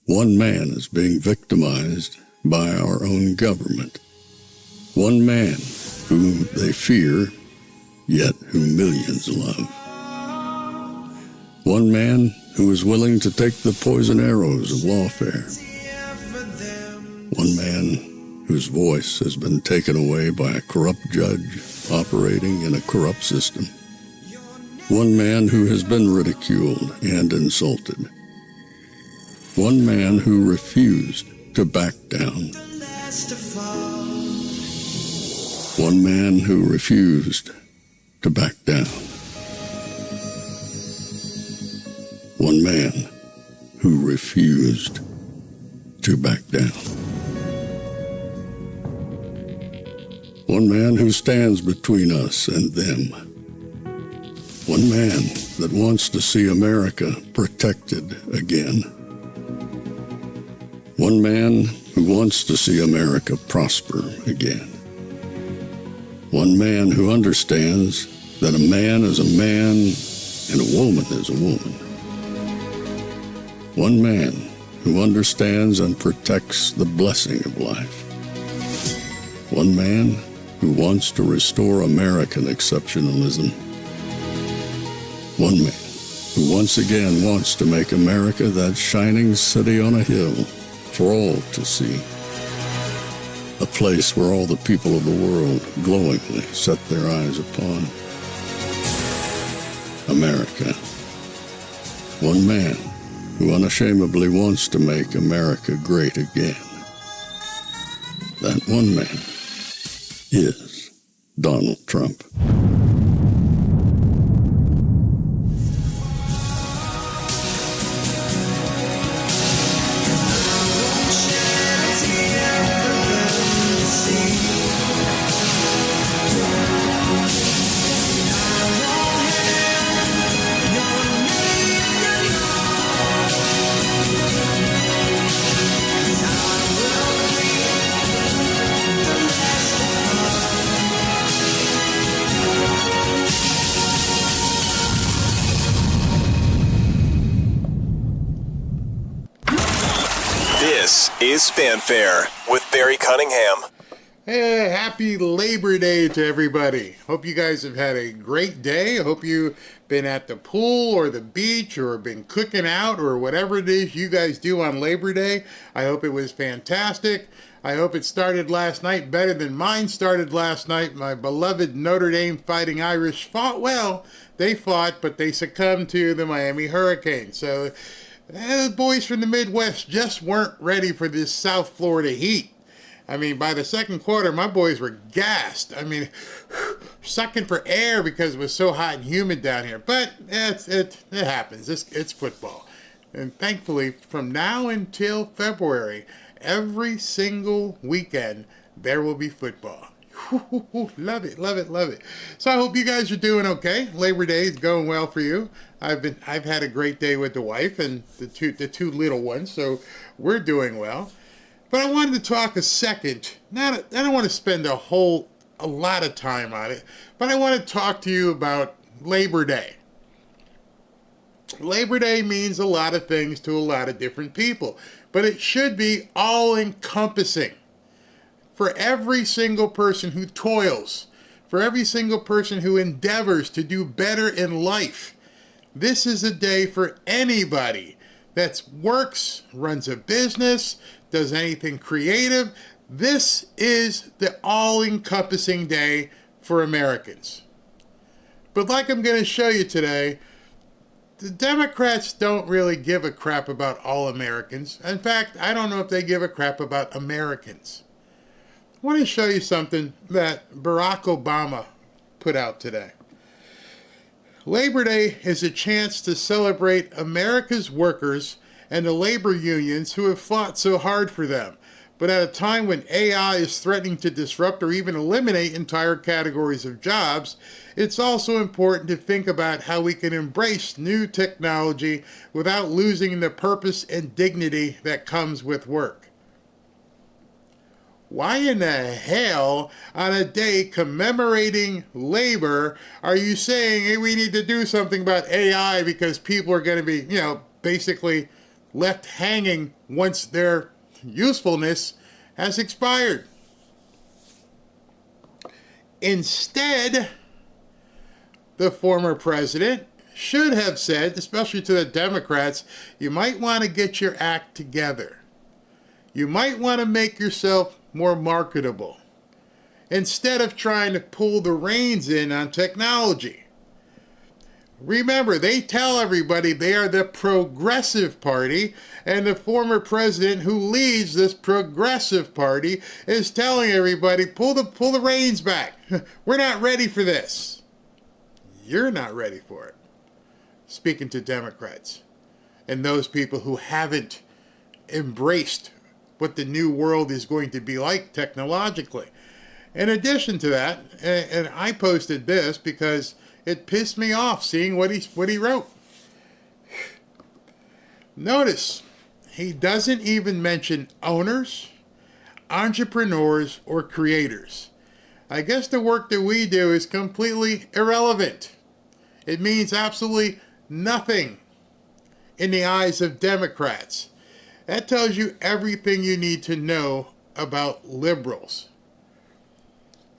One man is being victimized by our own government. One man whom they fear, yet whom millions love. One man who is willing to take the poison arrows of lawfare. One man whose voice has been taken away by a corrupt judge operating in a corrupt system. One man who has been ridiculed and insulted. One man who refused to back down. One man who refused to back down. One man who refused to back down. One man who stands between us and them. One man that wants to see America protected again. One man who wants to see America prosper again. One man who understands that a man is a man and a woman is a woman. One man who understands and protects the blessing of life. One man who wants to restore American exceptionalism. One man who once again wants to make America that shining city on a hill for all to see. A place where all the people of the world glowingly set their eyes upon. America. One man who unashamedly wants to make America great again. That one man is Donald Trump. This is Fanfare with Barry Cunningham. Hey, happy Labor Day to everybody. Hope you guys have had a great day. I hope you've been at the pool or the beach or been cooking out or whatever it is you guys do on Labor Day. I hope it was fantastic. I hope it started last night better than mine started last night. My beloved Notre Dame Fighting Irish fought well. They fought, but they succumbed to the Miami Hurricane. So the boys from the Midwest just weren't ready for this South Florida heat. I mean, by the second quarter, my boys were gassed. I mean, sucking for air because it was so hot and humid down here. But it happens. It's football. And thankfully, from now until February, every single weekend, there will be football. Love it, love it, love it. So I hope you guys are doing okay. Labor Day is going well for you. I've had a great day with the wife and the two little ones, so we're doing well. But I wanted to talk a second. I don't want to spend a lot of time on it, but I want to talk to you about Labor Day. Labor Day means a lot of things to a lot of different people, but it should be all-encompassing. For every single person who toils, for every single person who endeavors to do better in life, this is a day for anybody that works, runs a business, does anything creative. This is the all-encompassing day for Americans. But like I'm going to show you today, the Democrats don't really give a crap about all Americans. In fact, I don't know if they give a crap about Americans. I want to show you something that Barack Obama put out today. Labor Day is a chance to celebrate America's workers and the labor unions who have fought so hard for them. But at a time when AI is threatening to disrupt or even eliminate entire categories of jobs, it's also important to think about how we can embrace new technology without losing the purpose and dignity that comes with work. Why in the hell, on a day commemorating labor, are you saying, hey, we need to do something about AI because people are going to be, basically left hanging once their usefulness has expired. Instead, the former president should have said, especially to the Democrats, you might want to get your act together. You might want to make yourself more marketable instead of trying to pull the reins in on technology. Remember, they tell everybody they are the progressive party, and the former president who leads this progressive party is telling everybody, pull the reins back. We're not ready for this. You're not ready for it. Speaking to Democrats and those people who haven't embraced what the new world is going to be like technologically. In addition to that, and I posted this because it pissed me off seeing what he wrote. Notice, he doesn't even mention owners, entrepreneurs, or creators. I guess the work that we do is completely irrelevant. It means absolutely nothing in the eyes of Democrats. That tells you everything you need to know about liberals.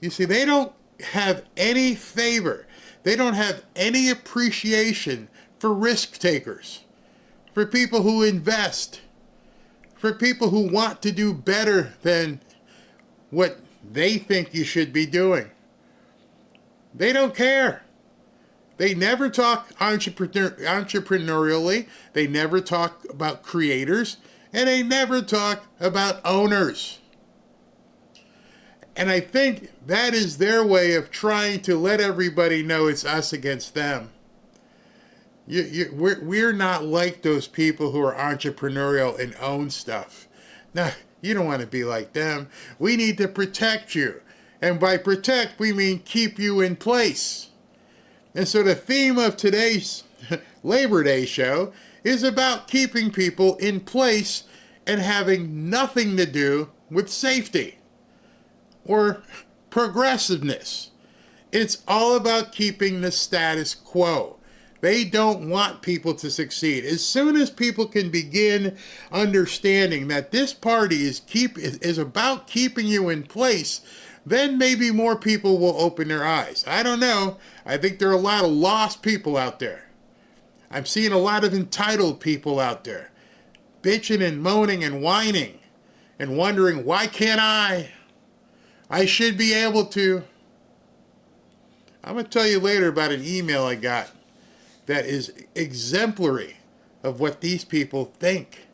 You see, they don't have any favor. They don't have any appreciation for risk takers, for people who invest, for people who want to do better than what they think you should be doing. They don't care. They never talk entrepreneurially. They never talk about creators. And they never talk about owners. And I think that is their way of trying to let everybody know it's us against them. We're not like those people who are entrepreneurial and own stuff. Now, you don't want to be like them. We need to protect you. And by protect, we mean keep you in place. And so the theme of today's Labor Day show is about keeping people in place and having nothing to do with safety or progressiveness. It's all about keeping the status quo. They don't want people to succeed. As soon as people can begin understanding that this party is about keeping you in place, then maybe more people will open their eyes. I don't know. I think there are a lot of lost people out there. I'm seeing a lot of entitled people out there, bitching and moaning and whining and wondering, why can't I? I should be able to. I'm going to tell you later about an email I got that is exemplary of what these people think.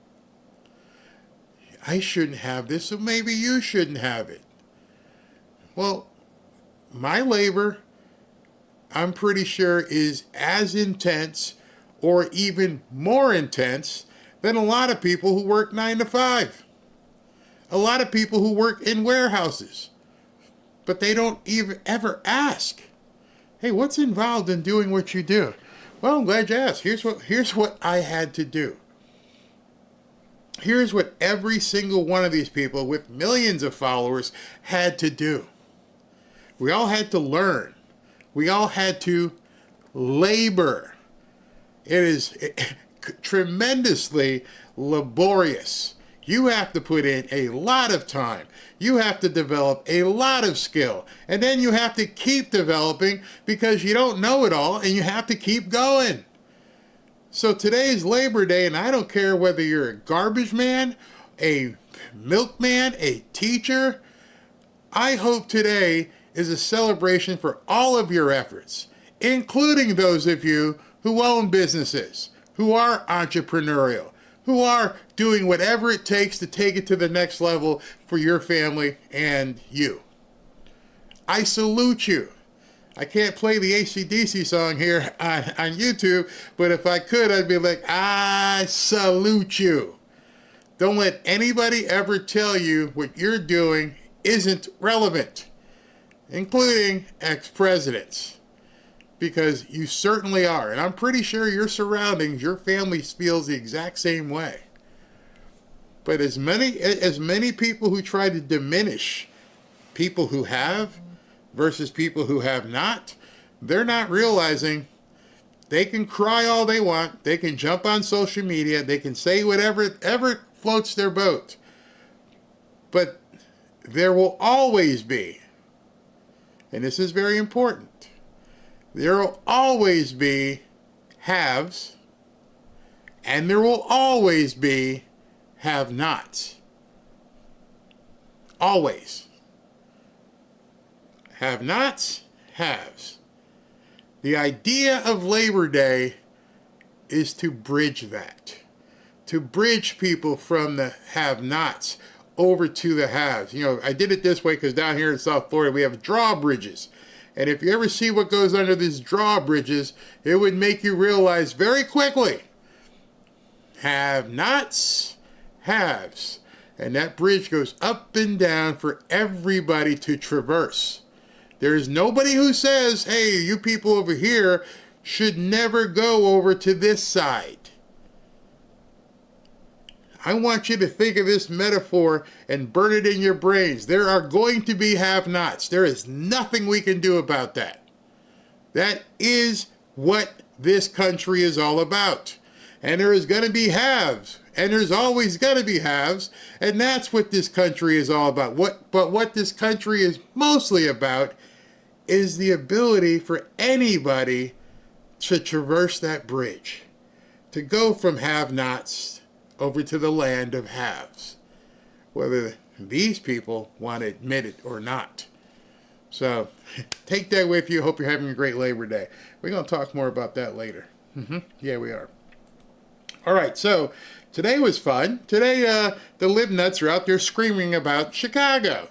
I shouldn't have this, so maybe you shouldn't have it. Well, my labor, I'm pretty sure, is as intense or even more intense than a lot of people who work 9 to 5. A lot of people who work in warehouses. But they don't even ever ask, hey, what's involved in doing what you do? Well, I'm glad you asked. Here's what I had to do. Here's what every single one of these people with millions of followers had to do. We all had to learn. We all had to labor. It is tremendously laborious. You have to put in a lot of time. You have to develop a lot of skill. And then you have to keep developing because you don't know it all and you have to keep going. So today is Labor Day, and I don't care whether you're a garbage man, a milkman, a teacher. I hope today is a celebration for all of your efforts, including those of you who own businesses, who are entrepreneurial, who are doing whatever it takes to take it to the next level for your family and you. I salute you. I can't play the AC/DC song here on YouTube, but if I could, I'd be like, I salute you. Don't let anybody ever tell you what you're doing isn't relevant, including ex-presidents, because you certainly are. And I'm pretty sure your surroundings, your family feels the exact same way. But as many people who try to diminish people who have versus people who have not, they're not realizing They can cry all they want. They can jump on social media. They can say whatever ever floats their boat. But there will always be, and this is very important, there will always be haves, and there will always be have-nots. Always. Have-nots, haves. The idea of Labor Day is to bridge that. To bridge people from the have-nots over to the haves. You know, I did it this way because down here in South Florida we have drawbridges. And if you ever see what goes under these drawbridges, it would make you realize very quickly, have-nots, haves. And that bridge goes up and down for everybody to traverse. There is nobody who says, hey, you people over here should never go over to this side. I want you to think of this metaphor and burn it in your brains. There are going to be have-nots. There is nothing we can do about that. That is what this country is all about. And there is going to be haves. And there's always going to be haves. And that's what this country is all about. But what this country is mostly about is the ability for anybody to traverse that bridge. To go from have-nots over to the land of haves. Whether these people want to admit it or not. So, take that with you. Hope you're having a great Labor Day. We're going to talk more about that later. Yeah, we are. All right, so today was fun. Today, the libnuts are out there screaming about Chicago.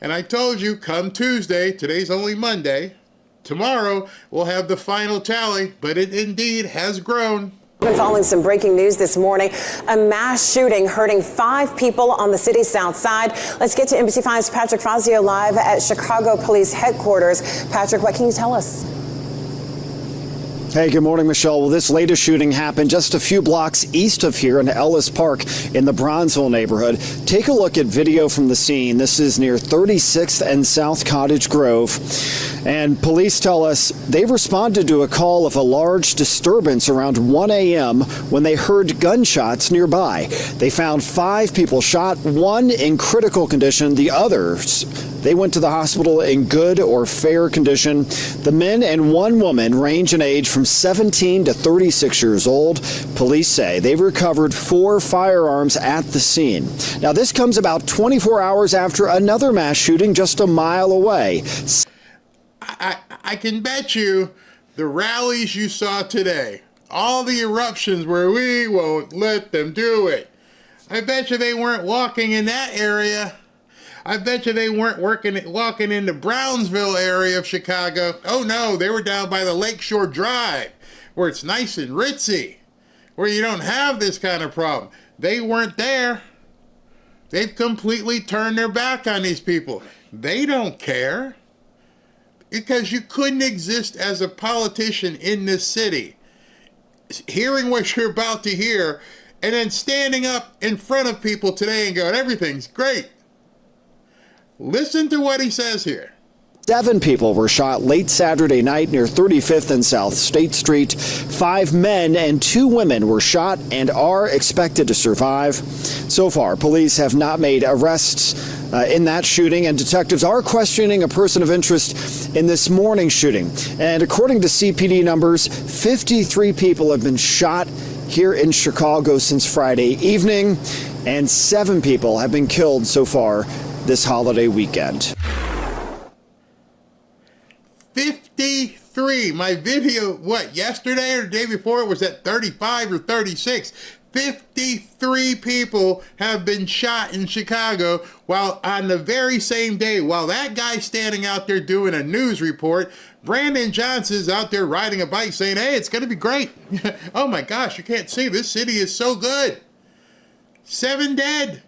And I told you, come Tuesday, today's only Monday, tomorrow we'll have the final tally, but it indeed has grown. Been following some breaking news this morning. A mass shooting hurting 5 people on the city's south side. Let's get to NBC5's Patrick Fazio live at Chicago Police Headquarters. Patrick, what can you tell us? Hey, good morning, Michelle. Well, this latest shooting happened just a few blocks east of here in Ellis Park in the Bronzeville neighborhood. Take a look at video from the scene. This is near 36th and South Cottage Grove. And police tell us they responded to a call of a large disturbance around 1 a.m. when they heard gunshots nearby. They found 5 people shot, 1 in critical condition. The others, they went to the hospital in good or fair condition. The men and 1 woman range in age from 17 to 36 years old. Police say they've recovered 4 firearms at the scene. Now, this comes about 24 hours after another mass shooting just a mile away. I can bet you the rallies you saw today, all the eruptions where we won't let them do it. I bet you they weren't walking in that area. I bet you they weren't walking in the Brownsville area of Chicago. Oh no, they were down by the Lakeshore Drive, where it's nice and ritzy, where you don't have this kind of problem. They weren't there. They've completely turned their back on these people. They don't care. Because you couldn't exist as a politician in this city, hearing what you're about to hear, and then standing up in front of people today and going, everything's great. Listen to what he says here. 7 people were shot late Saturday night near 35th and South State Street. 5 men and 2 women were shot and are expected to survive. So far, police have not made arrests in that shooting, and detectives are questioning a person of interest in this morning's shooting. And according to CPD numbers, 53 people have been shot here in Chicago since Friday evening, and 7 people have been killed so far this holiday weekend. 53. My video, yesterday or the day before, it was at 35 or 36. 53 people have been shot in Chicago, while on the very same day, while that guy's standing out there doing a news report, Brandon Johnson's out there riding a bike saying, hey, it's going to be great. Oh my gosh, you can't see. This city is so good. 7 dead,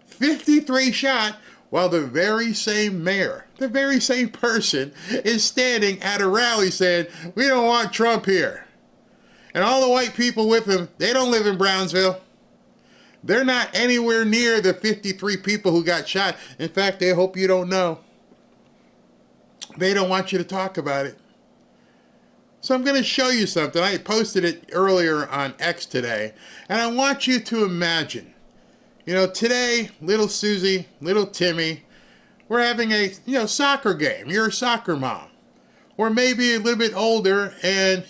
53 shot, while the very same mayor, the very same person, is standing at a rally saying, we don't want Trump here. And all the white people with him, they don't live in Brownsville. They're not anywhere near the 53 people who got shot. In fact, they hope you don't know. They don't want you to talk about it. So I'm going to show you something. I posted it earlier on X today, and I want you to imagine, today, little Susie, little Timmy, we're having a, soccer game. You're a soccer mom. Or maybe a little bit older, and,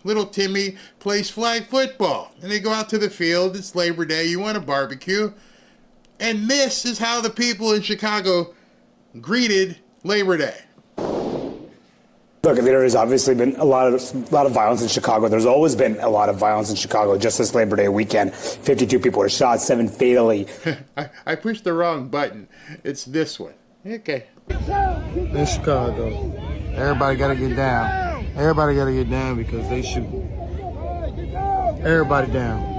little Timmy plays flag football. And they go out to the field, it's Labor Day, you want a barbecue. And this is how the people in Chicago greeted Labor Day. Look, there has obviously been a lot of violence in Chicago. There's always been a lot of violence in Chicago. Just this Labor Day weekend, 52 people were shot, 7 fatally. I pushed the wrong button. It's this one. Okay. In Chicago, everybody got to get down. Everybody got to get down because they shoot. Everybody down.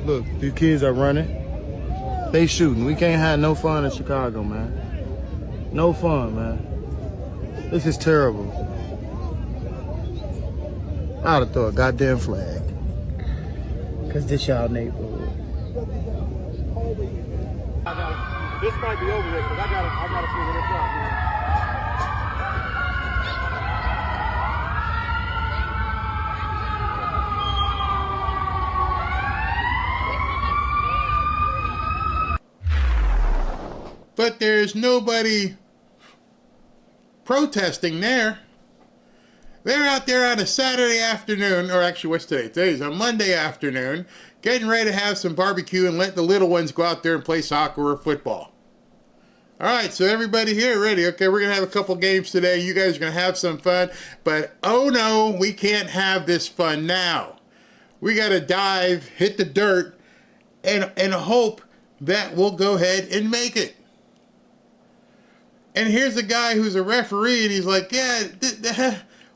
Look, these kids are running. They shooting. We can't have no fun in Chicago, man. No fun, man. This is terrible. I ought to throw a goddamn flag. Cause this y'all neighborhood. This might be over with, cause I gotta figure this out, man. But there's nobody protesting there. They're out there on a Saturday afternoon, or actually what's today? Today's a Monday afternoon, getting ready to have some barbecue and let the little ones go out there and play soccer or football. All right, so everybody here ready? Okay, we're going to have a couple games today. You guys are going to have some fun. But, oh no, we can't have this fun now. We got to dive, hit the dirt, and hope that we'll go ahead and make it. And here's a guy who's a referee, and he's like, yeah,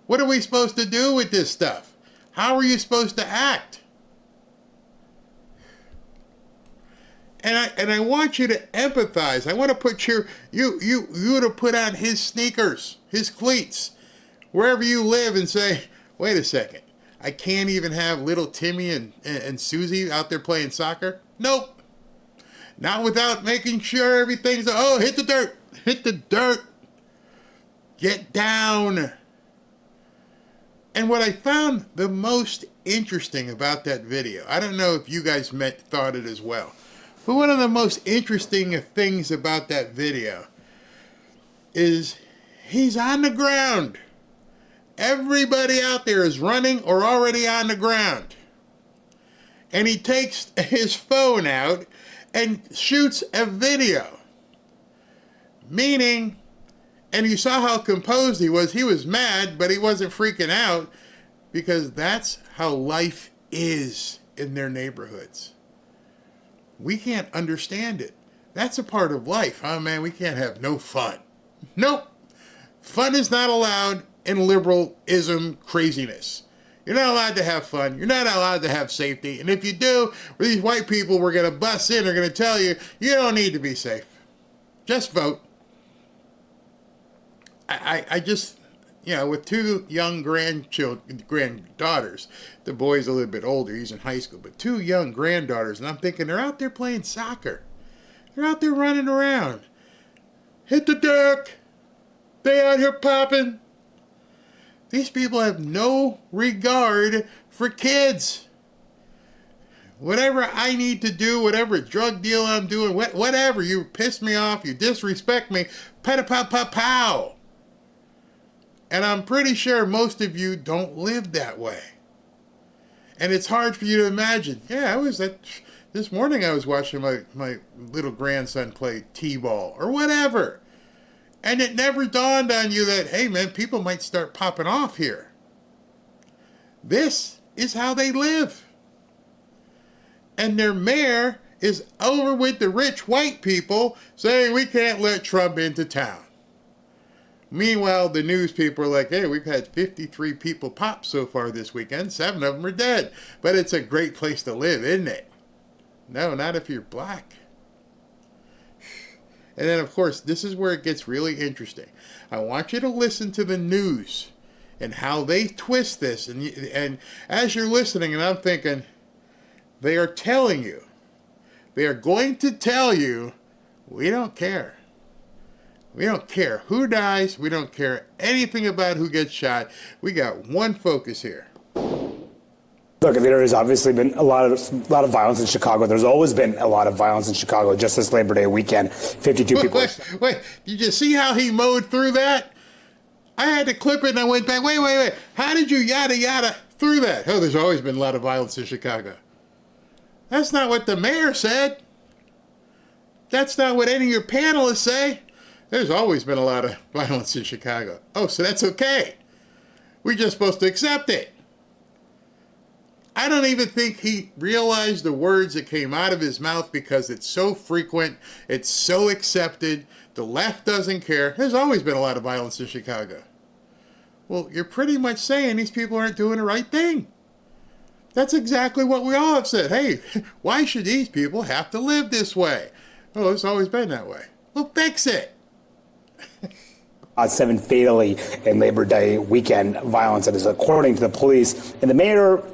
what are we supposed to do with this stuff? How are you supposed to act? And I want you to empathize. I want to put you to put on his sneakers, his cleats, wherever you live, and say, wait a second, I can't even have little Timmy and Susie out there playing soccer? Nope. Not without making sure everything's, hit the dirt. Hit the dirt. Get down. And what I found the most interesting about that video, I don't know if you guys thought it as well, but one of the most interesting things about that video is he's on the ground. Everybody out there is running or already on the ground. And he takes his phone out and shoots a video. Meaning, and you saw how composed he was mad, but he wasn't freaking out, because that's how life is in their neighborhoods. We can't understand it. That's a part of life. Oh man, we can't have no fun. Nope. Fun is not allowed in liberalism craziness. You're not allowed to have fun. You're not allowed to have safety. And if you do, these white people we're going to bust in are going to tell you, you don't need to be safe. Just vote. I just, with two young granddaughters, the boy's a little bit older, he's in high school, but two young granddaughters, and I'm thinking they're out there playing soccer. They're out there running around. Hit the deck. They out here popping. These people have no regard for kids. Whatever I need to do, whatever drug deal I'm doing, whatever, you piss me off, you disrespect me, pow. And I'm pretty sure most of you don't live that way. And it's hard for you to imagine. Yeah, this morning I was watching my little grandson play t-ball or whatever. And it never dawned on you that, hey man, people might start popping off here. This is how they live. And their mayor is over with the rich white people saying we can't let Trump into town. Meanwhile, the news people are like, hey, we've had 53 people pop so far this weekend. 7 of them are dead. But it's a great place to live, isn't it? No, not if you're black. And then, of course, this is where it gets really interesting. I want you to listen to the news and how they twist this. And as you're listening, and I'm thinking, they are telling you, they are going to tell you, we don't care. We don't care who dies. We don't care anything about who gets shot. We got one focus here. Look, there has obviously been a lot of violence in Chicago. There's always been a lot of violence in Chicago. Just this Labor Day weekend, 52 people. Wait. Did you see how he mowed through that? I had to clip it and I went back. Wait. How did you yada through that? Oh, there's always been a lot of violence in Chicago. That's not what the mayor said. That's not what any of your panelists say. There's always been a lot of violence in Chicago. Oh, so that's okay. We're just supposed to accept it. I don't even think he realized the words that came out of his mouth because it's so frequent, it's so accepted, the left doesn't care. There's always been a lot of violence in Chicago. Well, you're pretty much saying these people aren't doing the right thing. That's exactly what we all have said. Hey, why should these people have to live this way? Oh, it's always been that way. Well, fix it. 7 fatally in Labor Day weekend violence, that is according to the police. And the mayor,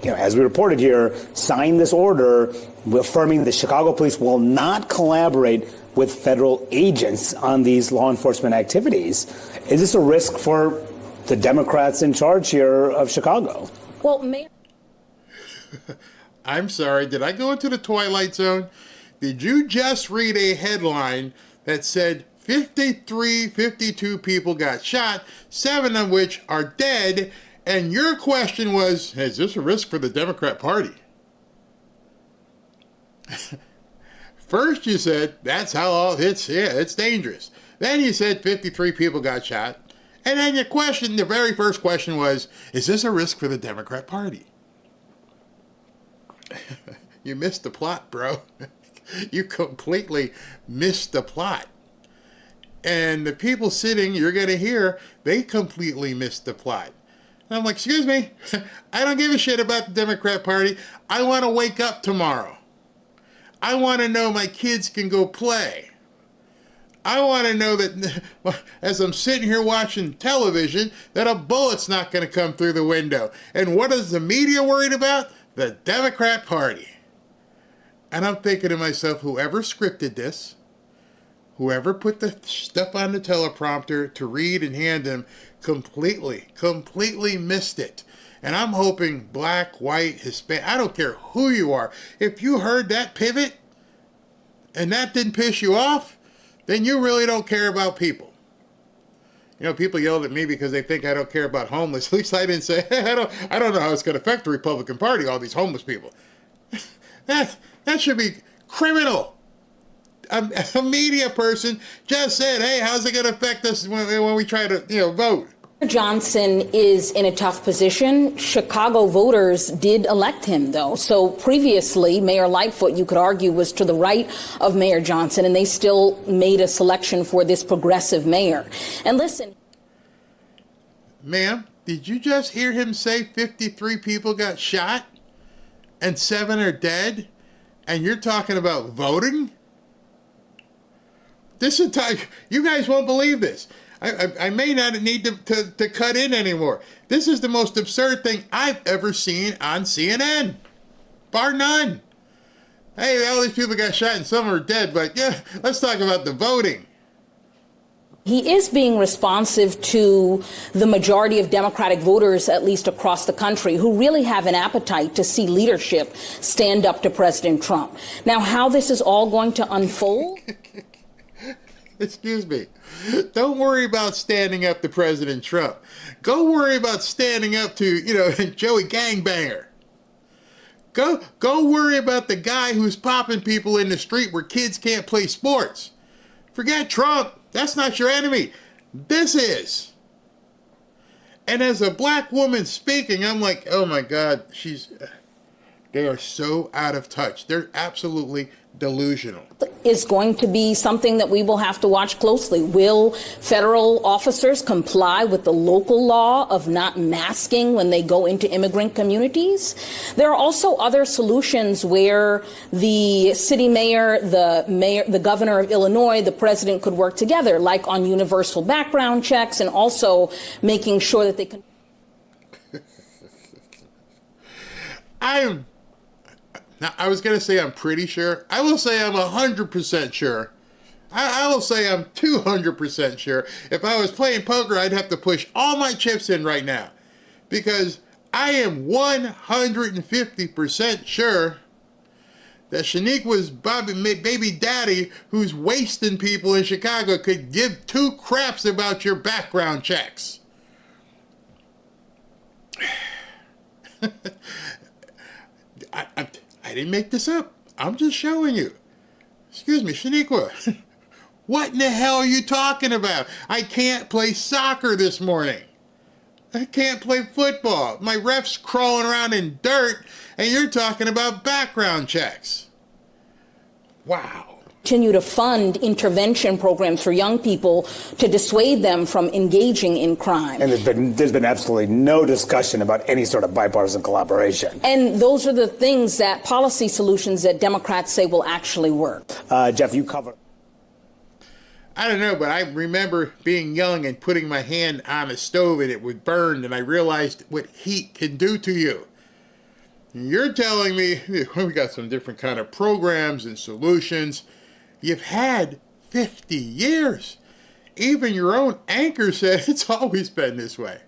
as we reported here, signed this order affirming the Chicago police will not collaborate with federal agents on these law enforcement activities. Is this a risk for the Democrats in charge here of Chicago? Well, Mayor... I'm sorry, did I go into the Twilight Zone? Did you just read a headline that said 52 people got shot, 7 of which are dead, and your question was, is this a risk for the Democrat Party? First you said, that's how it's dangerous. Then you said 53 people got shot. And then your question, the very first question was, is this a risk for the Democrat Party? You missed the plot, bro. You completely missed the plot. And the people sitting, you're going to hear, they completely missed the plot. And I'm like, excuse me, I don't give a shit about the Democrat Party. I want to wake up tomorrow. I want to know my kids can go play. I want to know that as I'm sitting here watching television, that a bullet's not going to come through the window. And what is the media worried about? The Democrat Party. And I'm thinking to myself, whoever scripted this, whoever put the stuff on the teleprompter to read and hand them completely missed it. And I'm hoping black, white, Hispanic, I don't care who you are. If you heard that pivot and that didn't piss you off, then you really don't care about people. People yelled at me because they think I don't care about homeless. At least I didn't say, hey, I don't know how it's going to affect the Republican Party, all these homeless people. That should be criminal. A media person just said, hey, how's it going to affect us when we try to, vote? Johnson is in a tough position. Chicago voters did elect him, though. So previously, Mayor Lightfoot, you could argue, was to the right of Mayor Johnson, and they still made a selection for this progressive mayor. And listen. Ma'am, did you just hear him say 53 people got shot and 7 are dead? And you're talking about voting? This is you guys won't believe this. I may not need to cut in anymore. This is the most absurd thing I've ever seen on CNN. Bar none. Hey, all these people got shot and some are dead, but yeah, let's talk about the voting. He is being responsive to the majority of Democratic voters, at least across the country, who really have an appetite to see leadership stand up to President Trump. Now, how this is all going to unfold? Excuse me. Don't worry about standing up to President Trump. Go worry about standing up to, Joey Gangbanger. Go worry about the guy who's popping people in the street where kids can't play sports. Forget Trump. That's not your enemy. This is. And as a black woman speaking, I'm like, oh my God, they are so out of touch. They're absolutely delusional. Is going to be something that we will have to watch closely. Will federal officers comply with the local law of not masking when they go into immigrant communities? There are also other solutions where the city mayor, the governor of Illinois, the president could work together, like on universal background checks and also making sure that they can. Now, I was going to say I'm pretty sure. I will say I'm 100% sure I will say I'm 200% sure. If I was playing poker, I'd have to push all my chips in right now. Because I am 150% sure that Shaniqua's baby daddy, who's wasting people in Chicago, could give two craps about your background checks. I didn't make this up. I'm just showing you. Excuse me, Shaniqua. What in the hell are you talking about? I can't play soccer this morning. I can't play football. My ref's crawling around in dirt, and you're talking about background checks. Wow. Continue to fund intervention programs for young people to dissuade them from engaging in crime. And there's been absolutely no discussion about any sort of bipartisan collaboration. And those are the things that policy solutions that Democrats say will actually work. Jeff, you cover. I don't know, but I remember being young and putting my hand on a stove and it would burn, and I realized what heat can do to you. You're telling me we got some different kind of programs and solutions. You've had 50 years. Even your own anchor said it's always been this way.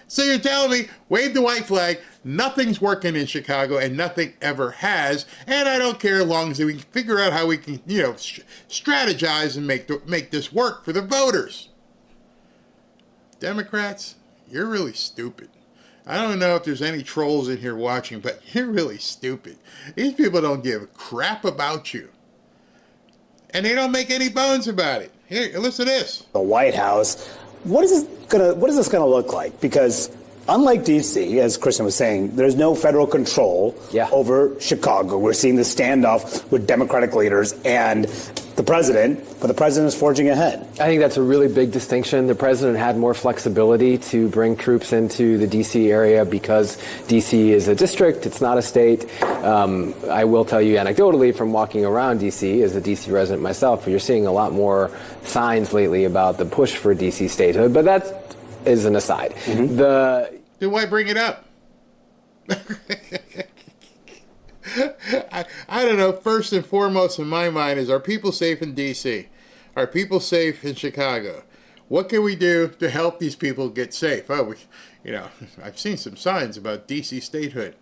So you're telling me, wave the white flag, nothing's working in Chicago and nothing ever has, and I don't care as long as we can figure out how we can, strategize and make this work for the voters. Democrats, you're really stupid. I don't know if there's any trolls in here watching, but you're really stupid. These people don't give a crap about you. And they don't make any bones about it. Here, listen to this. The White House. What is this gonna look like? Because unlike D.C., as Christian was saying, there's no federal control over Chicago. We're seeing the standoff with Democratic leaders and the president, but the president is forging ahead. I think that's a really big distinction. The president had more flexibility to bring troops into the D.C. area because D.C. is a district, it's not a state. I will tell you anecdotally from walking around D.C. as a D.C. resident myself, you're seeing a lot more signs lately about the push for D.C. statehood, but that is an aside. Then why bring it up? I don't know. First and foremost in my mind is, are people safe in D.C.? Are people safe in Chicago? What can we do to help these people get safe? Oh, I've seen some signs about D.C. statehood.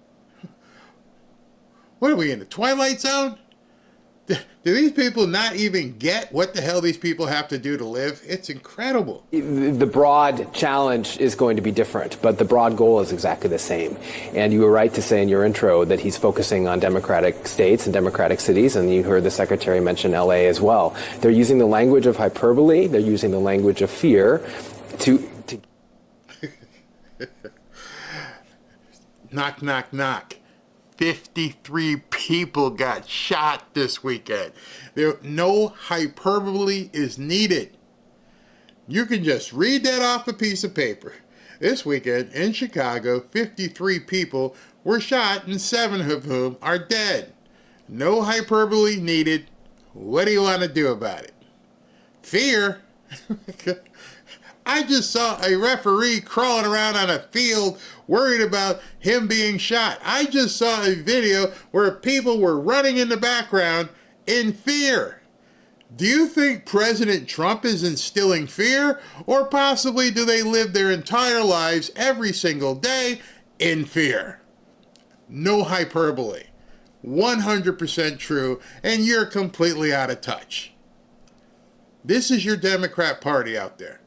What are we, in the Twilight Zone? Do these people not even get what the hell these people have to do to live? It's incredible. The broad challenge is going to be different, but the broad goal is exactly the same. And you were right to say in your intro that he's focusing on democratic states and democratic cities, and you heard the secretary mention L.A. as well. They're using the language of hyperbole. They're using the language of fear to Knock, knock, knock. 53 people got shot this weekend. No hyperbole is needed. You can just read that off a piece of paper. This weekend in Chicago, 53 people were shot and 7 of whom are dead. No hyperbole needed. What do you want to do about it? Fear? I just saw a referee crawling around on a field worried about him being shot. I just saw a video where people were running in the background in fear. Do you think President Trump is instilling fear? Or possibly do they live their entire lives every single day in fear? No hyperbole. 100% true, and you're completely out of touch. This is your Democrat Party out there.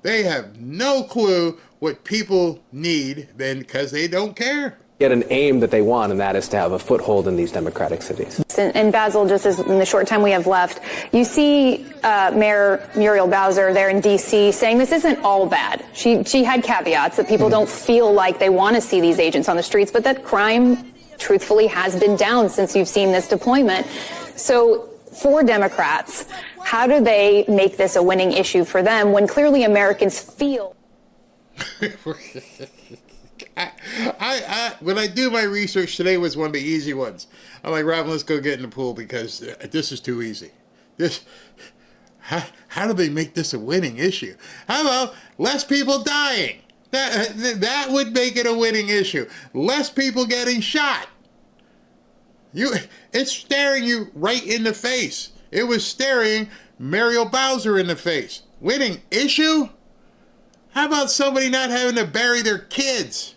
They have no clue what people need then because they don't care. Get an aim that they want, and that is to have a foothold in these democratic cities. And Basil, just as in the short time we have left, you see Mayor Muriel Bowser there in D.C. saying this isn't all bad. She had caveats that people don't feel like they want to see these agents on the streets, but that crime, truthfully, has been down since you've seen this deployment. So for Democrats, how do they make this a winning issue for them when clearly Americans feel? When I do my research, today was one of the easy ones. I'm like, Robin, let's go get in the pool because this is too easy. How do they make this a winning issue? How about less people dying? That would make it a winning issue. Less people getting shot. It's staring you right in the face. It was staring Muriel Bowser in the face. Winning issue? How about somebody not having to bury their kids?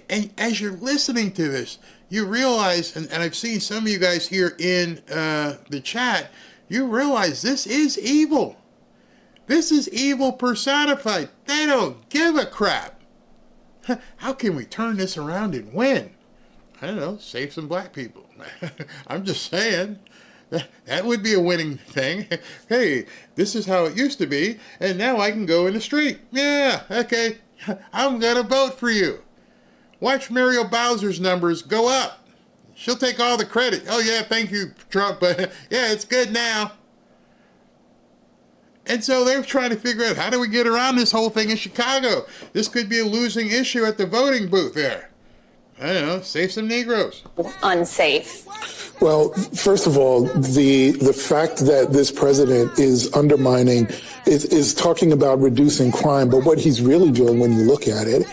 And as you're listening to this, you realize, and I've seen some of you guys here in the chat, you realize this is evil. This is evil personified. They don't give a crap. How can we turn this around and win? I don't know, save some black people. I'm just saying. That would be a winning thing. Hey, this is how it used to be, and now I can go in the street. Yeah, okay, I'm gonna vote for you. Watch Muriel Bowser's numbers go up. She'll take all the credit. Oh yeah, thank you, Trump, but yeah, it's good now. And so they're trying to figure out, how do we get around this whole thing in Chicago? This could be a losing issue at the voting booth there. I don't know, save some Negroes. Unsafe. Well, first of all, the fact that this president is undermining, is talking about reducing crime, but what he's really doing when you look at it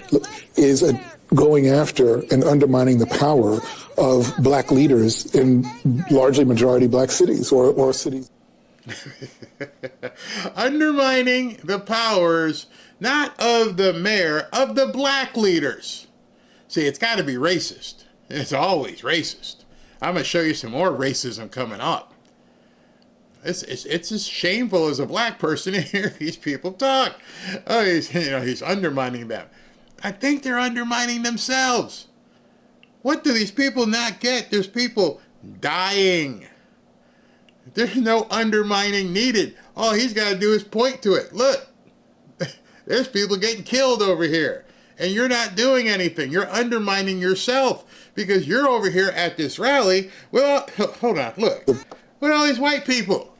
is going after and undermining the power of black leaders in largely majority black cities or cities. Undermining the powers, not of the mayor, of the black leaders. See, it's got to be racist. It's always racist. I'm going to show you some more racism coming up. It's as shameful as a black person to hear these people talk. Oh, he's undermining them. I think they're undermining themselves. What do these people not get? There's people dying. There's no undermining needed. All he's got to do is point to it. Look, there's people getting killed over here. And you're not doing anything. You're undermining yourself because you're over here at this rally. Well, hold on, look. With all these white people.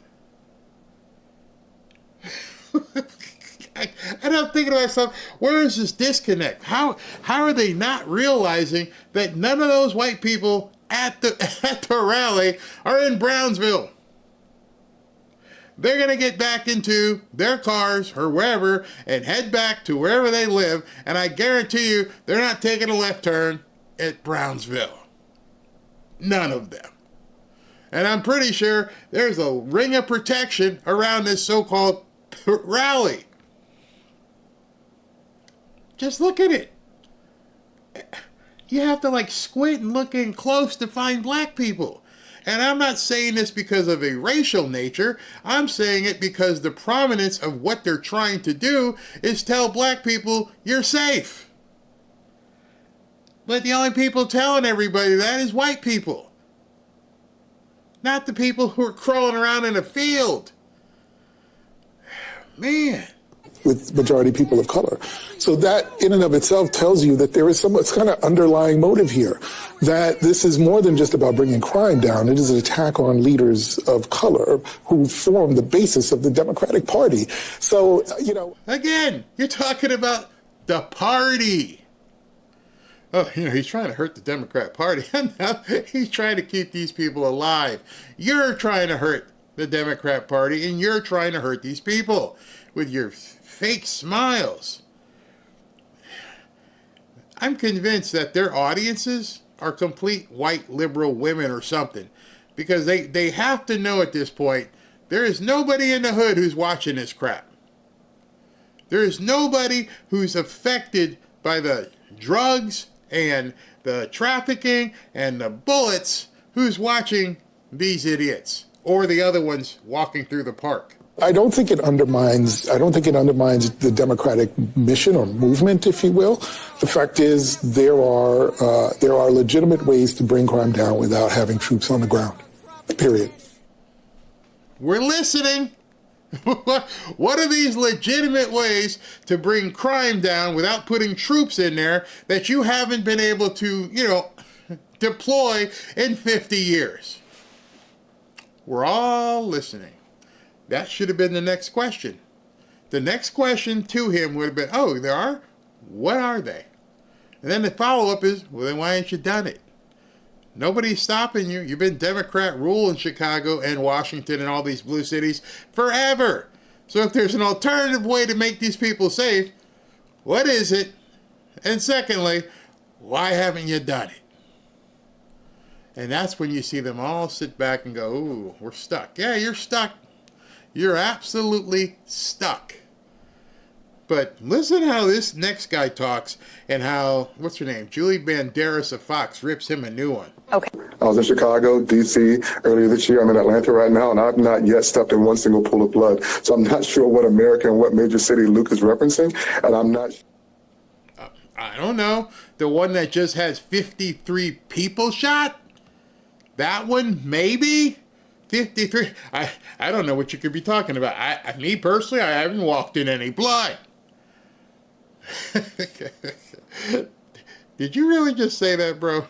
I don't think to myself, where is this disconnect? How are they not realizing that none of those white people at the rally are in Brownsville? They're going to get back into their cars or wherever and head back to wherever they live. And I guarantee you, they're not taking a left turn at Brownsville. None of them. And I'm pretty sure there's a ring of protection around this so-called rally. Just look at it. You have to squint and look in close to find black people. And I'm not saying this because of a racial nature. I'm saying it because the prominence of what they're trying to do is tell black people, you're safe. But the only people telling everybody that is white people. Not the people who are crawling around in a field. Man. With majority people of color. So that in and of itself tells you that there is some kind of underlying motive here, that this is more than just about bringing crime down. It is an attack on leaders of color who form the basis of the Democratic Party. So, Again, you're talking about the party. Oh, he's trying to hurt the Democrat Party. No, he's trying to keep these people alive. You're trying to hurt the Democrat Party, and you're trying to hurt these people with your fake smiles. I'm convinced that their audiences are complete white liberal women or something, because they have to know at this point there is nobody in the hood who's watching this crap. There is nobody who's affected by the drugs and the trafficking and the bullets who's watching these idiots or the other ones walking through the park. I don't think it undermines the Democratic mission or movement, if you will. The fact is there are legitimate ways to bring crime down without having troops on the ground. Period. We're listening. What are these legitimate ways to bring crime down without putting troops in there that you haven't been able to, deploy in 50 years? We're all listening. That should have been the next question. The next question to him would have been, oh, there are? What are they? And then the follow-up is, well, then why ain't you done it? Nobody's stopping you. You've been Democrat rule in Chicago and Washington and all these blue cities forever. So if there's an alternative way to make these people safe, what is it? And secondly, why haven't you done it? And that's when you see them all sit back and go, ooh, we're stuck. Yeah, you're stuck. You're absolutely stuck. But listen how this next guy talks and how, what's her name? Julie Banderas of Fox rips him a new one. Okay. I was in Chicago, D.C. earlier this year. I'm in Atlanta right now, and I've not yet stepped in one single pool of blood. So I'm not sure what America and what major city Luke is referencing, and I'm not... I don't know. The one that just has 53 people shot? That one, maybe? 53? I don't know what you could be talking about. Me personally, I haven't walked in any blood. Did you really just say that, bro?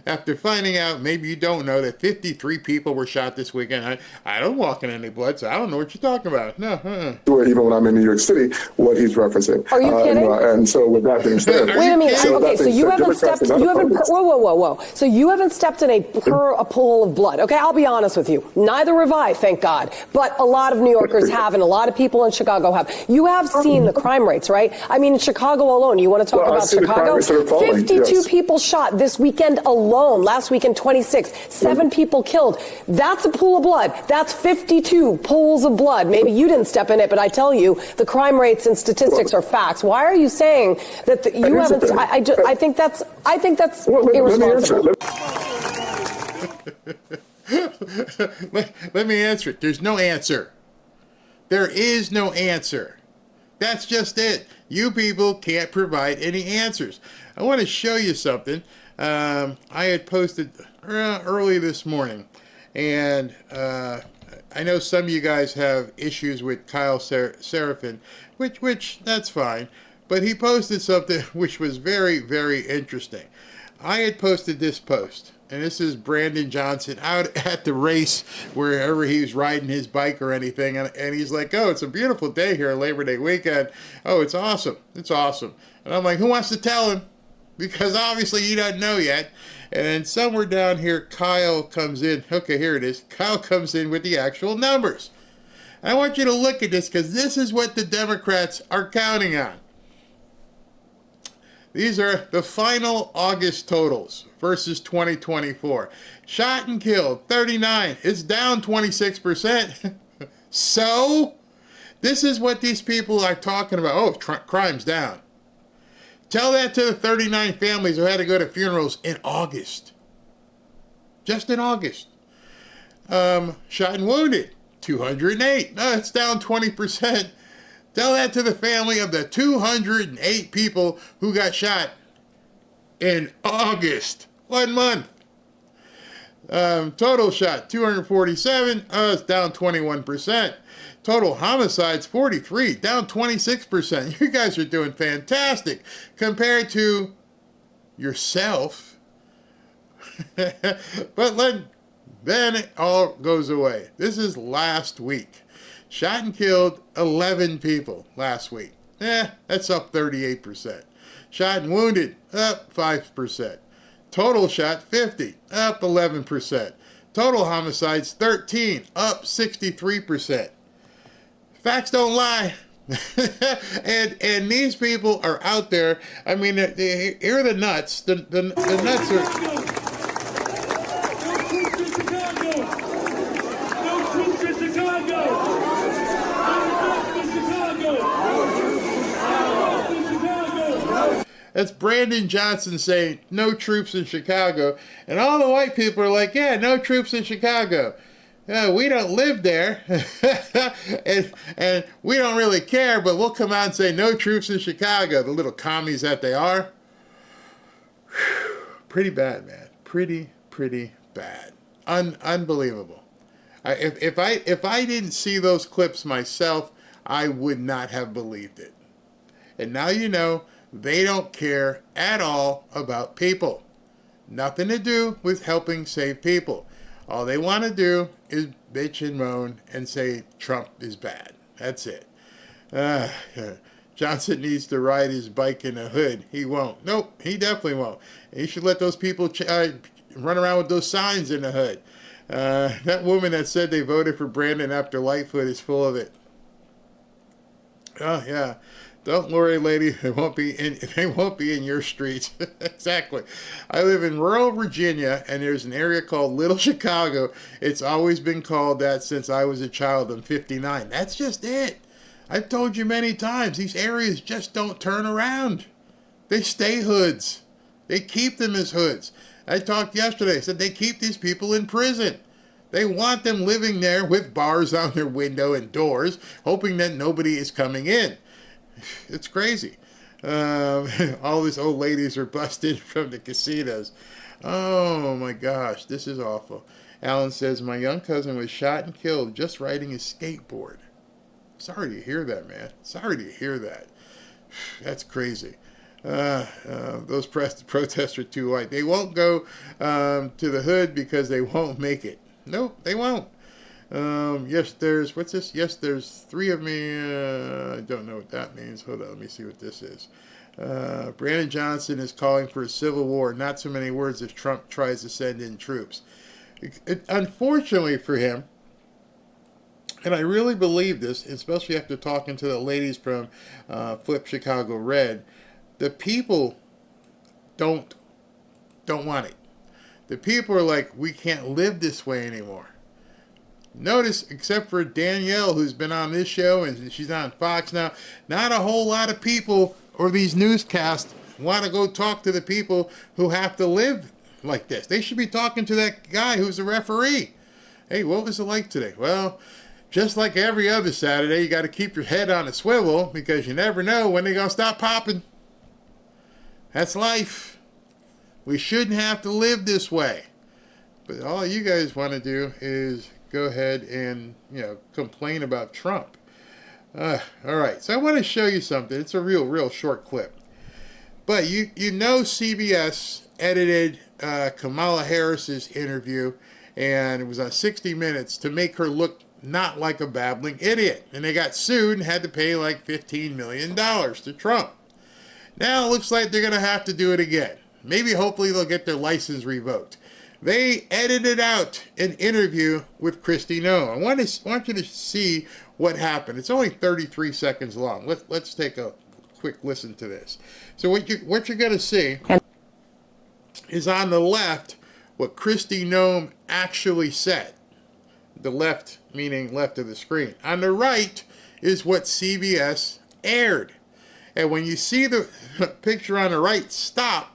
After finding out, maybe you don't know, that 53 people were shot this weekend. I don't walk in any blood, so I don't know what you're talking about. No. Even when I'm in New York City, what he's referencing. Are you kidding? And so with that being said... Wait a minute. Okay, so you haven't stepped... Whoa. So you haven't stepped in a pool of blood. Okay, I'll be honest with you. Neither have I, thank God. But a lot of New Yorkers have, and a lot of people in Chicago have. You have seen the crime rates, right? I mean, in Chicago alone, you want to talk about Chicago? 52 people shot this weekend alone. Last weekend, 26. 7 people killed. That's a pool of blood. That's 52 pools of blood. Maybe you didn't step in it, but I tell you, the crime rates and statistics are facts. Why are you saying that you haven't? I think that's irresponsible. Let me answer it. There's no answer. There is no answer. That's just it. You people can't provide any answers. I want to show you something. I had posted early this morning, and I know some of you guys have issues with Kyle Seraphin, which that's fine, but he posted something which was very, very interesting. I had posted this post, and this is Brandon Johnson out at the race, wherever he was riding his bike or anything, and he's like, oh, it's a beautiful day here, Labor Day weekend. Oh, it's awesome. It's awesome. And I'm like, who wants to tell him? Because obviously he doesn't know yet. And then somewhere down here, Kyle comes in. Okay, here it is. Kyle comes in with the actual numbers. I want you to look at this, because this is what the Democrats are counting on. These are the final August totals versus 2024. Shot and killed, 39. It's down 26%. So, this is what these people are talking about. Oh, crime's down. Tell that to the 39 families who had to go to funerals in August. Just in August. Shot and wounded, 208. No, it's down 20%. Tell that to the family of the 208 people who got shot in August. 1 month. Total shot, 247. It's down 21%. Total homicides, 43, down 26%. You guys are doing fantastic compared to yourself. But then it all goes away. This is last week. Shot and killed 11 people last week. That's up 38%. Shot and wounded, up 5%. Total shot, 50, up 11%. Total homicides, 13, up 63%. Facts don't lie. and these people are out there. I mean, here are the nuts. The nuts are... That's Brandon Johnson saying, no troops in Chicago. And all the white people are like, yeah, no troops in Chicago. We don't live there. and we don't really care, but we'll come out and say, no troops in Chicago. The little commies that they are. Pretty bad, man. Pretty bad. Unbelievable. If I didn't see those clips myself, I would not have believed it. And now you know, they don't care at all about people. Nothing to do with helping save people. All they want to do is bitch and moan and say Trump is bad. That's it. Johnson needs to ride his bike in a hood. He won't. Nope, he definitely won't. He should let those people run around with those signs in the hood. That woman that said they voted for Brandon after Lightfoot is full of it. Oh, yeah. Don't worry, lady. They won't be in your streets. Exactly. I live in rural Virginia, and there's an area called Little Chicago. It's always been called that since I was a child. I'm 59. That's just it. I've told you many times, these areas just don't turn around. They stay hoods. They keep them as hoods. I talked yesterday. I said they keep these people in prison. They want them living there with bars on their window and doors, hoping that nobody is coming in. It's crazy. All these old ladies are busted from the casinos. Oh my gosh, this is awful. Alan says, my young cousin was shot and killed just riding his skateboard. Sorry to hear that, man. Sorry to hear that. That's crazy. Those protests are too white. They won't go to the hood because they won't make it. Nope, they won't. Yes, there's, what's this? Yes, there's 3 of me. I don't know what that means. Hold on, let me see what this is. Brandon Johnson is calling for a civil war. Not so many words if Trump tries to send in troops. Unfortunately for him, and I really believe this, especially after talking to the ladies from Flip Chicago Red, the people don't want it. The people are like, we can't live this way anymore. Notice, except for Danielle, who's been on this show, and she's on Fox now, not a whole lot of people or these newscasts want to go talk to the people who have to live like this. They should be talking to that guy who's the referee. Hey, what was it like today? Well, just like every other Saturday, you got to keep your head on a swivel because you never know when they're going to stop popping. That's life. We shouldn't have to live this way. But all you guys want to do is go ahead and, complain about Trump. All right, so I want to show you something. It's a real short clip. But you know CBS edited Kamala Harris's interview, and it was on 60 Minutes to make her look not like a babbling idiot. And they got sued and had to pay like $15 million to Trump. Now it looks like they're going to have to do it again. Maybe, hopefully, they'll get their license revoked. They edited out an interview with Kristi Noem. I want you to see what happened. It's only 33 seconds long. Let's take a quick listen to this. So what you're going to see is on the left what Kristi Noem actually said. The left meaning left of the screen. On the right is what CBS aired. And when you see the picture on the right stop,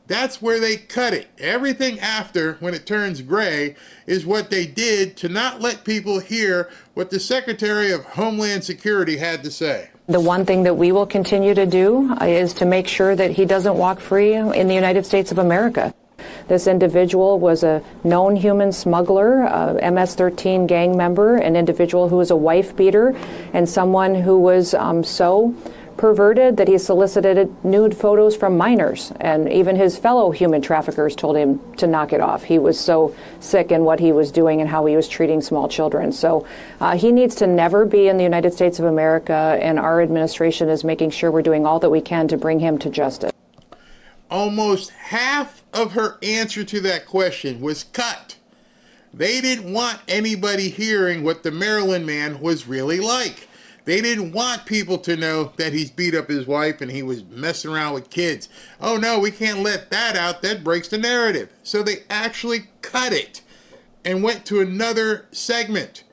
that's where they cut it. Everything after, when it turns gray, is what they did to not let people hear what the Secretary of Homeland Security had to say. The one thing that we will continue to do is to make sure that he doesn't walk free in the United States of America. This individual was a known human smuggler, a MS-13 gang member, an individual who was a wife beater, and someone who was so perverted that he solicited nude photos from minors, and even his fellow human traffickers told him to knock it off. He was so sick in what he was doing and how he was treating small children. So he needs to never be in the United States of America, and our administration is making sure we're doing all that we can to bring him to justice. Almost half of her answer to that question was cut. They didn't want anybody hearing what the Maryland man was really like. They didn't want people to know that he's beat up his wife and he was messing around with kids. Oh no, we can't let that out. That breaks the narrative. So they actually cut it and went to another segment.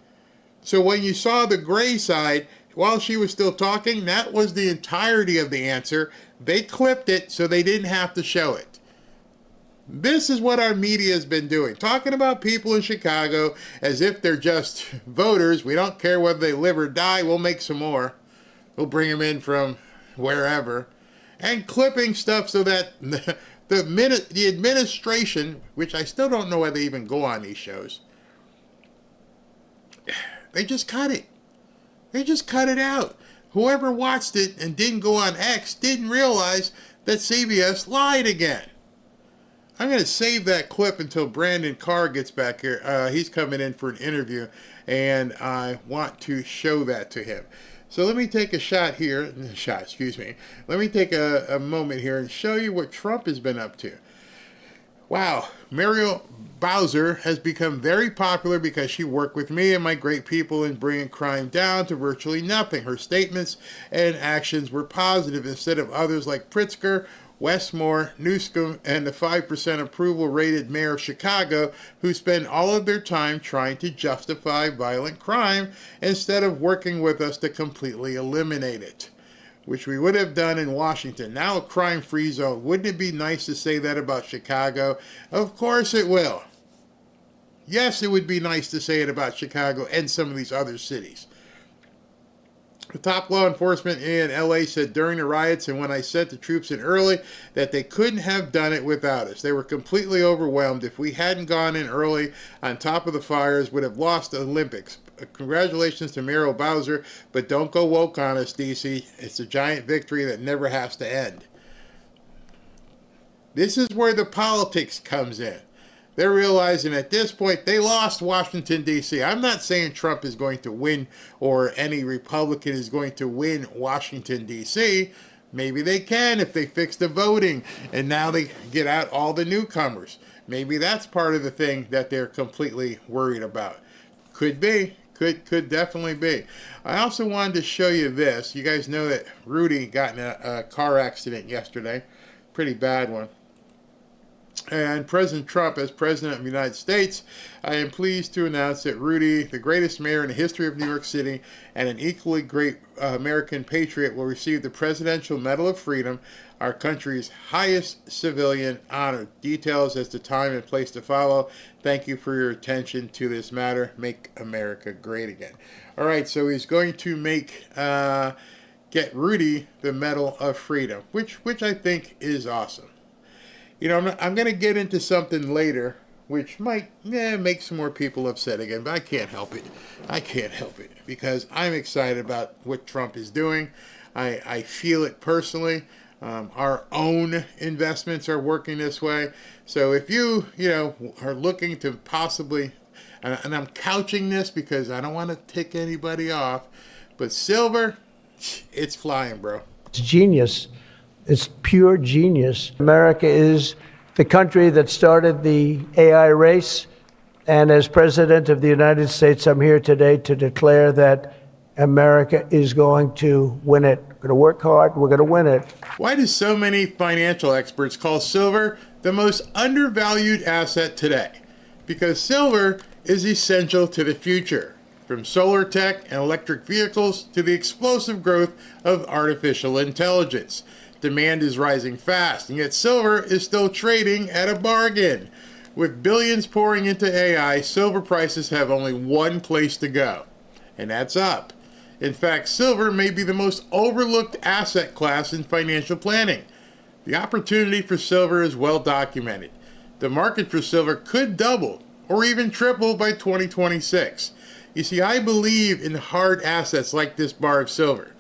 So when you saw the gray side, while she was still talking, that was the entirety of the answer. They clipped it so they didn't have to show it. This is what our media has been doing, talking about people in Chicago as if they're just voters. We don't care whether they live or die. We'll make some more. We'll bring them in from wherever. And clipping stuff so that the administration, which I still don't know why they even go on these shows, they just cut it. They just cut it out. Whoever watched it and didn't go on X didn't realize that CBS lied again. I'm going to save that clip until Brandon Carr gets back here. He's coming in for an interview, and I want to show that to him. So let me take a shot here. Let me take a moment here and show you what Trump has been up to. Wow, Muriel Bowser has become very popular because she worked with me and my great people in bringing crime down to virtually nothing. Her statements and actions were positive instead of others like Pritzker, Westmore, Newsom, and the 5% approval rated mayor of Chicago, who spend all of their time trying to justify violent crime instead of working with us to completely eliminate it, which we would have done in Washington. Now a crime-free zone. Wouldn't it be nice to say that about Chicago? Of course it will. Yes, it would be nice to say it about Chicago and some of these other cities. The top law enforcement in LA said during the riots and when I sent the troops in early that they couldn't have done it without us. They were completely overwhelmed. If we hadn't gone in early on top of the fires, would have lost the Olympics. Congratulations to Muriel Bowser, but don't go woke on us, DC. It's a giant victory that never has to end. This is where the politics comes in. They're realizing at this point they lost Washington, D.C. I'm not saying Trump is going to win or any Republican is going to win Washington, D.C. Maybe they can if they fix the voting and now they get out all the newcomers. Maybe that's part of the thing that they're completely worried about. Could be. Could definitely be. I also wanted to show you this. You guys know that Rudy got in a car accident yesterday. Pretty bad one. And President Trump, as President of the United States, I am pleased to announce that Rudy, the greatest mayor in the history of New York City and an equally great American patriot, will receive the Presidential Medal of Freedom, our country's highest civilian honor. Details as to time and place to follow. Thank you for your attention to this matter. Make America great again. All right, so he's going to get Rudy the Medal of Freedom, which I think is awesome. You know, I'm going to get into something later, which might make some more people upset again, but I can't help it. I can't help it because I'm excited about what Trump is doing. I feel it personally. Our own investments are working this way. So if you are looking to possibly, and I'm couching this because I don't want to tick anybody off, but silver, it's flying, bro. It's genius. It's pure genius. America is the country that started the AI race. And as President of the United States, I'm here today to declare that America is going to win it. We're going to work hard. We're going to win it. Why do so many financial experts call silver the most undervalued asset today? Because silver is essential to the future. From solar tech and electric vehicles to the explosive growth of artificial intelligence. Demand is rising fast, and yet silver is still trading at a bargain. With billions pouring into AI, silver prices have only one place to go, and that's up. In fact, silver may be the most overlooked asset class in financial planning. The opportunity for silver is well documented. The market for silver could double or even triple by 2026. You see, I believe in hard assets like this bar of silver.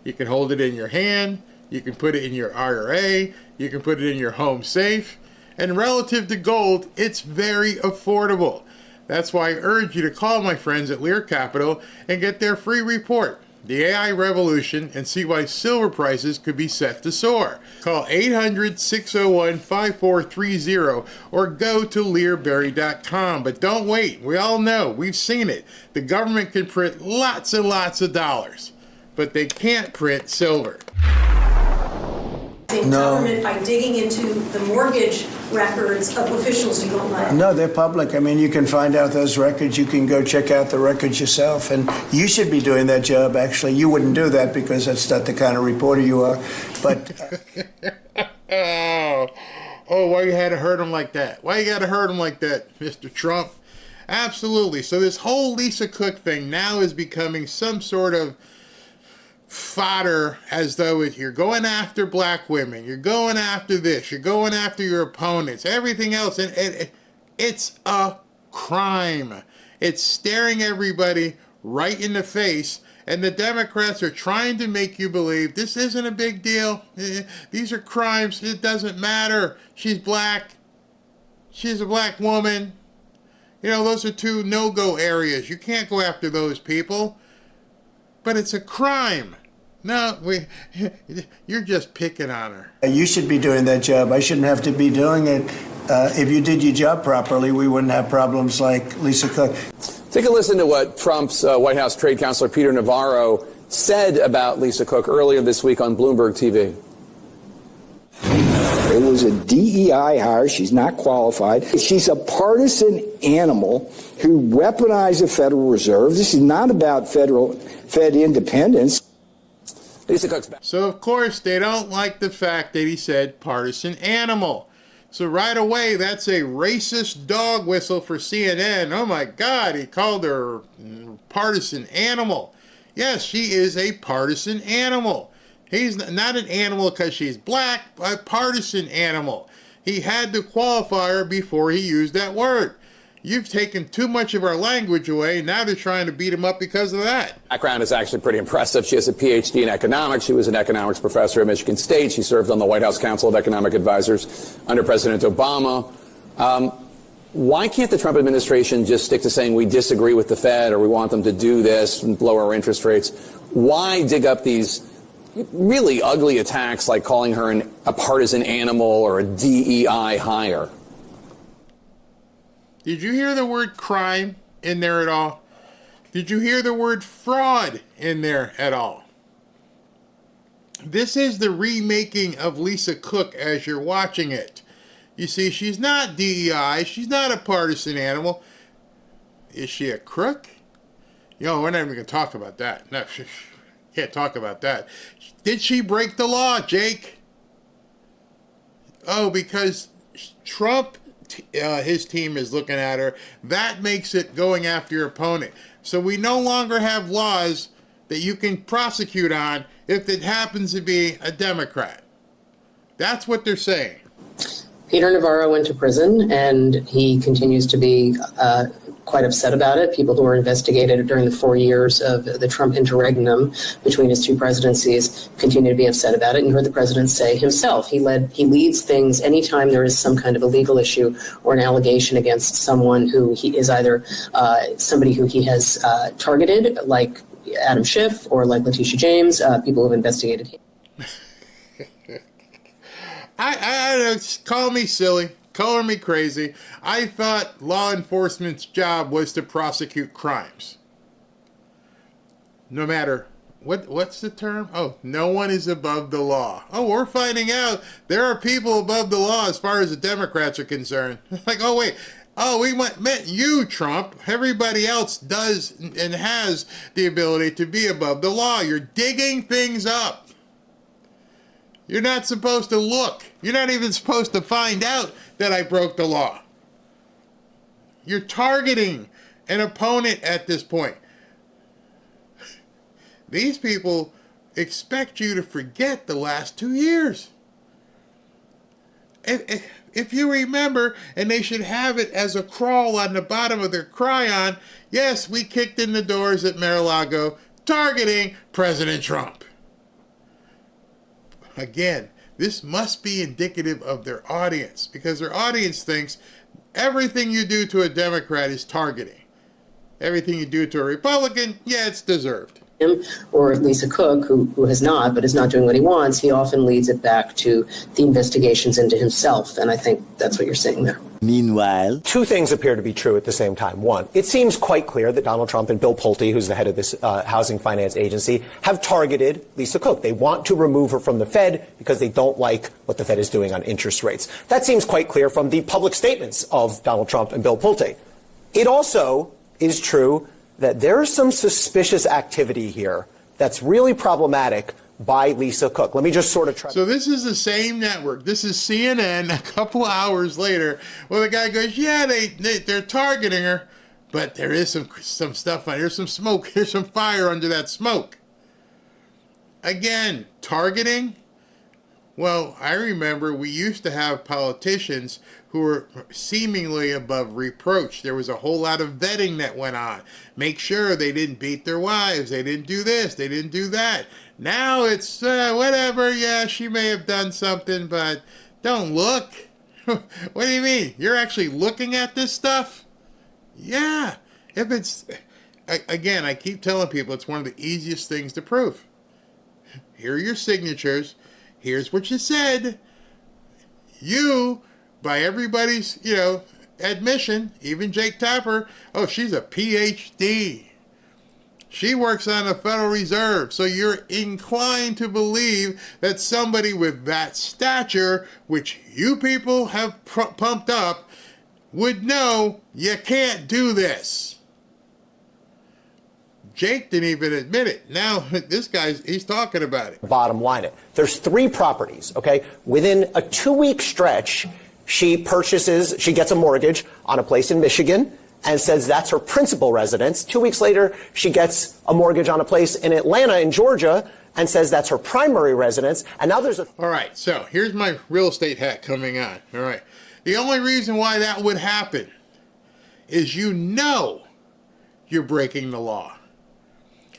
You can hold it in your hand. You can put it in your IRA, you can put it in your home safe, and relative to gold, it's very affordable. That's why I urge you to call my friends at Lear Capital and get their free report, The AI Revolution, and see why silver prices could be set to soar. Call 800-601-5430 or go to learberry.com. But don't wait, we all know, we've seen it. The government can print lots and lots of dollars, but they can't print silver. Government by digging into the mortgage records of officials you don't like. No, they're public. I mean, you can find out those records. You can go check out the records yourself. And you should be doing that job, actually. You wouldn't do that because that's not the kind of reporter you are. But why you had to hurt him like that? Why you got to hurt him like that, Mr. Trump? Absolutely. So this whole Lisa Cook thing now is becoming some sort of fodder, as though you're going after black women, you're going after this, you're going after your opponents, everything else, and it's a crime. It's staring everybody right in the face, and the Democrats are trying to make you believe this isn't a big deal. These are crimes. It doesn't matter. She's black. She's a black woman. You know, those are two no-go areas. You can't go after those people. But it's a crime. No, you're just picking on her. You should be doing that job. I shouldn't have to be doing it. if you did your job properly, we wouldn't have problems like Lisa Cook. Take a listen to what Trump's White House trade counselor Peter Navarro said about Lisa Cook earlier this week on Bloomberg TV. It was a DEI hire. She's not qualified. She's a partisan animal who weaponized the Federal Reserve. This is not about Fed independence. Lisa Cook's back. So, of course, they don't like the fact that he said partisan animal. So right away, that's a racist dog whistle for CNN. Oh, my God, he called her partisan animal. Yes, she is a partisan animal. He's not an animal because she's black, a partisan animal. He had to qualify her before he used that word. You've taken too much of our language away. Now they're trying to beat him up because of that. Background is actually pretty impressive. She has a PhD in economics. She was an economics professor at Michigan State. She served on the White House Council of Economic Advisors under President Obama. Why can't the Trump administration just stick to saying we disagree with the Fed or we want them to do this and lower our interest rates? Why dig up these really ugly attacks like calling her a partisan animal or a DEI hire? Did you hear the word crime in there at all? Did you hear the word fraud in there at all? This is the remaking of Lisa Cook as you're watching it. You see, she's not DEI. She's not a partisan animal. Is she a crook? We're not even going to talk about that. No, can't talk about that. Did she break the law, Jake? Oh, because Trump, his team is looking at her. That makes it going after your opponent. So we no longer have laws that you can prosecute on if it happens to be a Democrat. That's what they're saying. Peter Navarro went to prison, and he continues to be quite upset about it. People who were investigated during the 4 years of the Trump interregnum between his two presidencies continue to be upset about it. And you heard the president say himself, he leads things anytime there is some kind of a legal issue or an allegation against someone who he is either somebody who he has targeted, like Adam Schiff or like Letitia James, people who have investigated him. I don't call me silly, color me crazy. I thought law enforcement's job was to prosecute crimes. No matter what's the term? Oh, no one is above the law. Oh, we're finding out there are people above the law as far as the Democrats are concerned. Like, oh wait. Oh, we meant you, Trump. Everybody else does and has the ability to be above the law. You're digging things up. You're not supposed to look. You're not even supposed to find out that I broke the law. You're targeting an opponent at this point. These people expect you to forget the last 2 years. If you remember, and they should have it as a crawl on the bottom of their cryon, yes, we kicked in the doors at Mar-a-Lago targeting President Trump. Again, this must be indicative of their audience, because their audience thinks everything you do to a Democrat is targeting. Everything you do to a Republican, yeah, it's deserved. Him or Lisa Cook, who has not, but is not doing what he wants, he often leads it back to the investigations into himself. And I think that's what you're saying there. Meanwhile, two things appear to be true at the same time. One, it seems quite clear that Donald Trump and Bill Pulte, who's the head of this housing finance agency, have targeted Lisa Cook. They want to remove her from the Fed because they don't like what the Fed is doing on interest rates. That seems quite clear from the public statements of Donald Trump and Bill Pulte. It also is true that there is some suspicious activity here that's really problematic by Lisa Cook. Let me just sort of try. So this is the same network. This is CNN a couple hours later. Well, the guy goes, yeah, they're targeting her, but there is some stuff on. There's some smoke. There's some fire under that smoke. Again, targeting? Well, I remember we used to have politicians who were seemingly above reproach. There was a whole lot of vetting that went on. Make sure they didn't beat their wives. They didn't do this. They didn't do that. Now it's whatever. Yeah, she may have done something, but don't look. What do you mean? You're actually looking at this stuff? Yeah. If it's, again, I keep telling people it's one of the easiest things to prove. Here are your signatures. Here's what you said. You by everybody's, admission, even Jake Tapper, oh, she's a PhD. She works on the Federal Reserve. So you're inclined to believe that somebody with that stature, which you people have pumped up, would know you can't do this. Jake didn't even admit it. Now this he's talking about it. Bottom line it. There's 3 properties, okay? Within a 2-week stretch, she gets a mortgage on a place in Michigan and says that's her principal residence. 2 weeks later, she gets a mortgage on a place in Atlanta in Georgia and says that's her primary residence. And now there's All right, so here's my real estate hat coming on. All right. The only reason why that would happen is you're breaking the law.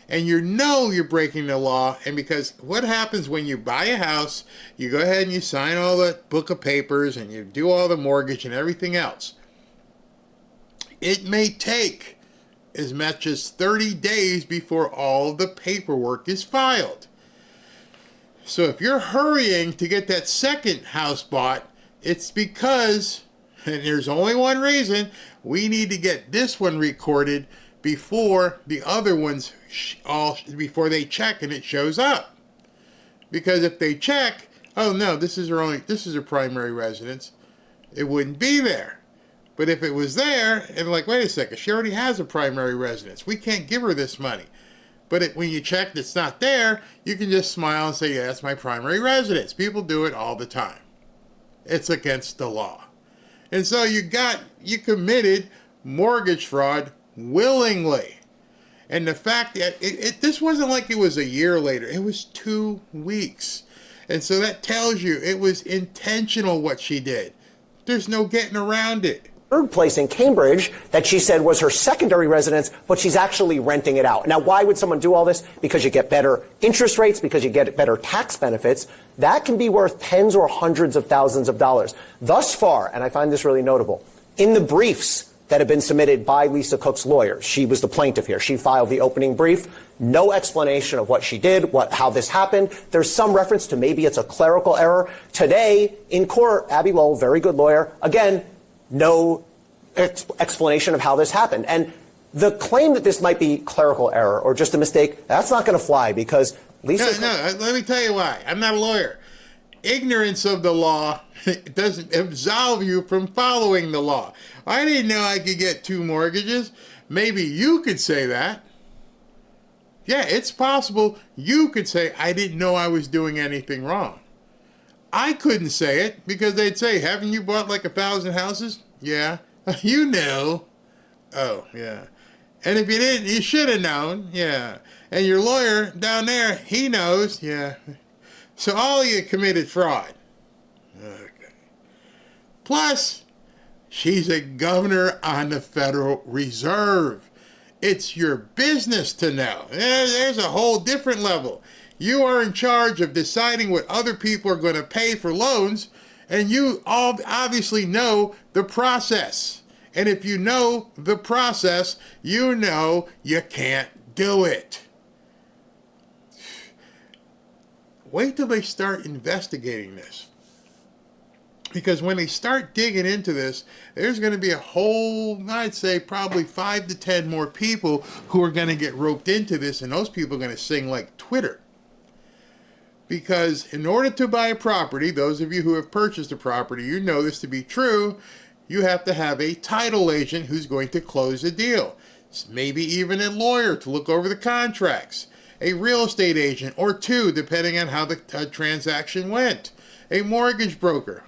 And you're breaking the law, and because what happens when you buy a house, you go ahead and you sign all the book of papers and you do all the mortgage and everything else. It may take as much as 30 days before all the paperwork is filed. So if you're hurrying to get that second house bought, it's because, and there's only one reason, we need to get this one recorded before the other ones before they check and it shows up. Because if they check, oh no, this is her primary residence, it wouldn't be there. But if it was there, and like, wait a second, she already has a primary residence, we can't give her this money. But when you check and it's not there, you can just smile and say, yeah, that's my primary residence. People do it all the time. It's against the law. And so you committed mortgage fraud willingly. And the fact that this wasn't like it was a year later, it was 2 weeks. And so that tells you it was intentional what she did. There's no getting around it. Third place in Cambridge that she said was her secondary residence, but she's actually renting it out. Now, why would someone do all this? Because you get better interest rates, because you get better tax benefits. That can be worth tens or hundreds of thousands of dollars. Thus far, and I find this really notable, in the briefs that have been submitted by Lisa Cook's lawyers, she was the plaintiff here. She filed the opening brief. No explanation of what she did, how this happened. There's some reference to maybe it's a clerical error. Today, in court, Abby Lowell, very good lawyer, again, no explanation of how this happened. And the claim that this might be clerical error or just a mistake, that's not going to fly because Lisa... No, let me tell you why. I'm not a lawyer. Ignorance of the law doesn't absolve you from following the law. I didn't know I could get 2 mortgages. Maybe you could say that. Yeah, it's possible you could say, I didn't know I was doing anything wrong. I couldn't say it because they'd say, haven't you bought like 1,000 houses? Yeah. You know. Oh, yeah. And if you didn't, you should have known. Yeah. And your lawyer down there, he knows. Yeah. So all of you committed fraud. Okay. Plus, she's a governor on the Federal Reserve. It's your business to know. There's a whole different level. You are in charge of deciding what other people are going to pay for loans, and you all obviously know the process. And if you know the process, you know you can't do it. Wait till they start investigating this. Because when they start digging into this, there's going to be a whole, I'd say probably 5 to 10 more people who are going to get roped into this, and those people are going to sing like Twitter. Because in order to buy a property, those of you who have purchased a property, you know this to be true, you have to have a title agent who's going to close the deal. Maybe even a lawyer to look over the contracts. A real estate agent or 2, depending on how the transaction went. A mortgage broker.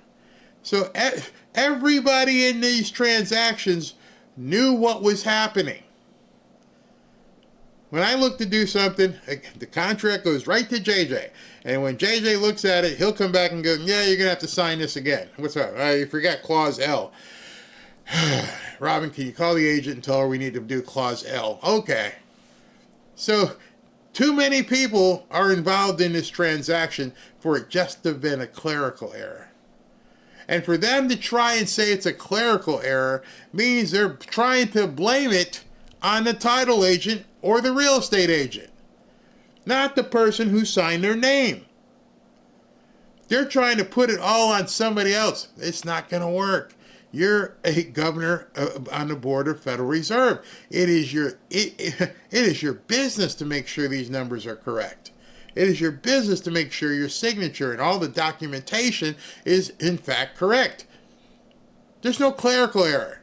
So everybody in these transactions knew what was happening. When I look to do something, the contract goes right to JJ. And when JJ looks at it, he'll come back and go, yeah, you're going to have to sign this again. What's up? You forgot Clause L. Robin, can you call the agent and tell her we need to do Clause L? Okay. So too many people are involved in this transaction for it just to have been a clerical error. And for them to try and say it's a clerical error means they're trying to blame it on the title agent or the real estate agent, not the person who signed their name. They're trying to put it all on somebody else. It's not going to work. You're a governor on the board of Federal Reserve. It is your business to make sure these numbers are correct. It is your business to make sure your signature and all the documentation is in fact correct. There's no clerical error.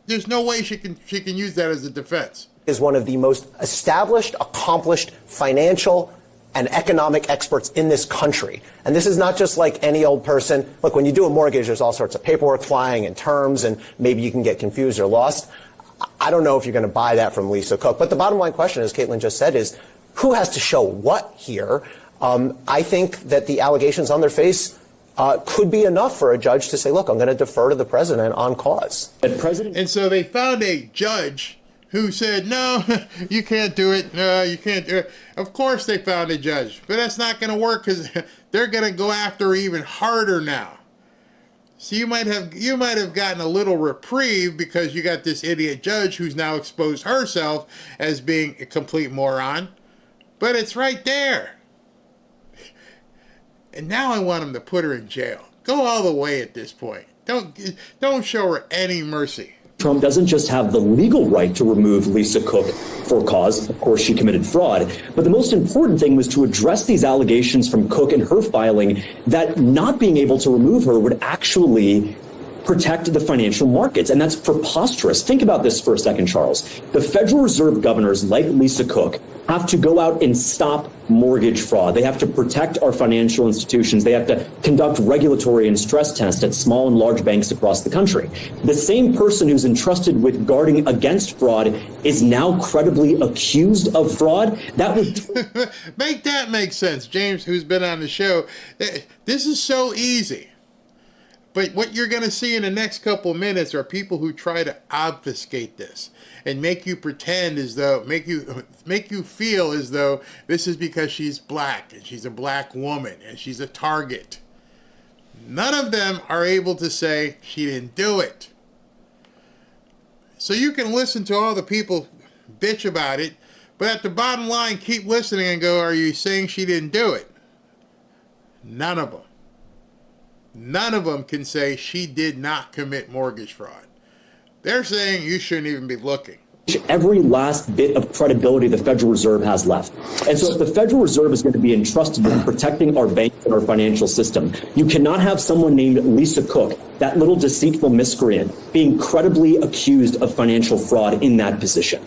There's no way she can use that as a defense. Is one of the most established, accomplished financial and economic experts in this country. And this is not just like any old person. Look, when you do a mortgage, there's all sorts of paperwork flying and terms, and maybe you can get confused or lost. I don't know if you're going to buy that from Lisa Cook. But the bottom line question, as Caitlin just said, is who has to show what here? I think that the allegations on their face could be enough for a judge to say, look, I'm going to defer to the president on cause. And so they found a judge who said, no, you can't do it. No, you can't do it. Of course they found a judge, but that's not going to work because they're going to go after her even harder now. So you might have gotten a little reprieve because you got this idiot judge who's now exposed herself as being a complete moron, but it's right there. And now I want him to put her in jail. Go all the way at this point. Don't show her any mercy. Trump doesn't just have the legal right to remove Lisa Cook for cause. Of course, she committed fraud. But the most important thing was to address these allegations from Cook and her filing that not being able to remove her would actually protect the financial markets. And that's preposterous. Think about this for a second, Charles. The Federal Reserve governors like Lisa Cook have to go out and stop mortgage fraud. They have to protect our financial institutions. They have to conduct regulatory and stress tests at small and large banks across the country. The same person who's entrusted with guarding against fraud is now credibly accused of fraud. That would make that make sense. James, who's been on the show, this is so easy. But what you're going to see in the next couple of minutes are people who try to obfuscate this and make you pretend as though, make you feel as though this is because she's black and she's a black woman and she's a target. None of them are able to say she didn't do it. So you can listen to all the people bitch about it, but at the bottom line, keep listening and go, are you saying she didn't do it? None of them. None of them can say she did not commit mortgage fraud. They're saying you shouldn't even be looking. Every last bit of credibility the Federal Reserve has left. And so if the Federal Reserve is going to be entrusted with protecting our banks and our financial system, you cannot have someone named Lisa Cook, that little deceitful miscreant, being credibly accused of financial fraud in that position.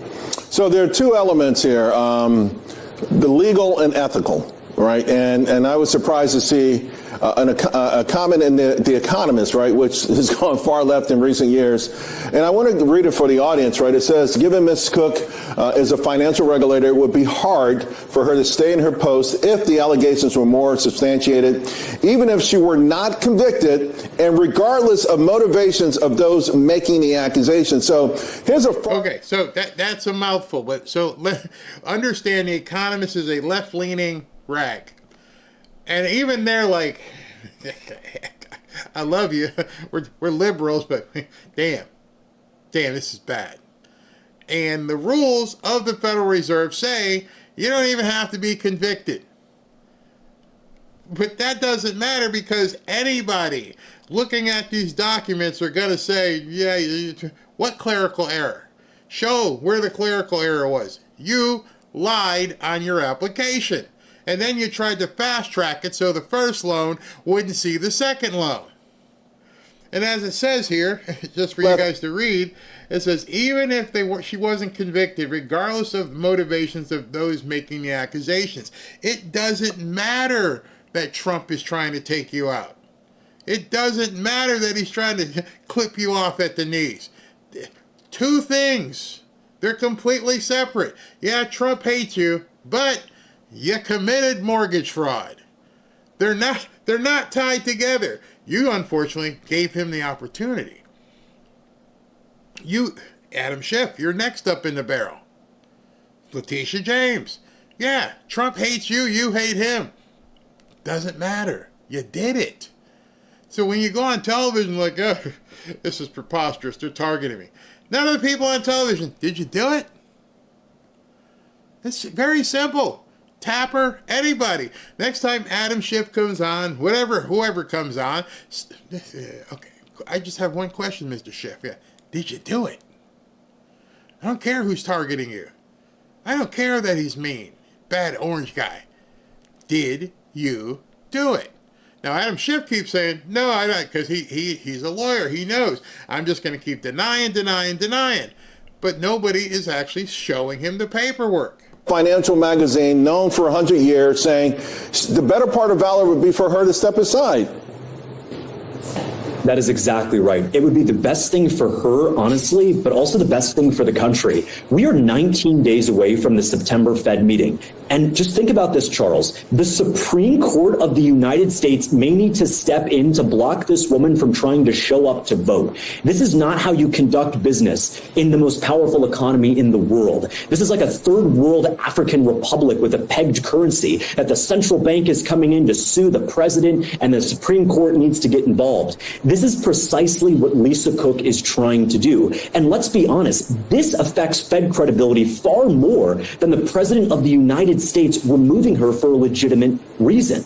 So there are two elements here, the legal and ethical, right? And I was surprised to see a comment in The Economist, right, which has gone far left in recent years. And I want to read it for the audience, right? It says, given Ms. Cook is a financial regulator, it would be hard for her to stay in her post if the allegations were more substantiated, even if she were not convicted, and regardless of motivations of those making the accusation. So here's Okay, so that's a mouthful. But so understand The Economist is a left-leaning rag. And even they're like, I love you. We're liberals, but damn, this is bad. And the rules of the Federal Reserve say you don't even have to be convicted. But that doesn't matter because anybody looking at these documents are going to say, yeah, what clerical error? Show where the clerical error was. You lied on your application. And then you tried to fast track it so the first loan wouldn't see the second loan. And as it says here, just for you guys to read, it says, even if she wasn't convicted, regardless of motivations of those making the accusations, it doesn't matter that Trump is trying to take you out. It doesn't matter that he's trying to clip you off at the knees. Two things. They're completely separate. Yeah, Trump hates you, but you committed mortgage fraud. They're not tied together. You, unfortunately, gave him the opportunity. You, Adam Schiff, you're next up in the barrel. Letitia James. Yeah, Trump hates you, you hate him. Doesn't matter. You did it. So when you go on television like, oh, this is preposterous, they're targeting me. None of the people on television, did you do it? It's very simple. Tapper, anybody. Next time Adam Schiff comes on, whoever comes on, okay, I just have one question, Mr. Schiff. Yeah, did you do it? I don't care who's targeting you. I don't care that he's mean, bad orange guy. Did you do it? Now, Adam Schiff keeps saying, no, I don't, because he's a lawyer. He knows. I'm just going to keep denying. But nobody is actually showing him the paperwork. Financial magazine, known for 100 years, saying the better part of valor would be for her to step aside. That is exactly right. It would be the best thing for her, honestly, but also the best thing for the country. We are 19 days away from the September Fed meeting. And just think about this, Charles. The Supreme Court of the United States may need to step in to block this woman from trying to show up to vote. This is not how you conduct business in the most powerful economy in the world. This is like a third world African republic with a pegged currency that the central bank is coming in to sue the president and the Supreme Court needs to get involved. This is precisely what Lisa Cook is trying to do. And let's be honest, this affects Fed credibility far more than the president of the United States removing her for a legitimate reason.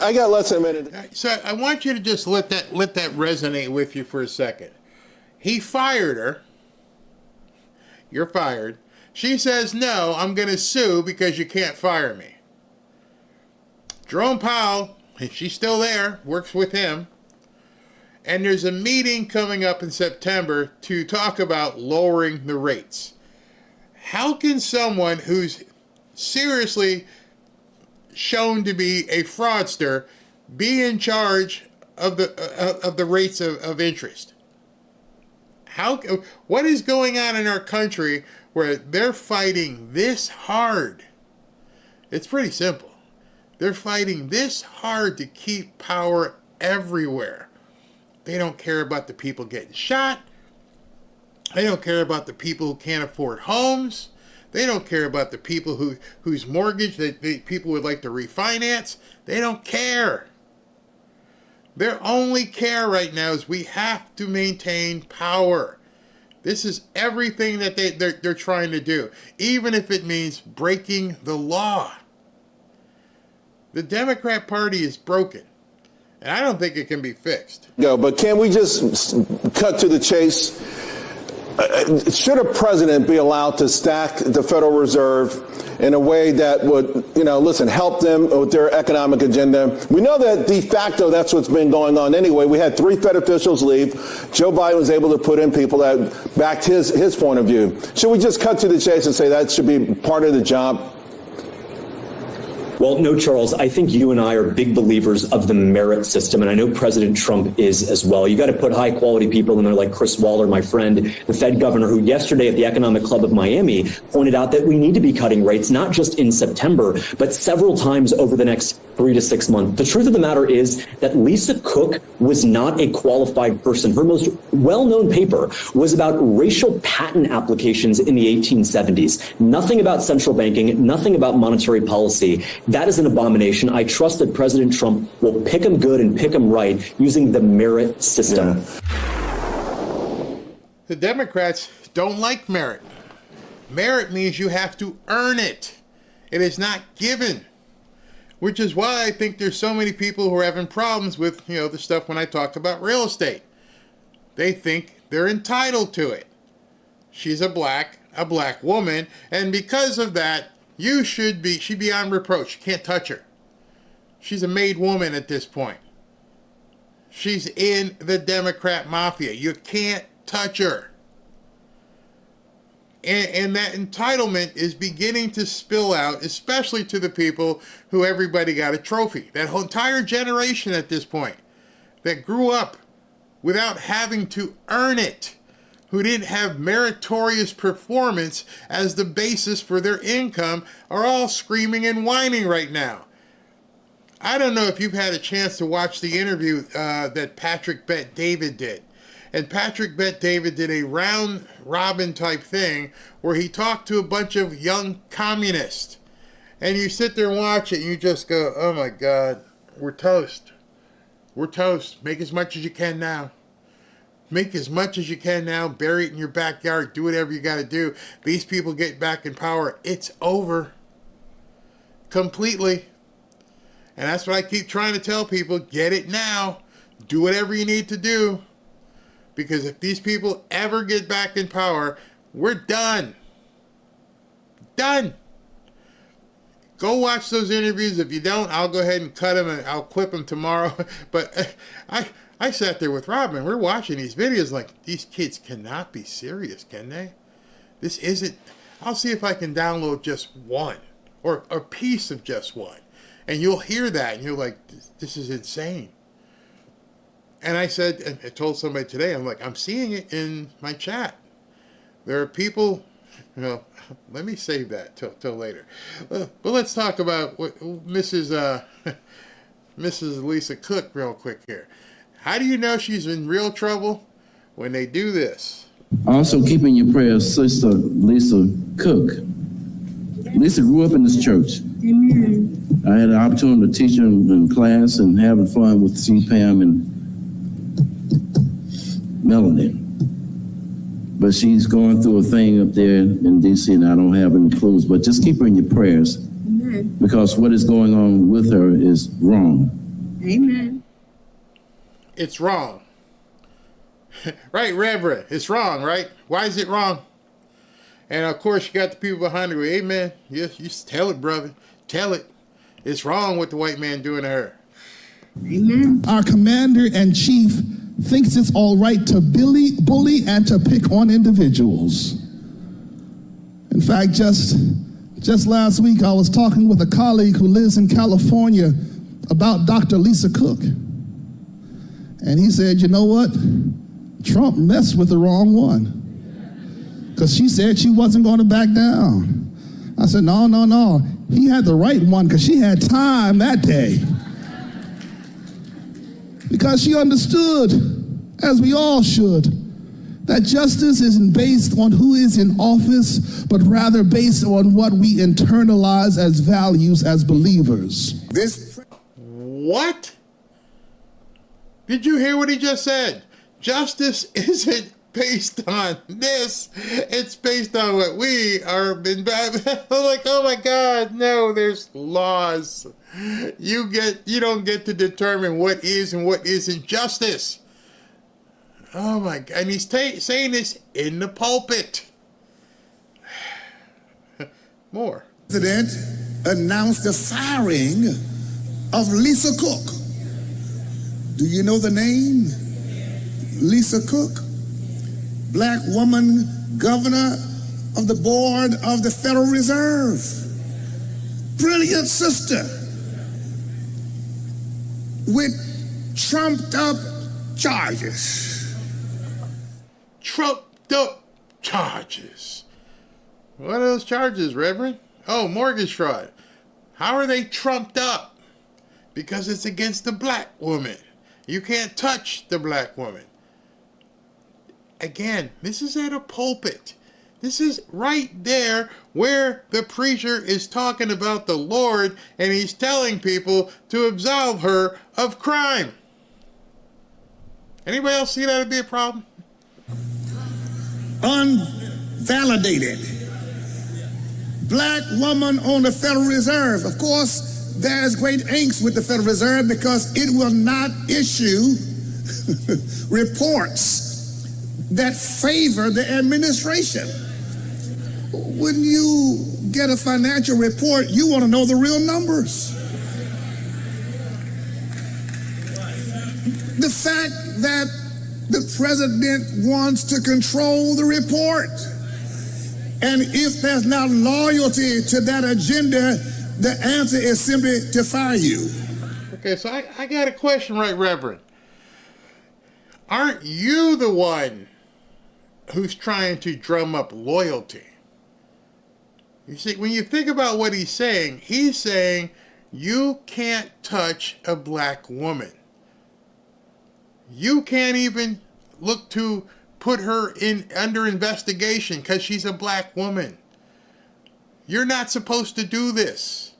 I got less than a minute. So I want you to just let that resonate with you for a second. He fired her. You're fired. She says, no, I'm going to sue because you can't fire me. Jerome Powell, and she's still there, works with him. And there's a meeting coming up in September to talk about lowering the rates. How can someone who's seriously shown to be a fraudster be in charge of the rates of interest? What is going on in our country where they're fighting this hard? It's pretty simple. They're fighting this hard to keep power everywhere. They don't care about the people getting shot. They don't care about the people who can't afford homes. They don't care about the people whose mortgage people would like to refinance. They don't care. Their only care right now is we have to maintain power. This is everything that they're trying to do, even if it means breaking the law. The Democrat Party is broken, and I don't think it can be fixed. No, but can we just cut to the chase? Should a president be allowed to stack the Federal Reserve in a way that would, help them with their economic agenda? We know that de facto that's what's been going on anyway. We had 3 Fed officials leave. Joe Biden was able to put in people that backed his point of view. Should we just cut to the chase and say that should be part of the job? Well, no, Charles, I think you and I are big believers of the merit system, and I know President Trump is as well. You got to put high-quality people in there like Chris Waller, my friend, the Fed governor, who yesterday at the Economic Club of Miami pointed out that we need to be cutting rates, not just in September, but several times over the next 3 to 6 months. The truth of the matter is that Lisa Cook was not a qualified person. Her most well-known paper was about racial patent applications in the 1870s. Nothing about central banking, nothing about monetary policy. That is an abomination. I trust that President Trump will pick them good and pick them right using the merit system. Yeah. The Democrats don't like merit. Merit means you have to earn it. It is not given. Which is why I think there's so many people who are having problems with, the stuff when I talk about real estate. They think they're entitled to it. She's a black woman, and because of that, she'd be beyond reproach. You can't touch her. She's a made woman at this point. She's in the Democrat mafia. You can't touch her. And that entitlement is beginning to spill out, especially to the people who everybody got a trophy. That whole entire generation at this point that grew up without having to earn it, who didn't have meritorious performance as the basis for their income, are all screaming and whining right now. I don't know if you've had a chance to watch the interview that Patrick Bet-David did. And Patrick Bet-David did a round-robin type thing where he talked to a bunch of young communists. And you sit there and watch it, and you just go, oh my God, we're toast. We're toast. Make as much as you can now. Make as much as you can now. Bury it in your backyard. Do whatever you got to do. These people get back in power. It's over. completely. And that's what I keep trying to tell people. Get it now. Do whatever you need to do. Because if these people ever get back in power, we're done. Done. Go watch those interviews. If you don't, I'll go ahead and cut them and I'll clip them tomorrow. But I sat there with Robin. We're watching these videos like, these kids cannot be serious, can they? This isn't. I'll see if I can download just one or a piece of just one. And you'll hear that and you're like, this is insane. And I said, and I told somebody today, I'm like, I'm seeing it in my chat. There are people, well, let me save that till later. But let's talk about what Mrs. Lisa Cook real quick here. How do you know she's in real trouble? When they do this. Also, keep in your prayers Sister Lisa Cook. Lisa grew up in this church. Amen. I had the opportunity to teach her in class and having fun with Pam and Melanie. But she's going through a thing up there in D.C. and I don't have any clues. But just keep her in your prayers. Amen. Because what is going on with her is wrong. Amen. It's wrong. Right, Reverend? It's wrong, right? Why is it wrong? And of course, you got the people behind her. Amen. Yes, you tell it, brother. Tell it. It's wrong what the white man doing to her. Amen. Our commander-in-chief thinks it's all right to bully and to pick on individuals. In fact, just last week, I was talking with a colleague who lives in California about Dr. Lisa Cook. And he said, you know what? Trump messed with the wrong one. Because she said she wasn't going to back down. I said, no. He had the right one because she had time that day. Because she understood, as we all should, that justice isn't based on who is in office, but rather based on what we internalize as values as believers. What? Did you hear what he just said? Justice isn't based on this. It's based on what we are been like, oh my God, no, there's laws. You don't get to determine what is and what isn't justice. Oh my God. And he's saying this in the pulpit. More. The president announced the firing of Lisa Cook. Do you know the name? Lisa Cook, black woman, governor of the board of the Federal Reserve. Brilliant sister with trumped up charges. Trumped up charges. What are those charges, Reverend? Oh, mortgage fraud. How are they trumped up? Because it's against the black woman. You can't touch the black woman. Again, this is at a pulpit. This is right there where the preacher is talking about the Lord and he's telling people to absolve her of crime. Anybody else see that would be a problem? Unvalidated. Black woman on the Federal Reserve. Of course, there's great angst with the Federal Reserve because it will not issue reports that favor the administration. When you get a financial report, you want to know the real numbers. The fact that the president wants to control the report, and if there's not loyalty to that agenda, the answer is simply to fire you. Okay, so I got a question, right, Reverend? Aren't you the one who's trying to drum up loyalty? You see, when you think about what he's saying you can't touch a black woman. You can't even look to put her under investigation because she's a black woman. You're not supposed to do this.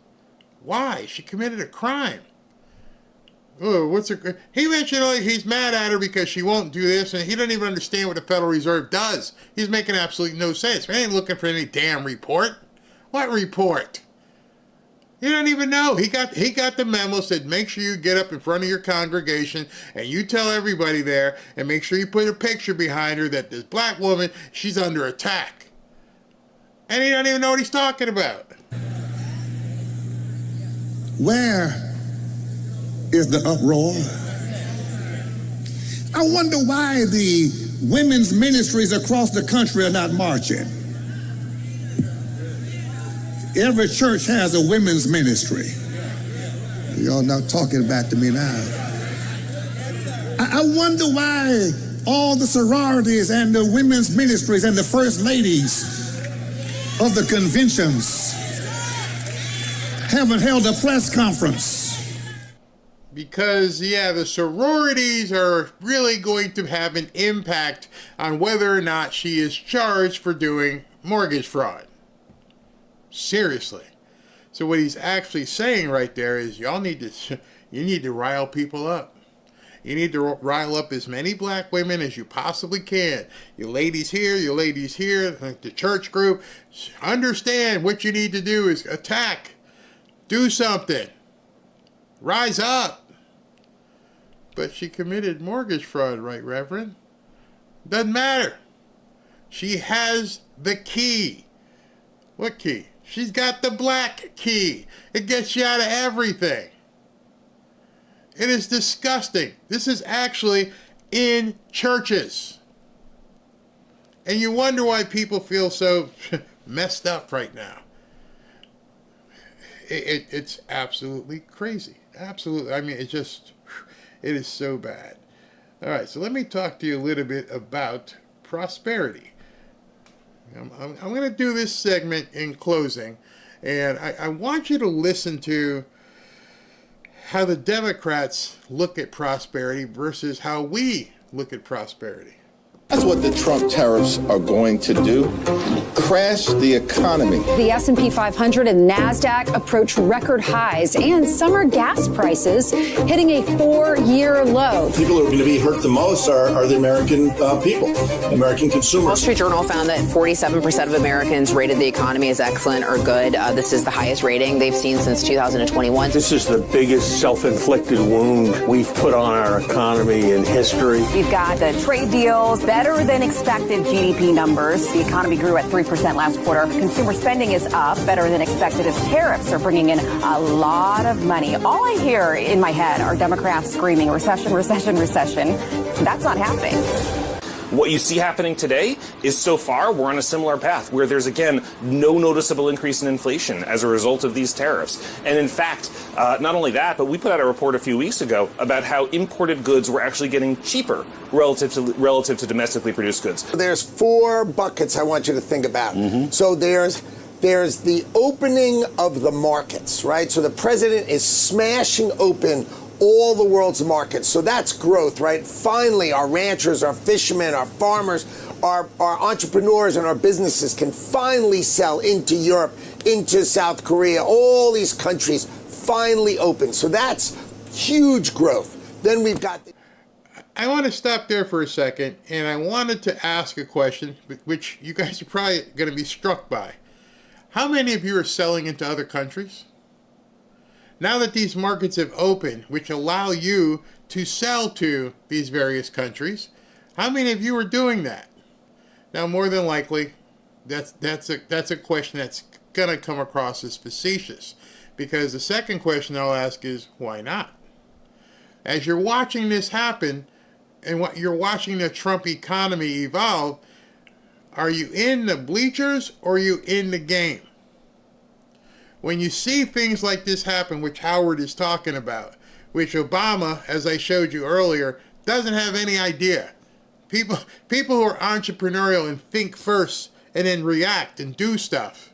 Why? She committed a crime. Oh, he mentioned he's mad at her because she won't do this, and he doesn't even understand what the Federal Reserve does. He's making absolutely no sense. We ain't looking for any damn report. What report? You don't even know. He got the memo, said make sure you get up in front of your congregation and you tell everybody there and make sure you put a picture behind her that this black woman, she's under attack. And he don't even know what he's talking about. Where is the uproar? I wonder why the women's ministries across the country are not marching. Every church has a women's ministry. Y'all not talking back to me now. I wonder why all the sororities and the women's ministries and the first ladies of the conventions haven't held a press conference. Because, the sororities are really going to have an impact on whether or not she is charged for doing mortgage fraud. Seriously. So what he's actually saying right there is you need to rile people up. You need to rile up as many black women as you possibly can. You ladies here, the church group. Understand what you need to do is attack. Do something. Rise up. But she committed mortgage fraud, right, Reverend? Doesn't matter. She has the key. What key? She's got the black key. It gets you out of everything. It is disgusting. This is actually in churches. And you wonder why people feel so messed up right now. It's absolutely crazy. Absolutely. I mean, it is so bad. All right, so let me talk to you a little bit about prosperity. I'm going to do this segment in closing, and I want you to listen to how the Democrats look at prosperity versus how we look at prosperity. That's what the Trump tariffs are going to do. Crash the economy. The S&P 500 and NASDAQ approach record highs, and summer gas prices hitting a 4-year low. People who are going to be hurt the most are the American people, American consumers. Wall Street Journal found that 47% of Americans rated the economy as excellent or good. This is the highest rating they've seen since 2021. This is the biggest self-inflicted wound we've put on our economy in history. You've got the trade deals, better than expected GDP numbers. The economy grew at 3% last quarter. Consumer spending is up, better than expected, as tariffs are bringing in a lot of money. All I hear in my head are Democrats screaming, recession, recession, recession. That's not happening. What you see happening today is so far we're on a similar path where there's, again, no noticeable increase in inflation as a result of these tariffs. And in fact, not only that, but we put out a report a few weeks ago about how imported goods were actually getting cheaper relative to domestically produced goods. There's 4 buckets I want you to think about. So there's the opening of the markets, right? So the president is smashing open all the world's markets. So that's growth, right? Finally, our ranchers, our fishermen, our farmers, our entrepreneurs and our businesses can finally sell into Europe, into South Korea, all these countries finally open. So that's huge growth. Then we've got... I want to stop there for a second, and I wanted to ask a question, which you guys are probably going to be struck by. How many of you are selling into other countries? Now that these markets have opened, which allow you to sell to these various countries, how many of you are doing that? Now, more than likely, that's a question that's going to come across as facetious, because the second question I'll ask is, why not? As you're watching this happen, and what you're watching the Trump economy evolve, are you in the bleachers or are you in the game? When you see things like this happen, which Howard is talking about, which Obama, as I showed you earlier, doesn't have any idea. People who are entrepreneurial and think first and then react and do stuff,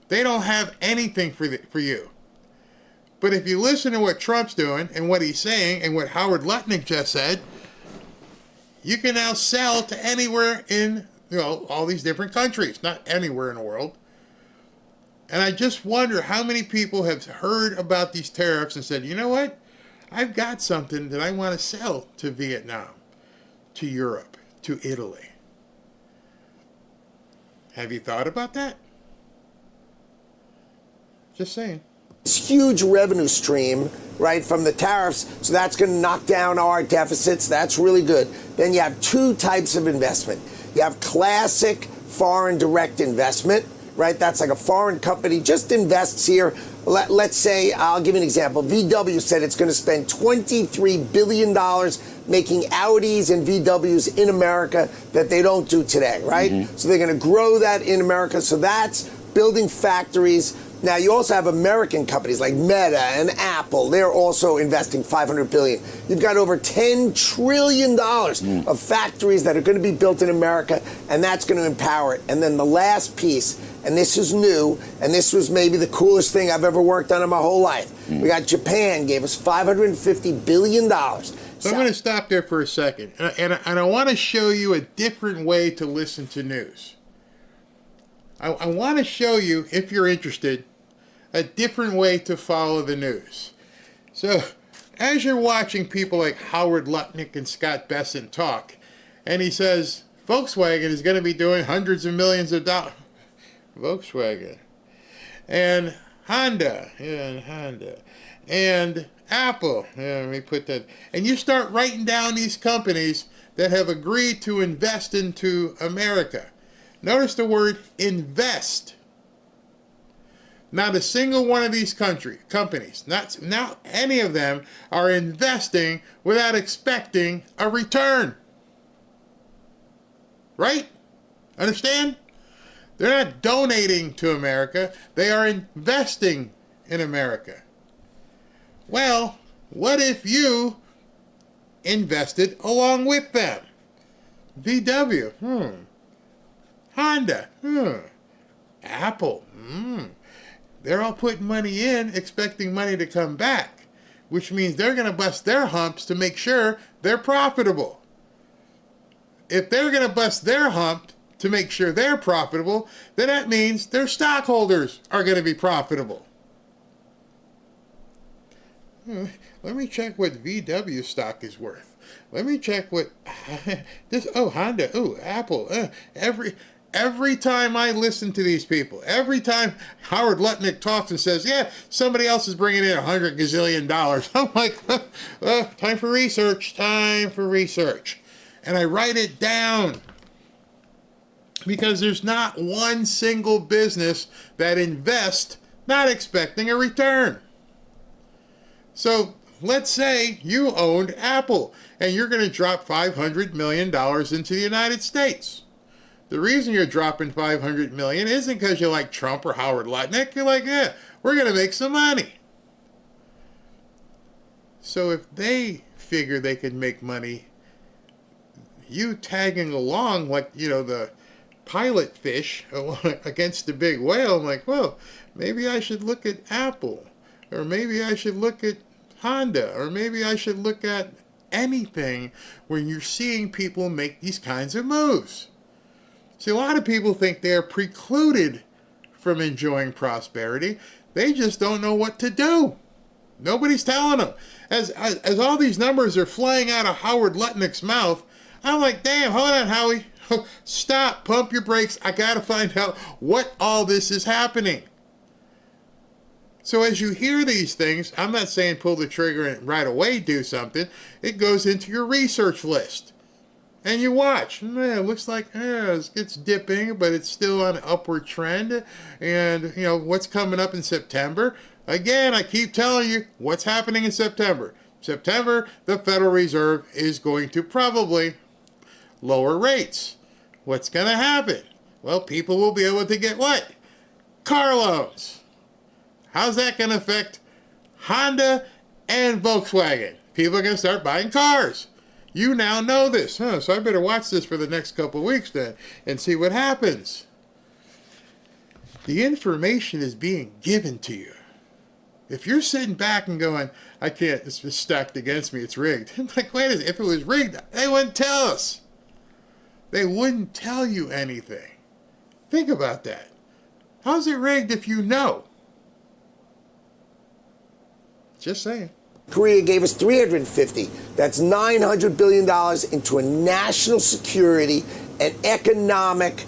they don't have anything for you. But if you listen to what Trump's doing and what he's saying and what Howard Lutnick just said, you can now sell to anywhere in all these different countries, not anywhere in the world. And I just wonder how many people have heard about these tariffs and said, you know what? I've got something that I want to sell to Vietnam, to Europe, to Italy. Have you thought about that? Just saying. This huge revenue stream, right, from the tariffs, so that's going to knock down our deficits. That's really good. Then you have two types of investment. You have classic foreign direct investment, right? That's like a foreign company just invests here. Let's say, I'll give you an example. VW said it's going to spend $23 billion making Audis and VWs in America that they don't do today, right? So they're going to grow that in America. So that's building factories. Now, you also have American companies like Meta and Apple. They're also investing $500 billion. You've got over $10 trillion of factories that are going to be built in America, and that's going to empower it. And then the last piece, and this is new, and this was maybe the coolest thing I've ever worked on in my whole life. We got Japan gave us $550 billion. So I'm going to stop there for a second, and I want to show you a different way to listen to news. I want to show you, if you're interested, a different way to follow the news. So, as you're watching people like Howard Lutnick and Scott Bessent talk, and he says, Volkswagen is going to be doing hundreds of millions of dollars. Volkswagen. And Honda. And Apple. Yeah, let me put that. And you start writing down these companies that have agreed to invest into America. Notice the word invest. Not a single one of these companies, not any of them, are investing without expecting a return. Right? Understand? They're not donating to America. They are investing in America. Well, what if you invested along with them? VW, Honda, Apple, They're all putting money in, expecting money to come back, which means they're going to bust their humps to make sure they're profitable. If they're going to bust their hump to make sure they're profitable, then that means their stockholders are going to be profitable. Let me check what VW stock is worth. Let me check what Honda, Apple, Every time I listen to these people, every time Howard Lutnick talks and says, yeah, somebody else is bringing in $100 gazillion, I'm like, time for research. And I write it down because there's not one single business that invests not expecting a return. So let's say you owned Apple and you're going to drop $500 million into the United States. The reason you're dropping $500 million isn't because you like Trump or Howard Lutnick. You're like, yeah, we're going to make some money. So if they figure they can make money, you tagging along like, the pilot fish against the big whale, I'm like, well, maybe I should look at Apple, or maybe I should look at Honda, or maybe I should look at anything when you're seeing people make these kinds of moves. See, a lot of people think they're precluded from enjoying prosperity. They just don't know what to do. Nobody's telling them. As all these numbers are flying out of Howard Lutnick's mouth, I'm like, damn, hold on, Howie. Stop, pump your brakes. I got to find out what all this is happening. So as you hear these things, I'm not saying pull the trigger and right away do something. It goes into your research list. And you watch, it looks like it's dipping, but it's still on an upward trend. And, what's coming up in September? Again, I keep telling you what's happening in September. September, the Federal Reserve is going to probably lower rates. What's going to happen? Well, people will be able to get what? Car loans. How's that going to affect Honda and Volkswagen? People are going to start buying cars. You now know this, so I better watch this for the next couple of weeks then and see what happens. The information is being given to you. If you're sitting back and going, I can't, it's just stacked against me, it's rigged. I'm like, wait a minute, if it was rigged, they wouldn't tell us. They wouldn't tell you anything. Think about that. How's it rigged if you know? Just saying. Korea gave us $350. That's $900 billion into a national security and economic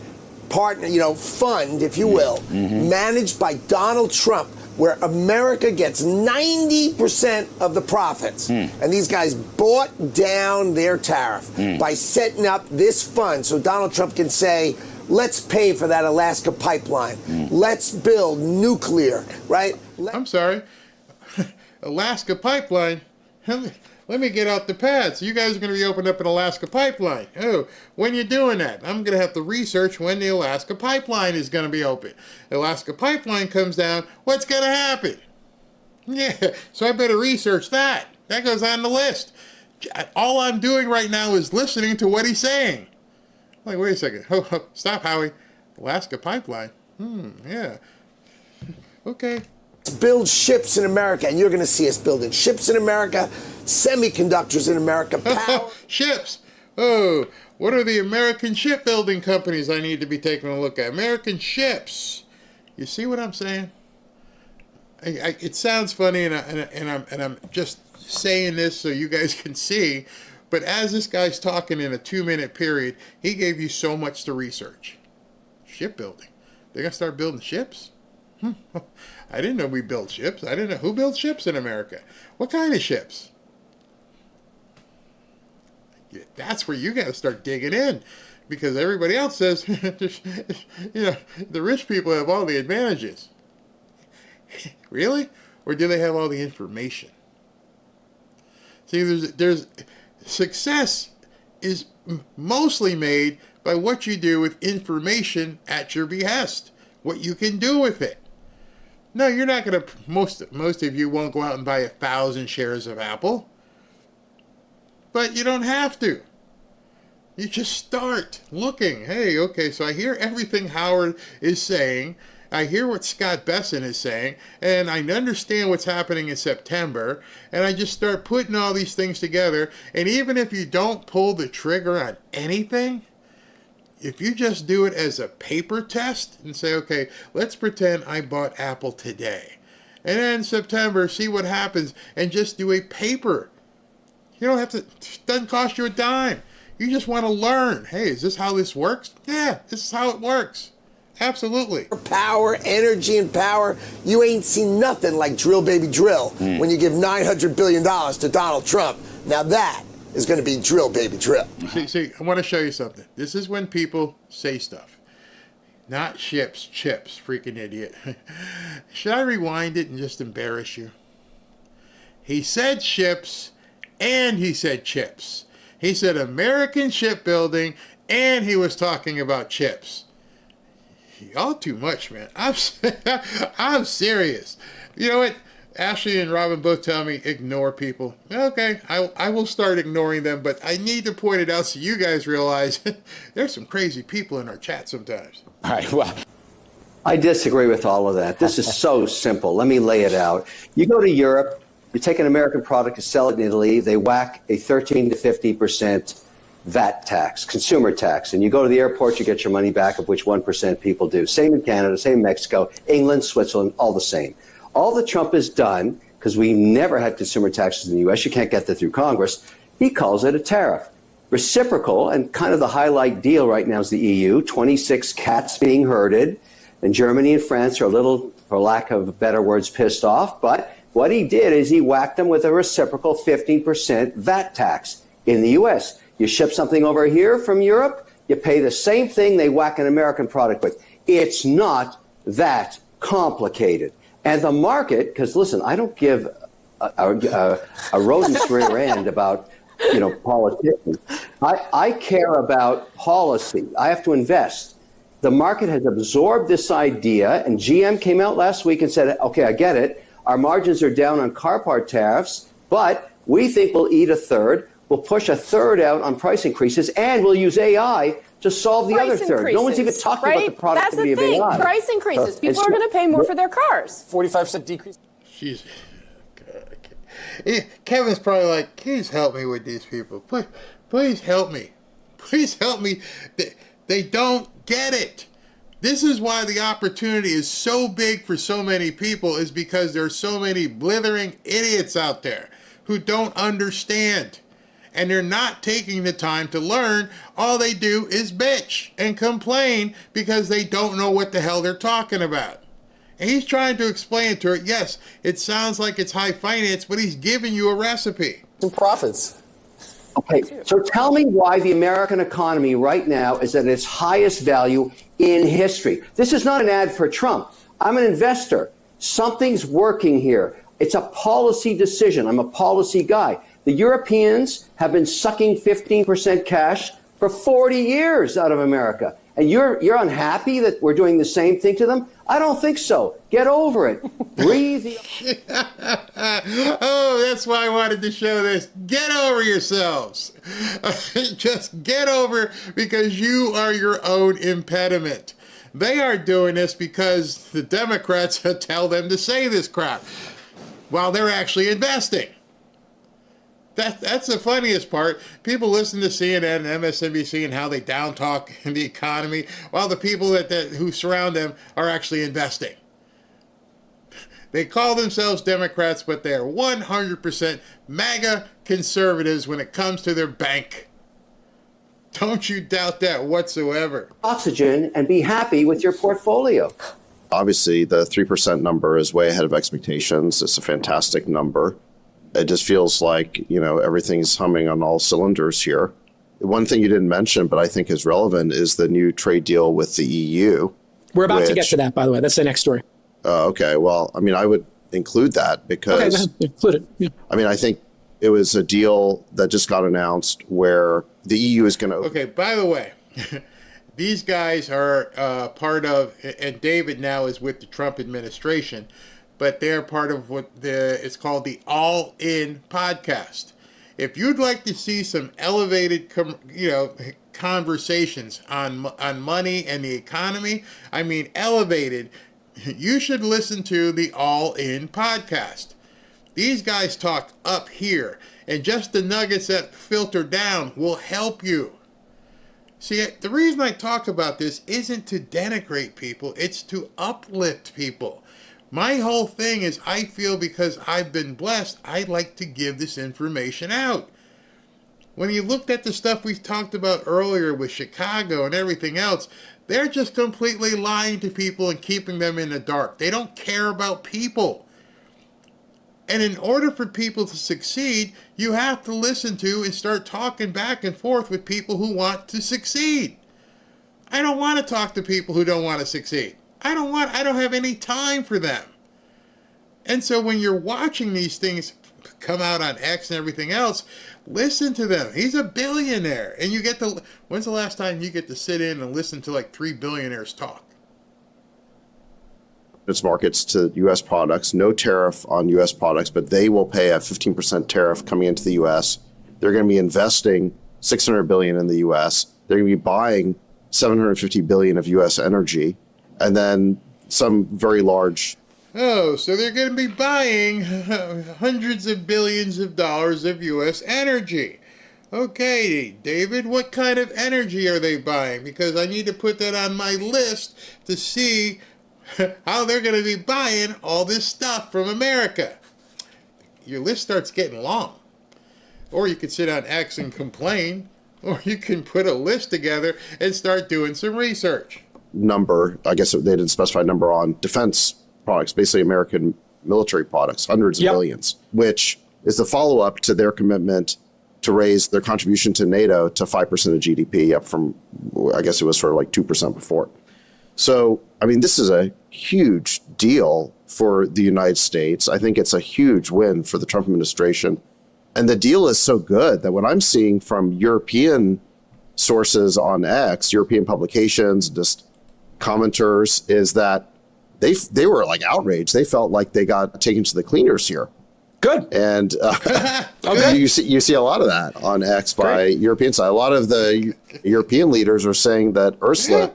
partner, fund, if you will, managed by Donald Trump, where America gets 90% of the profits. And these guys bought down their tariff by setting up this fund so Donald Trump can say, let's pay for that Alaska pipeline. Let's build nuclear, right? I'm sorry. Alaska pipeline? Let me get out the pads. You guys are going to be opening up an Alaska pipeline. Oh, when you doing that? I'm going to have to research when the Alaska pipeline is going to be open. The Alaska pipeline comes down, what's going to happen? Yeah, so I better research that. That goes on the list. All I'm doing right now is listening to what he's saying. Like, wait a second. Oh, stop, Howie. Alaska pipeline? Yeah. Okay. Build ships in America, and you're going to see us building ships in America, semiconductors in America, power. Ships. Oh, what are the American shipbuilding companies I need to be taking a look at? American ships. You see what I'm saying? It sounds funny, and I'm just saying this so you guys can see. But as this guy's talking in a 2-minute period, he gave you so much to research. Shipbuilding. They're going to start building ships? I didn't know we built ships. I didn't know who built ships in America. What kind of ships? That's where you got to start digging in, because everybody else says, the rich people have all the advantages. Really? Or do they have all the information? See, there's success is mostly made by what you do with information at your behest, what you can do with it. No, you're not going to, most of you won't go out and buy 1,000 shares of Apple. But you don't have to. You just start looking. Hey, okay, so I hear everything Howard is saying. I hear what Scott Besson is saying. And I understand what's happening in September. And I just start putting all these things together. And even if you don't pull the trigger on anything, if you just do it as a paper test and say, okay, let's pretend I bought Apple today. And then in September, see what happens and just do a paper. You don't have to, it doesn't cost you a dime. You just want to learn. Hey, is this how this works? Yeah, this is how it works. Absolutely. Power, energy, and power. You ain't seen nothing like drill, baby, drill when you give $900 billion to Donald Trump. Now that is going to be drill, baby, drill. See, I want to show you something. This is when people say stuff. Not ships, chips, freaking idiot. Should I rewind it and just embarrass you? He said ships and he said chips. He said American shipbuilding and he was talking about chips. Y'all too much, man. I'm serious. You know what? Ashley and Robin both tell me ignore people. Okay, I will start ignoring them, but I need to point it out so you guys realize there's some crazy people in our chat sometimes. All right, well, I disagree with all of that. This is so simple. Let me lay it out. You go to Europe, you take an American product to sell it in Italy, they whack a 13 to 50% VAT tax, consumer tax, and you go to the airport, you get your money back, of which 1% people do. Same in Canada, same in Mexico, England, Switzerland, all the same. All that Trump has done, because we never had consumer taxes in the U.S., you can't get that through Congress, he calls it a tariff. Reciprocal, and kind of the highlight deal right now is the EU, 26 cats being herded, and Germany and France are a little, for lack of better words, pissed off, but what he did is he whacked them with a reciprocal 15% VAT tax in the U.S. You ship something over here from Europe, you pay the same thing they whack an American product with. It's not that complicated. And the market, because listen, I don't give a rodent's rear end about, politicians. I care about policy. I have to invest. The market has absorbed this idea, and GM came out last week and said, okay, I get it. Our margins are down on car part tariffs, but we think we'll eat a third. We'll push a third out on price increases, and we'll use AI to solve the other third. No one's even talking about the productivity of AI. That's the thing. Price increases. People are going to pay more for their cars. 45% decrease. Jeez. Kevin's probably like, please help me with these people. Please help me. Please help me. They don't get it. This is why the opportunity is so big for so many people, is because there are so many blithering idiots out there who don't understand. And they're not taking the time to learn. All they do is bitch and complain because they don't know what the hell they're talking about. And he's trying to explain to her, yes, it sounds like it's high finance, but he's giving you a recipe. Some profits. Okay, so tell me why the American economy right now is at its highest value in history. This is not an ad for Trump. I'm an investor. Something's working here. It's a policy decision. I'm a policy guy. The Europeans have been sucking 15% cash for 40 years out of America. And you're unhappy that we're doing the same thing to them? I don't think so. Get over it. Breathe. Oh, that's why I wanted to show this. Get over yourselves. Just get over, because you are your own impediment. They are doing this because the Democrats tell them to say this crap while they're actually investing. That's the funniest part. People listen to CNN and MSNBC and how they down talk the economy, while the people who surround them are actually investing. They call themselves Democrats, but they are 100% MAGA conservatives when it comes to their bank. Don't you doubt that whatsoever. Oxygen and be happy with your portfolio. Obviously, the 3% number is way ahead of expectations. It's a fantastic number. It just feels like, everything's humming on all cylinders here. One thing you didn't mention, but I think is relevant, is the new trade deal with the EU. We're about to get to that, by the way. That's the next story. Okay. Well, I would include that because include it. Yeah. I think it was a deal that just got announced where the EU is going to... Okay, by the way, these guys are part of, and David now is with the Trump administration, but they're part of it's called the All In podcast. If you'd like to see some elevated, conversations on money and the economy, elevated, you should listen to the All In podcast. These guys talk up here, and just the nuggets that filter down will help you. See, the reason I talk about this isn't to denigrate people, it's to uplift people. My whole thing is, I feel because I've been blessed, I like to give this information out. When you looked at the stuff we talked about earlier with Chicago and everything else, they're just completely lying to people and keeping them in the dark. They don't care about people. And in order for people to succeed, you have to listen to and start talking back and forth with people who want to succeed. I don't want to talk to people who don't want to succeed. I don't have any time for them. And so when you're watching these things come out on X and everything else, listen to them. He's a billionaire. And when's the last time you get to sit in and listen to like 3 billionaires talk? Its markets to U.S. products, no tariff on U.S. products, but they will pay a 15% tariff coming into the U.S. They're going to be investing $600 billion in the U.S. They're going to be buying $750 billion of U.S. energy, and then some very large. Oh, so they're going to be buying hundreds of billions of dollars of U.S. energy. Okay, David, what kind of energy are they buying? Because I need to put that on my list to see how they're going to be buying all this stuff from America. Your list starts getting long. Or you could sit on X and complain, or you can put a list together and start doing some research. Number, I guess they didn't specify number on defense products, basically American military products, hundreds of billions, which is the follow-up to their commitment to raise their contribution to NATO to 5% of GDP, up from, I guess it was sort of like 2% before. So, this is a huge deal for the United States. I think it's a huge win for the Trump administration. And the deal is so good that what I'm seeing from European sources on X, European publications, just commenters, is that they were like outraged. They felt like they got taken to the cleaners here. Good. And you see a lot of that on X by European side. A lot of the European leaders are saying that Ursula...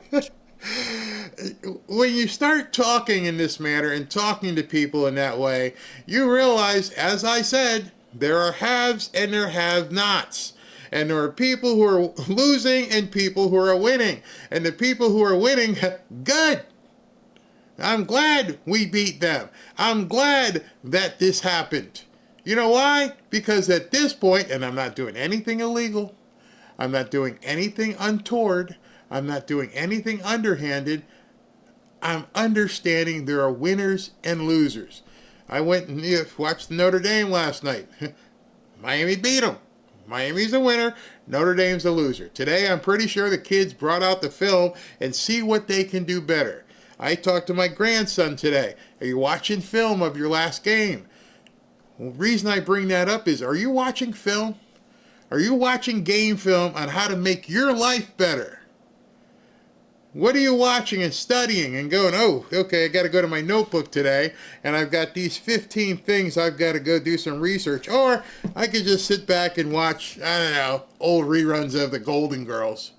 When you start talking in this manner and talking to people in that way, you realize, as I said, there are haves and there have-nots. And there are people who are losing and people who are winning. And the people who are winning, good. I'm glad we beat them. I'm glad that this happened. You know why? Because at this point, and I'm not doing anything illegal, I'm not doing anything untoward, I'm not doing anything underhanded, I'm understanding there are winners and losers. I went and watched Notre Dame last night. Miami beat them. Miami's a winner. Notre Dame's a loser. Today, I'm pretty sure the kids brought out the film and see what they can do better. I talked to my grandson today. Are you watching film of your last game? Well, the reason I bring that up is, are you watching film? Are you watching game film on how to make your life better? What are you watching and studying and going, oh, okay, I got to go to my notebook today, and I've got these 15 things I've got to go do some research. Or I could just sit back and watch, I don't know, old reruns of the Golden Girls.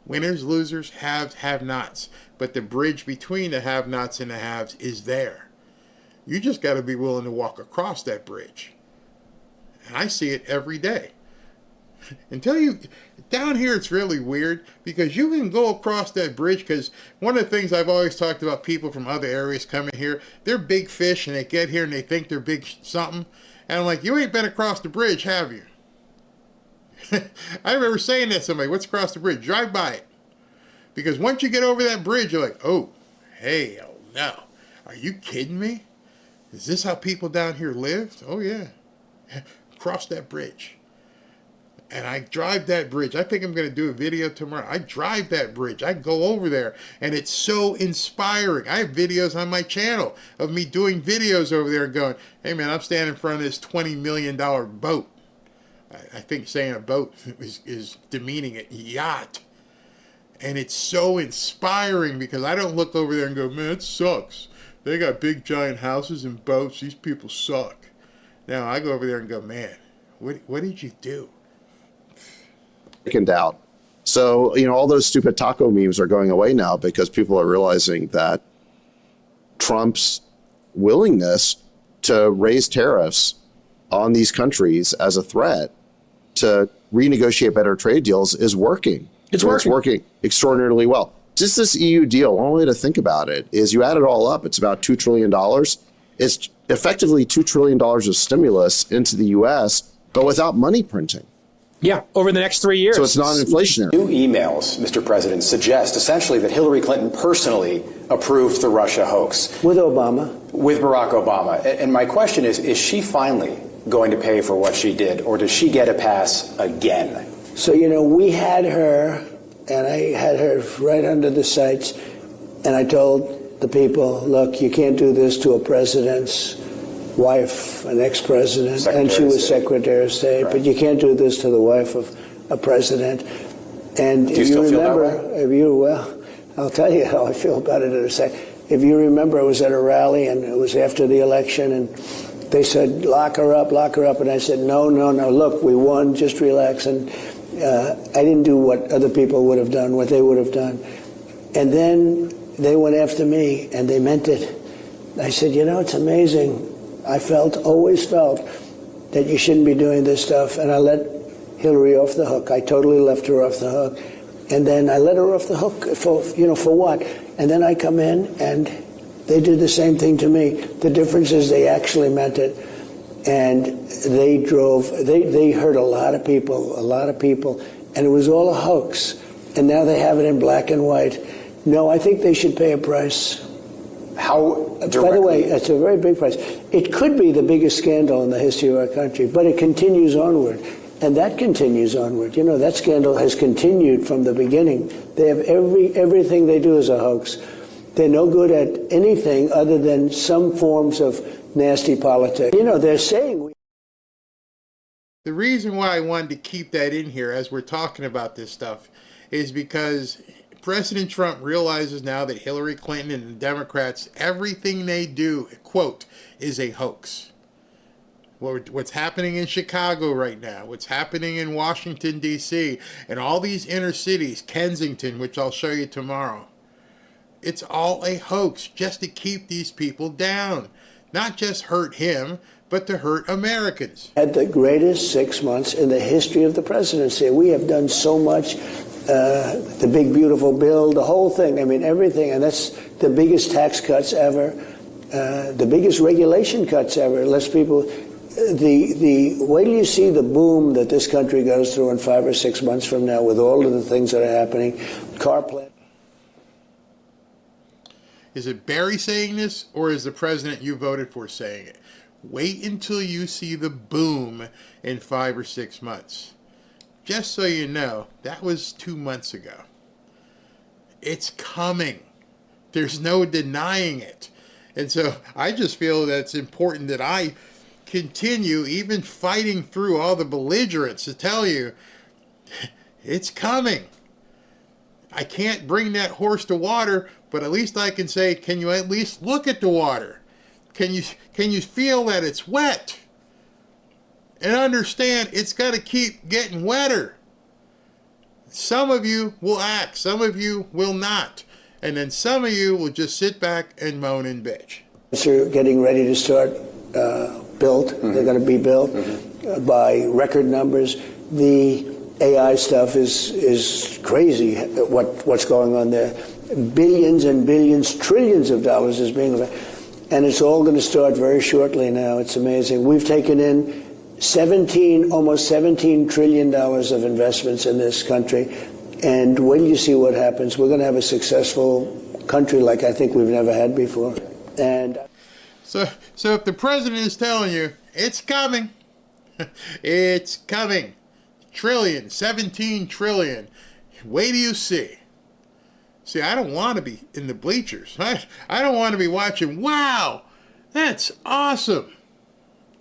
Winners, losers, haves, have-nots. But the bridge between the have-nots and the haves is there. You just got to be willing to walk across that bridge. And I see it every day. Down here it's really weird because you can go across that bridge, because one of the things I've always talked about, people from other areas coming here, they're big fish and they get here and they think they're big something. And I'm like, you ain't been across the bridge, have you? I remember saying that to somebody, what's across the bridge? Drive by it. Because once you get over that bridge, you're like, oh, hell no. Are you kidding me? Is this how people down here lived? Oh, yeah. Cross that bridge. And I drive that bridge. I think I'm going to do a video tomorrow. I drive that bridge. I go over there, and it's so inspiring. I have videos on my channel of me doing videos over there and going, hey, man, I'm standing in front of this $20 million boat. I think saying a boat is demeaning it. Yacht. And it's so inspiring because I don't look over there and go, man, it sucks. They got big, giant houses and boats. These people suck. Now, I go over there and go, man, what did you do? In doubt. So, all those stupid taco memes are going away now because people are realizing that Trump's willingness to raise tariffs on these countries as a threat to renegotiate better trade deals is working. It's working extraordinarily well. Just this EU deal, one way to think about it is you add it all up, it's about $2 trillion. It's effectively $2 trillion of stimulus into the U.S., but without money printing. Yeah, over the next 3 years. So it's non-inflationary. New emails, Mr. President, suggest essentially that Hillary Clinton personally approved the Russia hoax. With Obama? With Barack Obama. And my question is she finally going to pay for what she did, or does she get a pass again? So, we had her, and I had her right under the sights, and I told the people, look, you can't do this to a president's wife, an ex-president, and she was Secretary of State, right. But you can't do this to the wife of a president. And do you still feel that way? I'll tell you how I feel about it in a sec. If you remember, I was at a rally, and it was after the election, and they said, lock her up, and I said, no, look, we won, just relax. And I didn't do what other people would have done, what they would have done. And then they went after me, and they meant it. I said, it's amazing. I always felt that you shouldn't be doing this stuff, and I let Hillary off the hook. I totally left her off the hook, and then I let her off the hook for what? And then I come in, and they did the same thing to me. The difference is they actually meant it, and they hurt a lot of people, and it was all a hoax, and now they have it in black and white. No, I think they should pay a price. How directly? By the way, it's a very big price. It could be the biggest scandal in the history of our country, but it continues onward, and that continues onward. That scandal has continued from the beginning. They have everything they do is a hoax. They're no good at anything other than some forms of nasty politics. They're saying... The reason why I wanted to keep that in here as we're talking about this stuff is because President Trump realizes now that Hillary Clinton and the Democrats, everything they do, quote, is a hoax. What's happening in Chicago right now, what's happening in Washington, D.C., and all these inner cities, Kensington, which I'll show you tomorrow, it's all a hoax just to keep these people down. Not just hurt him, but to hurt Americans. Had the greatest 6 months in the history of the presidency. We have done so much. The big, beautiful bill, the whole thing, everything. And that's the biggest tax cuts ever, the biggest regulation cuts ever. Less people, the wait till you see the boom that this country goes through in 5 or 6 months from now with all of the things that are happening. Car plant. Is it Barry saying this, or is the president you voted for saying it? Wait until you see the boom in 5 or 6 months. Just so you know, that was 2 months ago. It's coming. There's no denying it. And so I just feel that it's important that I continue, even fighting through all the belligerents, to tell you, it's coming. I can't bring that horse to water, but at least I can say, can you at least look at the water? Can you feel that it's wet? And understand it's got to keep getting wetter. Some of you will act, some of you will not. And then some of you will just sit back and moan and bitch. Are getting ready to start built. They're going to be built by record numbers. The AI stuff is crazy. What's going on there? Billions and billions, trillions of dollars is being, and it's all going to start very shortly now. It's amazing. We've taken in almost $17 trillion of investments in this country. And when you see what happens, we're going to have a successful country like I think we've never had before. And so if the president is telling you, it's coming, it's coming, trillion, 17 trillion, wait till you see. See, I don't want to be in the bleachers. I don't want to be watching, wow, that's awesome.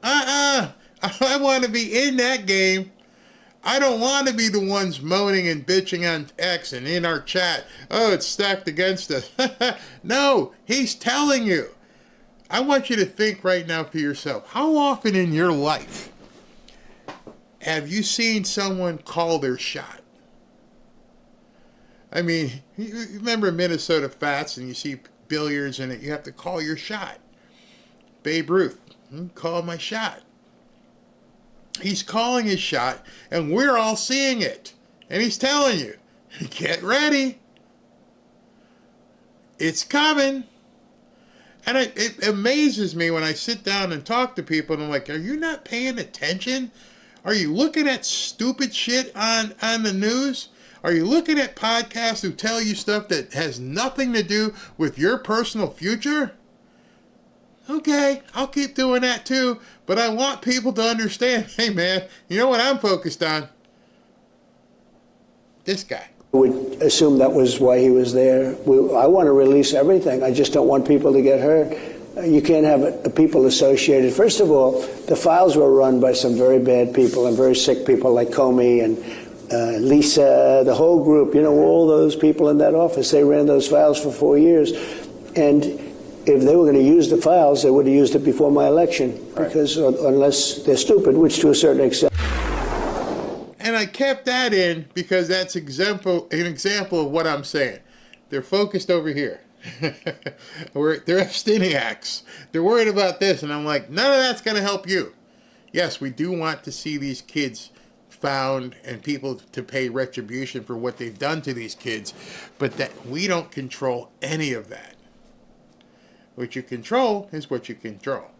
I want to be in that game. I don't want to be the ones moaning and bitching on X and in our chat. Oh, it's stacked against us. No, he's telling you. I want you to think right now for yourself. How often in your life have you seen someone call their shot? I mean, you remember Minnesota Fats and you see billiards in it, you have to call your shot. Babe Ruth, call my shot. He's calling his shot, and we're all seeing it. And he's telling you, get ready. It's coming. And it amazes me when I sit down and talk to people, and I'm like, are you not paying attention? Are you looking at stupid shit on the news? Are you looking at podcasts who tell you stuff that has nothing to do with your personal future? Okay, I'll keep doing that too, but I want people to understand, hey man, you know what I'm focused on? This guy. I would assume that was why he was there. I want to release everything. I just don't want people to get hurt. You can't have people associated. First of all, the files were run by some very bad people and very sick people like Comey and Lisa, the whole group, all those people in that office. They ran those files for 4 years. And if they were going to use the files, they would have used it before my election, because unless they're stupid, which to a certain extent. And I kept that in because that's an example of what I'm saying. They're focused over here. They're abstiniacs. They're worried about this, and I'm like, none of that's going to help you. Yes, we do want to see these kids found and people to pay retribution for what they've done to these kids, but that we don't control any of that. What you control is what you control.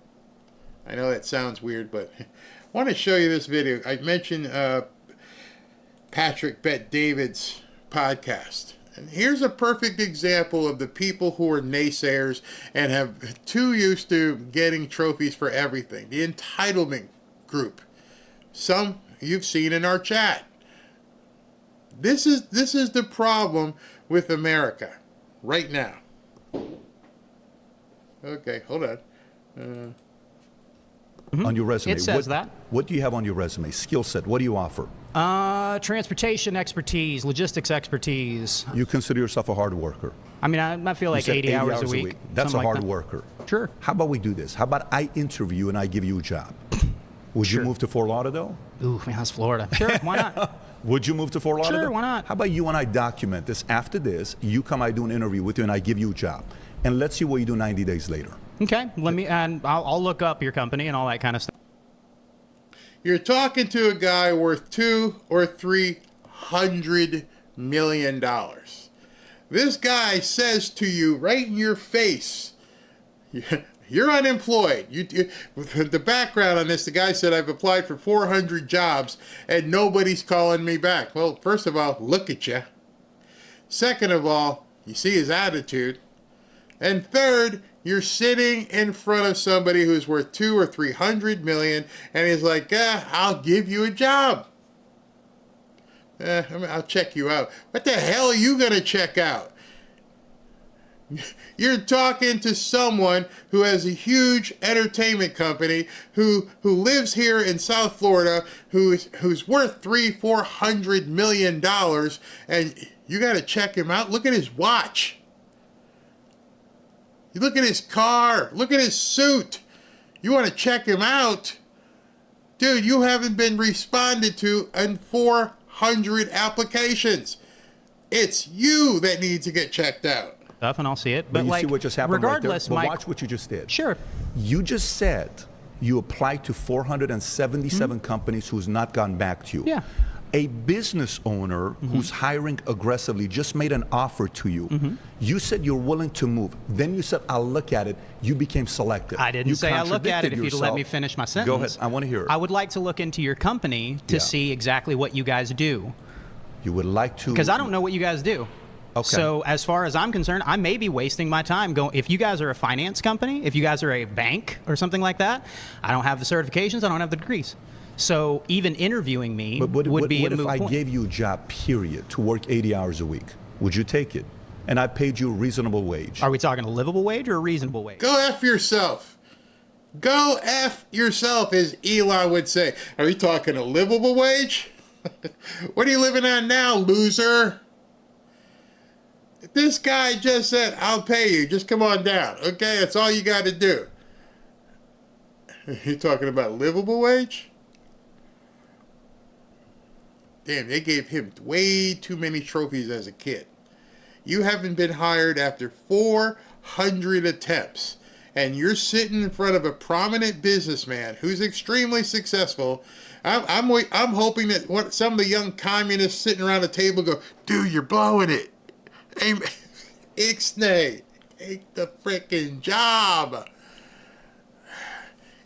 I know that sounds weird, but I want to show you this video. I mentioned Patrick Bet-David's podcast. And here's a perfect example of the people who are naysayers and have too used to getting trophies for everything. The Entitlement group. Some you've seen in our chat. This is the problem with America right now. Okay, hold on. On your resume, It says that. What do you have on your resume? Skill set. What do you offer? Transportation expertise, logistics expertise. You consider yourself a hard worker. I mean, I feel like You said 80 hours a week. That's a something like hard that. worker. Sure. How about we do this? How about I interview you and I give you a job? Would you move to Fort Lauderdale? Ooh, man, that's Florida. Sure, why not? Would you move to Fort Lauderdale? Sure, why not? How about you and I document this? After this, you come, I do an interview with you, and I give you a job. And let's see what you do 90 days later. Okay, and I'll look up your company and all that kind of stuff. You're talking to a guy worth $200 or $300 million. This guy says to you right in your face, you're unemployed. The background on this, the guy said, I've applied for 400 jobs and nobody's calling me back. Well, first of all, look at you. Second of all, you see his attitude. And third, you're sitting in front of somebody who's worth 200 or 300 million, and he's like, I'll give you a job. I'll check you out. What the hell are you going to check out? You're talking to someone who has a huge entertainment company, who lives here in South Florida, who's worth $300-400 million, and you got to check him out. Look at his watch. You look at his car. Look at his suit. You want to check him out? Dude, you haven't been responded to in 400 applications. It's you that needs to get checked out. Stuff, and I'll see it. But you see what just happened regardless, right there? But Mike, watch what you just did. Sure. You just said you applied to 477 companies who's not gone back to you. Yeah. A business owner who's hiring aggressively just made an offer to you. You said you're willing to move. Then you said, I'll look at it. You became selective. I didn't say I look at it if you'd let me finish my sentence. Go ahead. I want to hear it. I would like to look into your company to see exactly what you guys do. You would like to? Because I don't know what you guys do. Okay. So as far as I'm concerned, I may be wasting my time going. If you guys are a finance company, if you guys are a bank or something like that, I don't have the certifications, I don't have the degrees. So even interviewing me would be a moot point. What if I gave you a job, period, to work 80 hours a week? Would you take it? And I paid you a reasonable wage. Are we talking a livable wage or a reasonable wage? Go F yourself. Go F yourself, as Elon would say. Are you talking a livable wage? What are you living on now, loser? This guy just said, I'll pay you. Just come on down. Okay, that's all you got to do. You talking about livable wage? Damn, they gave him way too many trophies as a kid. You haven't been hired after 400 attempts, and you're sitting in front of a prominent businessman who's extremely successful. I'm hoping that some of the young communists sitting around the table go, dude, you're blowing it. Hey, Ixnay, take the freaking job.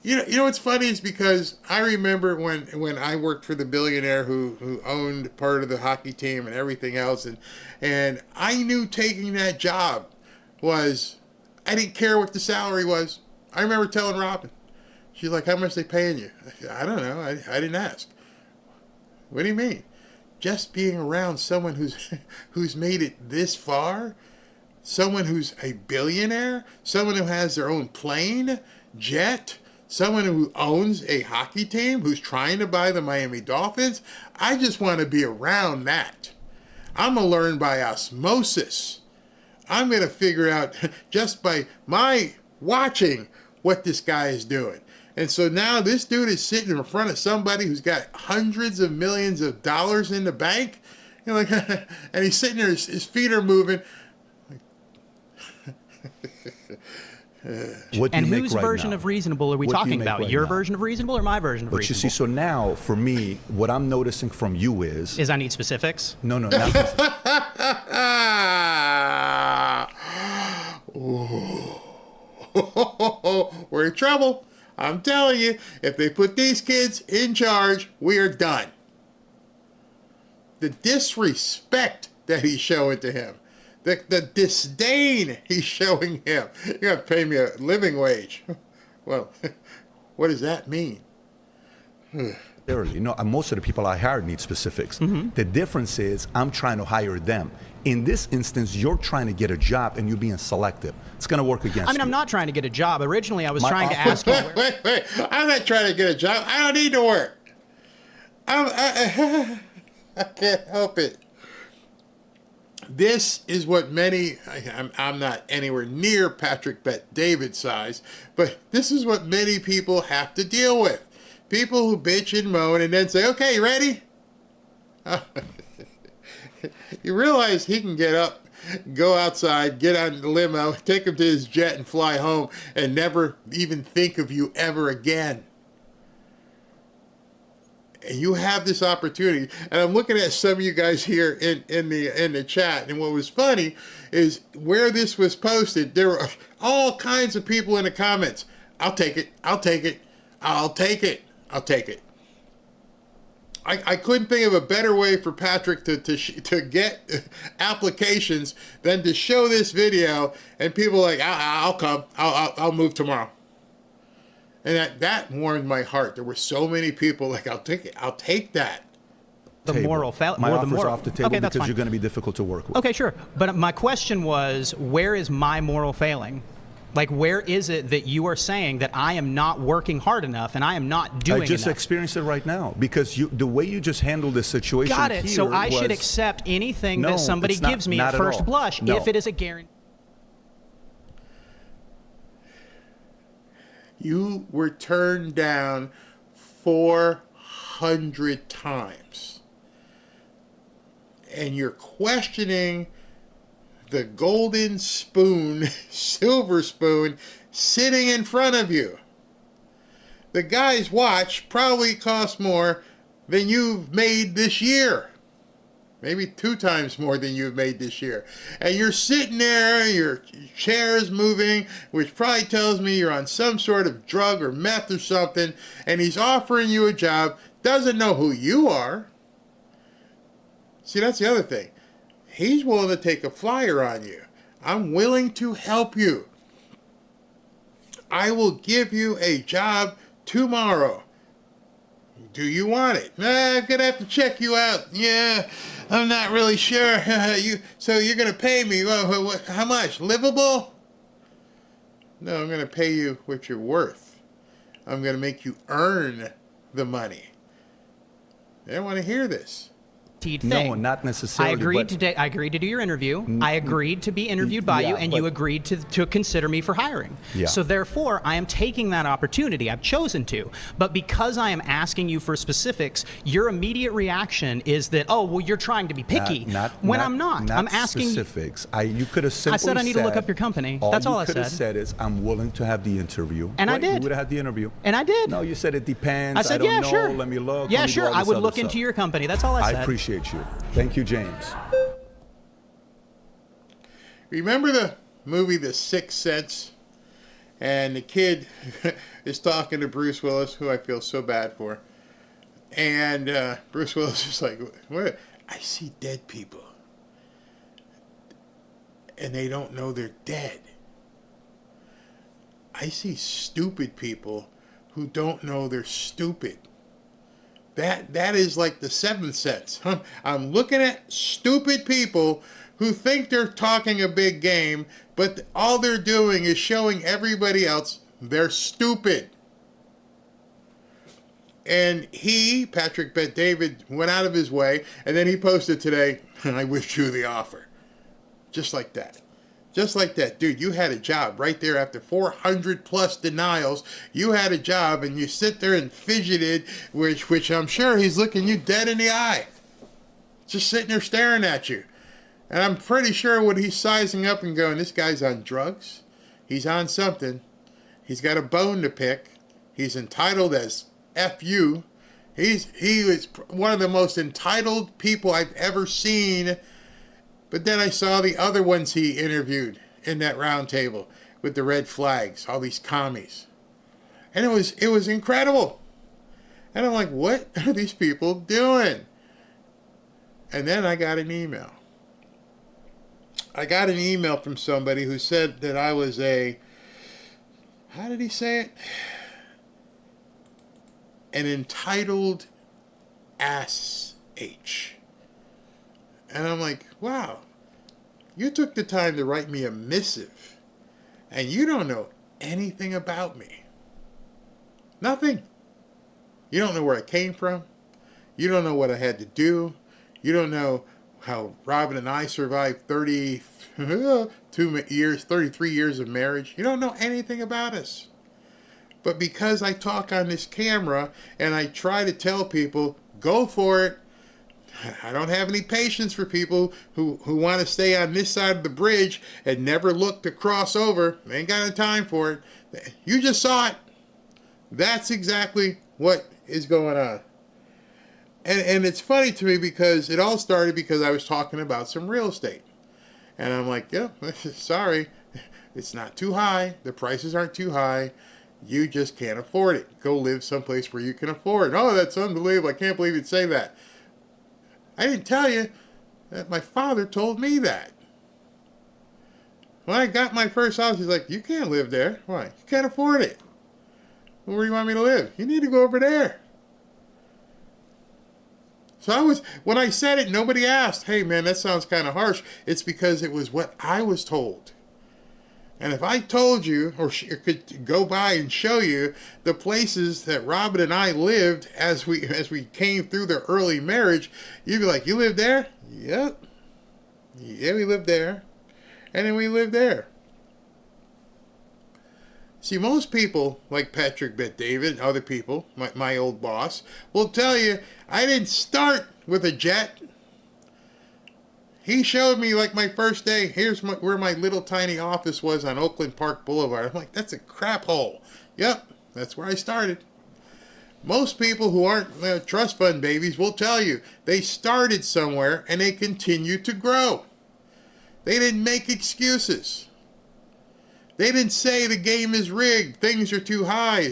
You know what's funny is because I remember when I worked for the billionaire who owned part of the hockey team and everything else, and I knew taking that job was, I didn't care what the salary was. I remember telling Robin, she's like, how much they paying you? I said, I don't know. I didn't ask. What do you mean? Just being around someone who's made it this far, someone who's a billionaire, someone who has their own plane, jet, someone who owns a hockey team, who's trying to buy the Miami Dolphins. I just want to be around that. I'm going to learn by osmosis. I'm going to figure out just by my watching what this guy is doing. And so now this dude is sitting in front of somebody who's got hundreds of millions of dollars in the bank. You know, and he's sitting there, his feet are moving. And whose version of reasonable are we talking about? Your version of reasonable or my version of reasonable? But you see, so now, for me, what I'm noticing from you is I need specifics? No. We're in trouble. I'm telling you, if they put these kids in charge, we are done. The disrespect that he's showing to him. The disdain he's showing him. You're going to pay me a living wage. Well, what does that mean? Most of the people I hire need specifics. The difference is I'm trying to hire them. In this instance, you're trying to get a job and you're being selective. It's going to work against you. I'm not trying to get a job. Originally, I was trying to ask you. Wait. I'm not trying to get a job. I don't need to work. I can't help it. This is what many, I'm not anywhere near Patrick Bet-David size, but this is what many people have to deal with. People who bitch and moan and then say, okay, you ready? You realize he can get up, go outside, get on the limo, take him to his jet and fly home and never even think of you ever again. and you have this opportunity. And I'm looking at some of you guys here in the chat, and what was funny is where this was posted, there were all kinds of people in the comments. I'll take it. I'll take it. I'll take it. I'll take it. I couldn't think of a better way for Patrick to get applications than to show this video, and people like, I'll come. I'll move tomorrow. And that warmed my heart. There were so many people like, I'll take it. I'll take that. The moral failure. My offer's off the table that's because fine. you're going to be difficult to work with. Okay, sure. But my question was, where is my moral failing? Like, where is it that you are saying that I am not working hard enough and I am not doing I just enough? experienced it right now because the way you just handled this situation. Got it. Here So I should was- accept anything No, that somebody it's not- gives me not at at first all. blush No. if it is a guarantee. You were turned down 400 times. And you're questioning the golden spoon, silver spoon, sitting in front of you. The guy's watch probably costs more than you've made this year. Maybe 2 times more than you've made this year. And you're sitting there, your chair is moving, which probably tells me you're on some sort of drug or meth or something, and he's offering you a job, doesn't know who you are. See, that's the other thing. He's willing to take a flyer on you. I'm willing to help you. I will give you a job tomorrow. Do you want it? I'm going to have to check you out. Yeah, I'm not really sure. So you're going to pay me. How much? Livable? No, I'm going to pay you what you're worth. I'm going to make you earn the money. They don't want to hear this. Thing. No, not necessarily. I agreed to do your interview. I agreed to be interviewed by you, and you agreed to consider me for hiring. Yeah. So therefore, I am taking that opportunity. I've chosen to. But because I am asking you for specifics, your immediate reaction is that, oh, well, you're trying to be picky. I'm not. I'm asking specifics. You could have simply I said I need to look up your company. That's all I said. You could have said is, I'm willing to have the interview. And I did. You would have had the interview. And I did. No, you said it depends. I said, don't yeah, know. sure. Let me look. Yeah, Let me sure. do all I this would other look into stuff. your company. That's all I said. I appreciate you. Thank you, James. Remember the movie The Sixth Sense? And the kid is talking to Bruce Willis, who I feel so bad for. And Bruce Willis is like, what? I see dead people. And they don't know they're dead. I see stupid people who don't know they're stupid. That is like the seventh sense. I'm looking at stupid people who think they're talking a big game, but all they're doing is showing everybody else they're stupid. And Patrick Bet-David, went out of his way, and then he posted today, I withdrew the offer. Just like that. Just like that. Dude, you had a job right there after 400 plus denials. You had a job and you sit there and fidgeted, which I'm sure he's looking you dead in the eye. Just sitting there staring at you. And I'm pretty sure what he's sizing up and going, this guy's on drugs. He's on something. He's got a bone to pick. He's entitled as F-U. He was one of the most entitled people I've ever seen. But then I saw the other ones he interviewed in that round table with the red flags, all these commies. And it was incredible. And I'm like, what are these people doing? And then I got an email. I got an email from somebody who said that I was how did he say it? An entitled ass-H. And I'm like, wow, you took the time to write me a missive, and you don't know anything about me. Nothing. You don't know where I came from. You don't know what I had to do. You don't know how Robin and I survived 33 years of marriage. You don't know anything about us. But because I talk on this camera and I try to tell people, go for it, I don't have any patience for people who want to stay on this side of the bridge and never look to cross over. They ain't got any time for it. You just saw it. That's exactly what is going on. And it's funny to me because it all started because I was talking about some real estate. And I'm like, yeah, sorry, it's not too high. The prices aren't too high. You just can't afford it. Go live someplace where you can afford. Oh, that's unbelievable. I can't believe you'd say that. I didn't tell you that my father told me that. When I got my first house, he's like, you can't live there. Why? You can't afford it. Well, where do you want me to live? You need to go over there. So when I said it, nobody asked, hey man, that sounds kind of harsh. It's because it was what I was told. And if I told you, or could go by and show you the places that Robin and I lived as we came through the early marriage, you'd be like, you lived there? Yep. Yeah, we lived there. And then we lived there. See, most people, like Patrick Bet-David and other people, my old boss, will tell you, I didn't start with a jet. He showed me, like, my first day, here's where my little tiny office was on Oakland Park Boulevard. I'm like, that's a crap hole. Yep, that's where I started. Most people who aren't trust fund babies will tell you, they started somewhere and they continue to grow. They didn't make excuses. They didn't say the game is rigged, things are too high,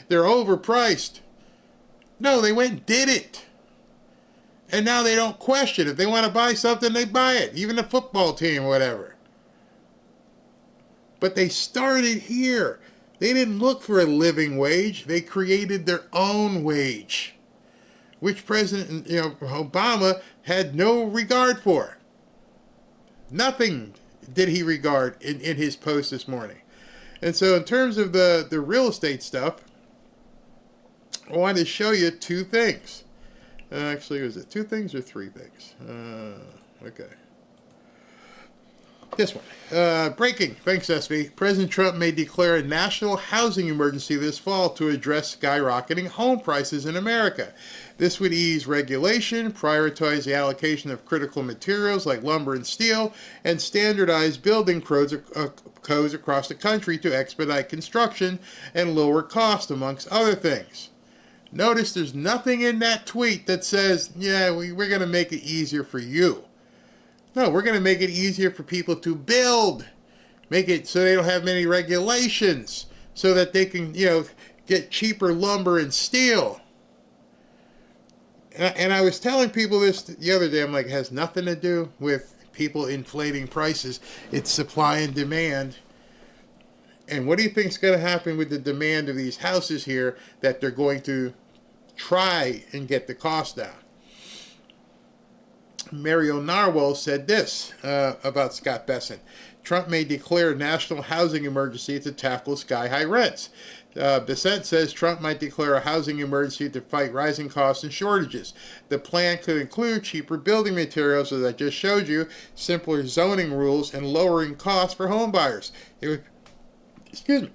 they're overpriced. No, they went and did it. And now they don't question. If they want to buy something, they buy it. Even a football team or whatever. But they started here. They didn't look for a living wage. They created their own wage, which President Obama had no regard for. Nothing did he regard in his post this morning. And so in terms of the real estate stuff, I wanted to show you two things. Actually, was it two things or three things? Okay. This one. Breaking. Thanks, SB. President Trump may declare a national housing emergency this fall to address skyrocketing home prices in America. This would ease regulation, prioritize the allocation of critical materials like lumber and steel, and standardize building codes across the country to expedite construction and lower cost, amongst other things. Notice there's nothing in that tweet that says, yeah, we're going to make it easier for you. No, we're going to make it easier for people to build. Make it so they don't have many regulations, so that they can, get cheaper lumber and steel. And I was telling people this the other day. I'm like, it has nothing to do with people inflating prices. It's supply and demand. And what do you think is going to happen with the demand of these houses here that they're going to try and get the cost down? Mario Narwhal said this about Scott Bessent. Trump may declare a national housing emergency to tackle sky-high rents. Bessent says Trump might declare a housing emergency to fight rising costs and shortages. The plan could include cheaper building materials, as I just showed you, simpler zoning rules, and lowering costs for home buyers. It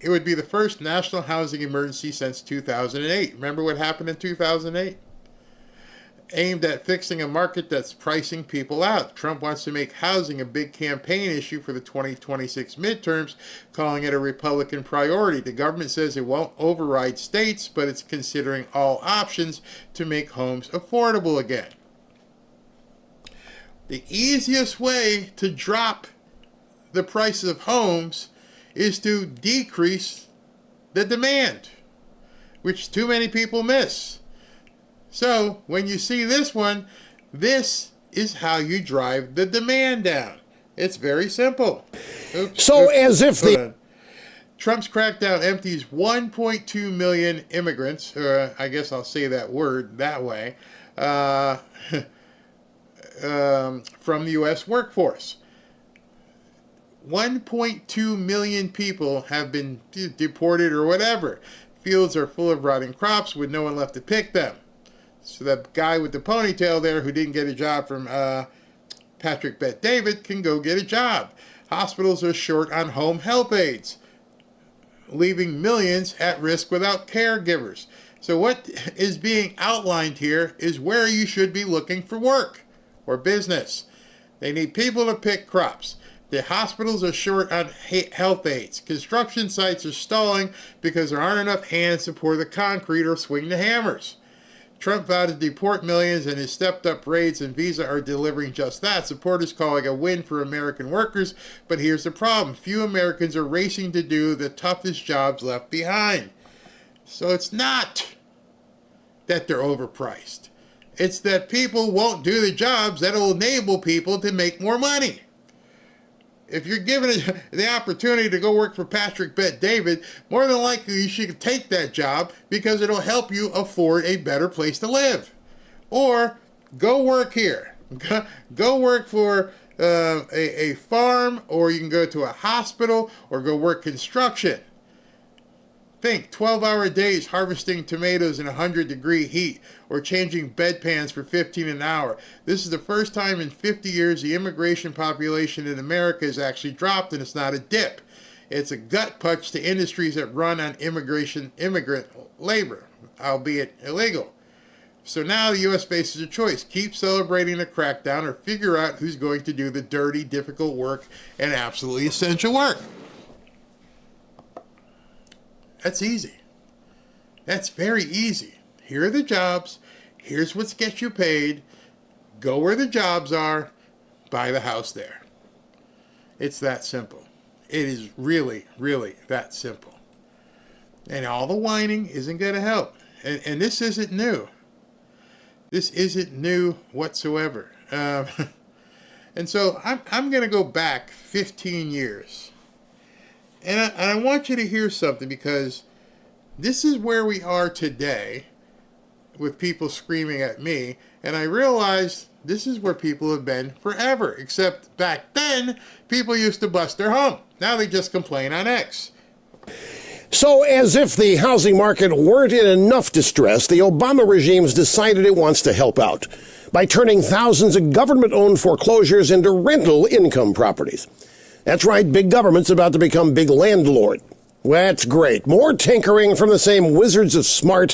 would be the first national housing emergency since 2008. Remember what happened in 2008? Aimed at fixing a market that's pricing people out. Trump wants to make housing a big campaign issue for the 2026 midterms, calling it a Republican priority. The government says it won't override states, but it's considering all options to make homes affordable again. The easiest way to drop the prices of homes is to decrease the demand, which too many people miss. So when you see this one, this is how you drive the demand down. It's very simple. Trump's crackdown empties 1.2 million immigrants, or I guess I'll say that word that way, from the U.S. workforce. 1.2 million people have been deported or whatever. Fields are full of rotting crops with no one left to pick them. So that guy with the ponytail there who didn't get a job from Patrick Bet-David can go get a job. Hospitals are short on home health aides, leaving millions at risk without caregivers. So what is being outlined here is where you should be looking for work or business. They need people to pick crops. The hospitals are short on health aides. Construction sites are stalling because there aren't enough hands to pour the concrete or swing the hammers. Trump vowed to deport millions, and his stepped-up raids and visa are delivering just that. Supporters calling a win for American workers, but here's the problem. Few Americans are racing to do the toughest jobs left behind. So it's not that they're overpriced. It's that people won't do the jobs that will enable people to make more money. If you're given the opportunity to go work for Patrick Bet David, more than likely you should take that job because it'll help you afford a better place to live. Or go work here. Go work for a farm, or you can go to a hospital, or go work construction. Think 12-hour days harvesting tomatoes in 100-degree heat, or changing bedpans for $15 an hour. This is the first time in 50 years the immigration population in America has actually dropped, and it's not a dip. It's a gut punch to industries that run on immigrant labor, albeit illegal. So now the U.S. faces a choice. Keep celebrating the crackdown, or figure out who's going to do the dirty, difficult work and absolutely essential work. That's easy. That's very easy. Here are the jobs. Here's what gets you paid. Go where the jobs are. Buy the house there. It's that simple. It is really, really that simple. And all the whining isn't going to help. And this isn't new. This isn't new whatsoever. And so I'm going to go back 15 years. And I want you to hear something, because this is where we are today with people screaming at me. And I realized this is where people have been forever. Except back then, people used to bust their hump. Now they just complain on X. So, as if the housing market weren't in enough distress, the Obama regime's decided it wants to help out by turning thousands of government-owned foreclosures into rental income properties. That's right, big government's about to become big landlord. That's great. More tinkering from the same wizards of smart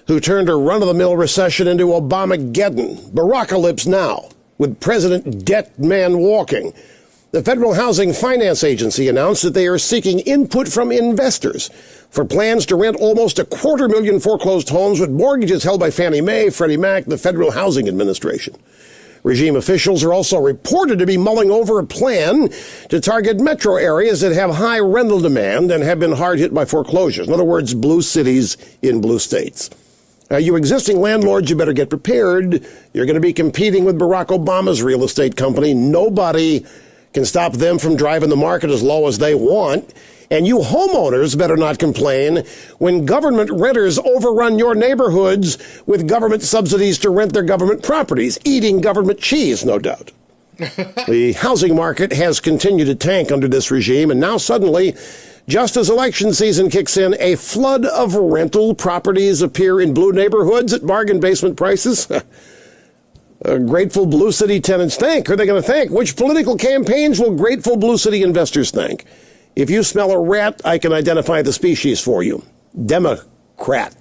who turned a run-of-the-mill recession into Obamageddon. Barackalypse now, with President Debt Man walking. The Federal Housing Finance Agency announced that they are seeking input from investors for plans to rent almost 250,000 foreclosed homes with mortgages held by Fannie Mae, Freddie Mac, the Federal Housing Administration. Regime officials are also reported to be mulling over a plan to target metro areas that have high rental demand and have been hard hit by foreclosures. In other words, blue cities in blue states. You existing landlords, you better get prepared. You're going to be competing with Barack Obama's real estate company. Nobody can stop them from driving the market as low as they want. And you homeowners better not complain when government renters overrun your neighborhoods with government subsidies to rent their government properties, eating government cheese, no doubt. The housing market has continued to tank under this regime, and now suddenly, just as election season kicks in, a flood of rental properties appear in blue neighborhoods at bargain basement prices. Grateful Blue City tenants thank? Who are they going to thank? Which political campaigns will grateful Blue City investors thank? If you smell a rat, I can identify the species for you. Democrat.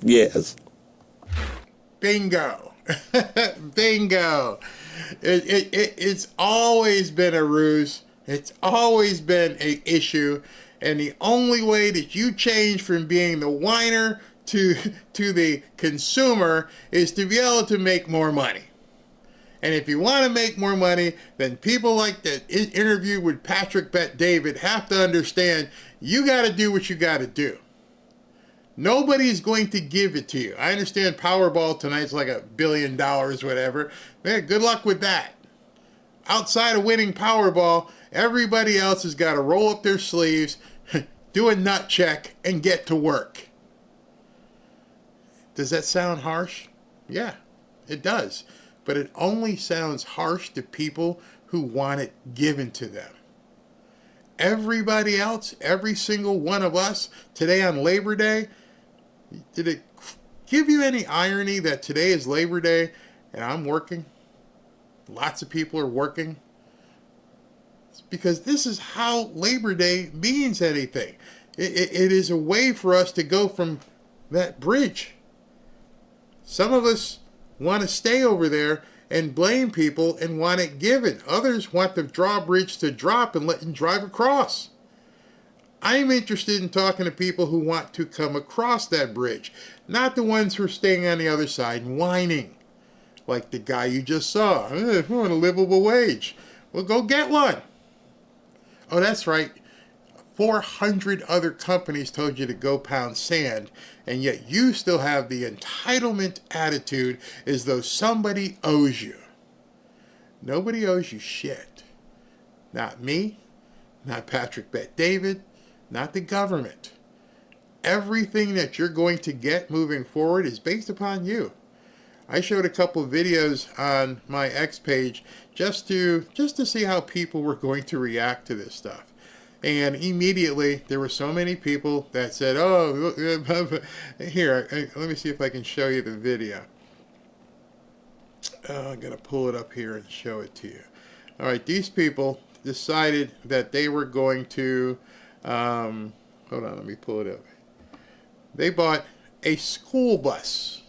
Yes. Bingo. Bingo. It's always been a ruse. It's always been an issue. And the only way that you change from being the whiner to the consumer is to be able to make more money. And if you want to make more money, then people like the interview with Patrick Bet David have to understand you got to do what you got to do. Nobody's going to give it to you. I understand Powerball tonight's like $1 billion, whatever. Man, good luck with that. Outside of winning Powerball, everybody else has got to roll up their sleeves, do a nut check, and get to work. Does that sound harsh? Yeah, it does. But it only sounds harsh to people who want it given to them. Everybody else, every single one of us, today on Labor Day, did it give you any irony that today is Labor Day and I'm working? Lots of people are working. It's because this is how Labor Day means anything. It is a way for us to go from that bridge. Some of us want to stay over there and blame people and want it given. Others want the drawbridge to drop and let them drive across. I'm interested in talking to people who want to come across that bridge. Not the ones who are staying on the other side and whining. Like the guy you just saw. I want a livable wage. Well, go get one. Oh, that's right. 400 other companies told you to go pound sand, and yet you still have the entitlement attitude as though somebody owes you. Nobody owes you shit. Not me, not Patrick Bet-David, not the government. Everything that you're going to get moving forward is based upon you. I showed a couple of videos on my X page just to see how people were going to react to this stuff. And immediately there were so many people that said, oh, here, let me see if I can show you the video. I'm going to pull it up here and show it to you. All right, these people decided that they were going to, hold on, let me pull it up. They bought a school bus.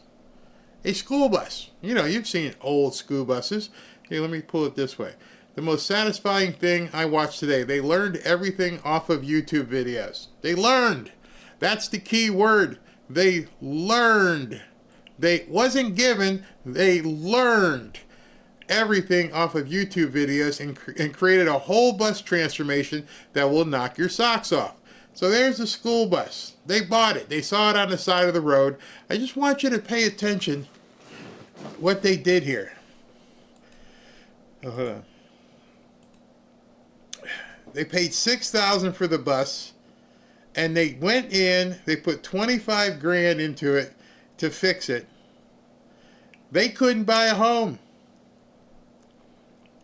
A school bus. You know, you've seen old school buses. Here, let me pull it this way. The most satisfying thing I watched today, they learned everything off of YouTube videos. They learned. That's the key word. They learned. They wasn't given, they learned everything off of YouTube videos and created a whole bus transformation that will knock your socks off. So there's the school bus. They bought it. They saw it on the side of the road. I just want you to pay attention what they did here. Oh, hold on. They paid $6,000 for the bus, and they went in, they put 25 grand into it to fix it. They couldn't buy a home.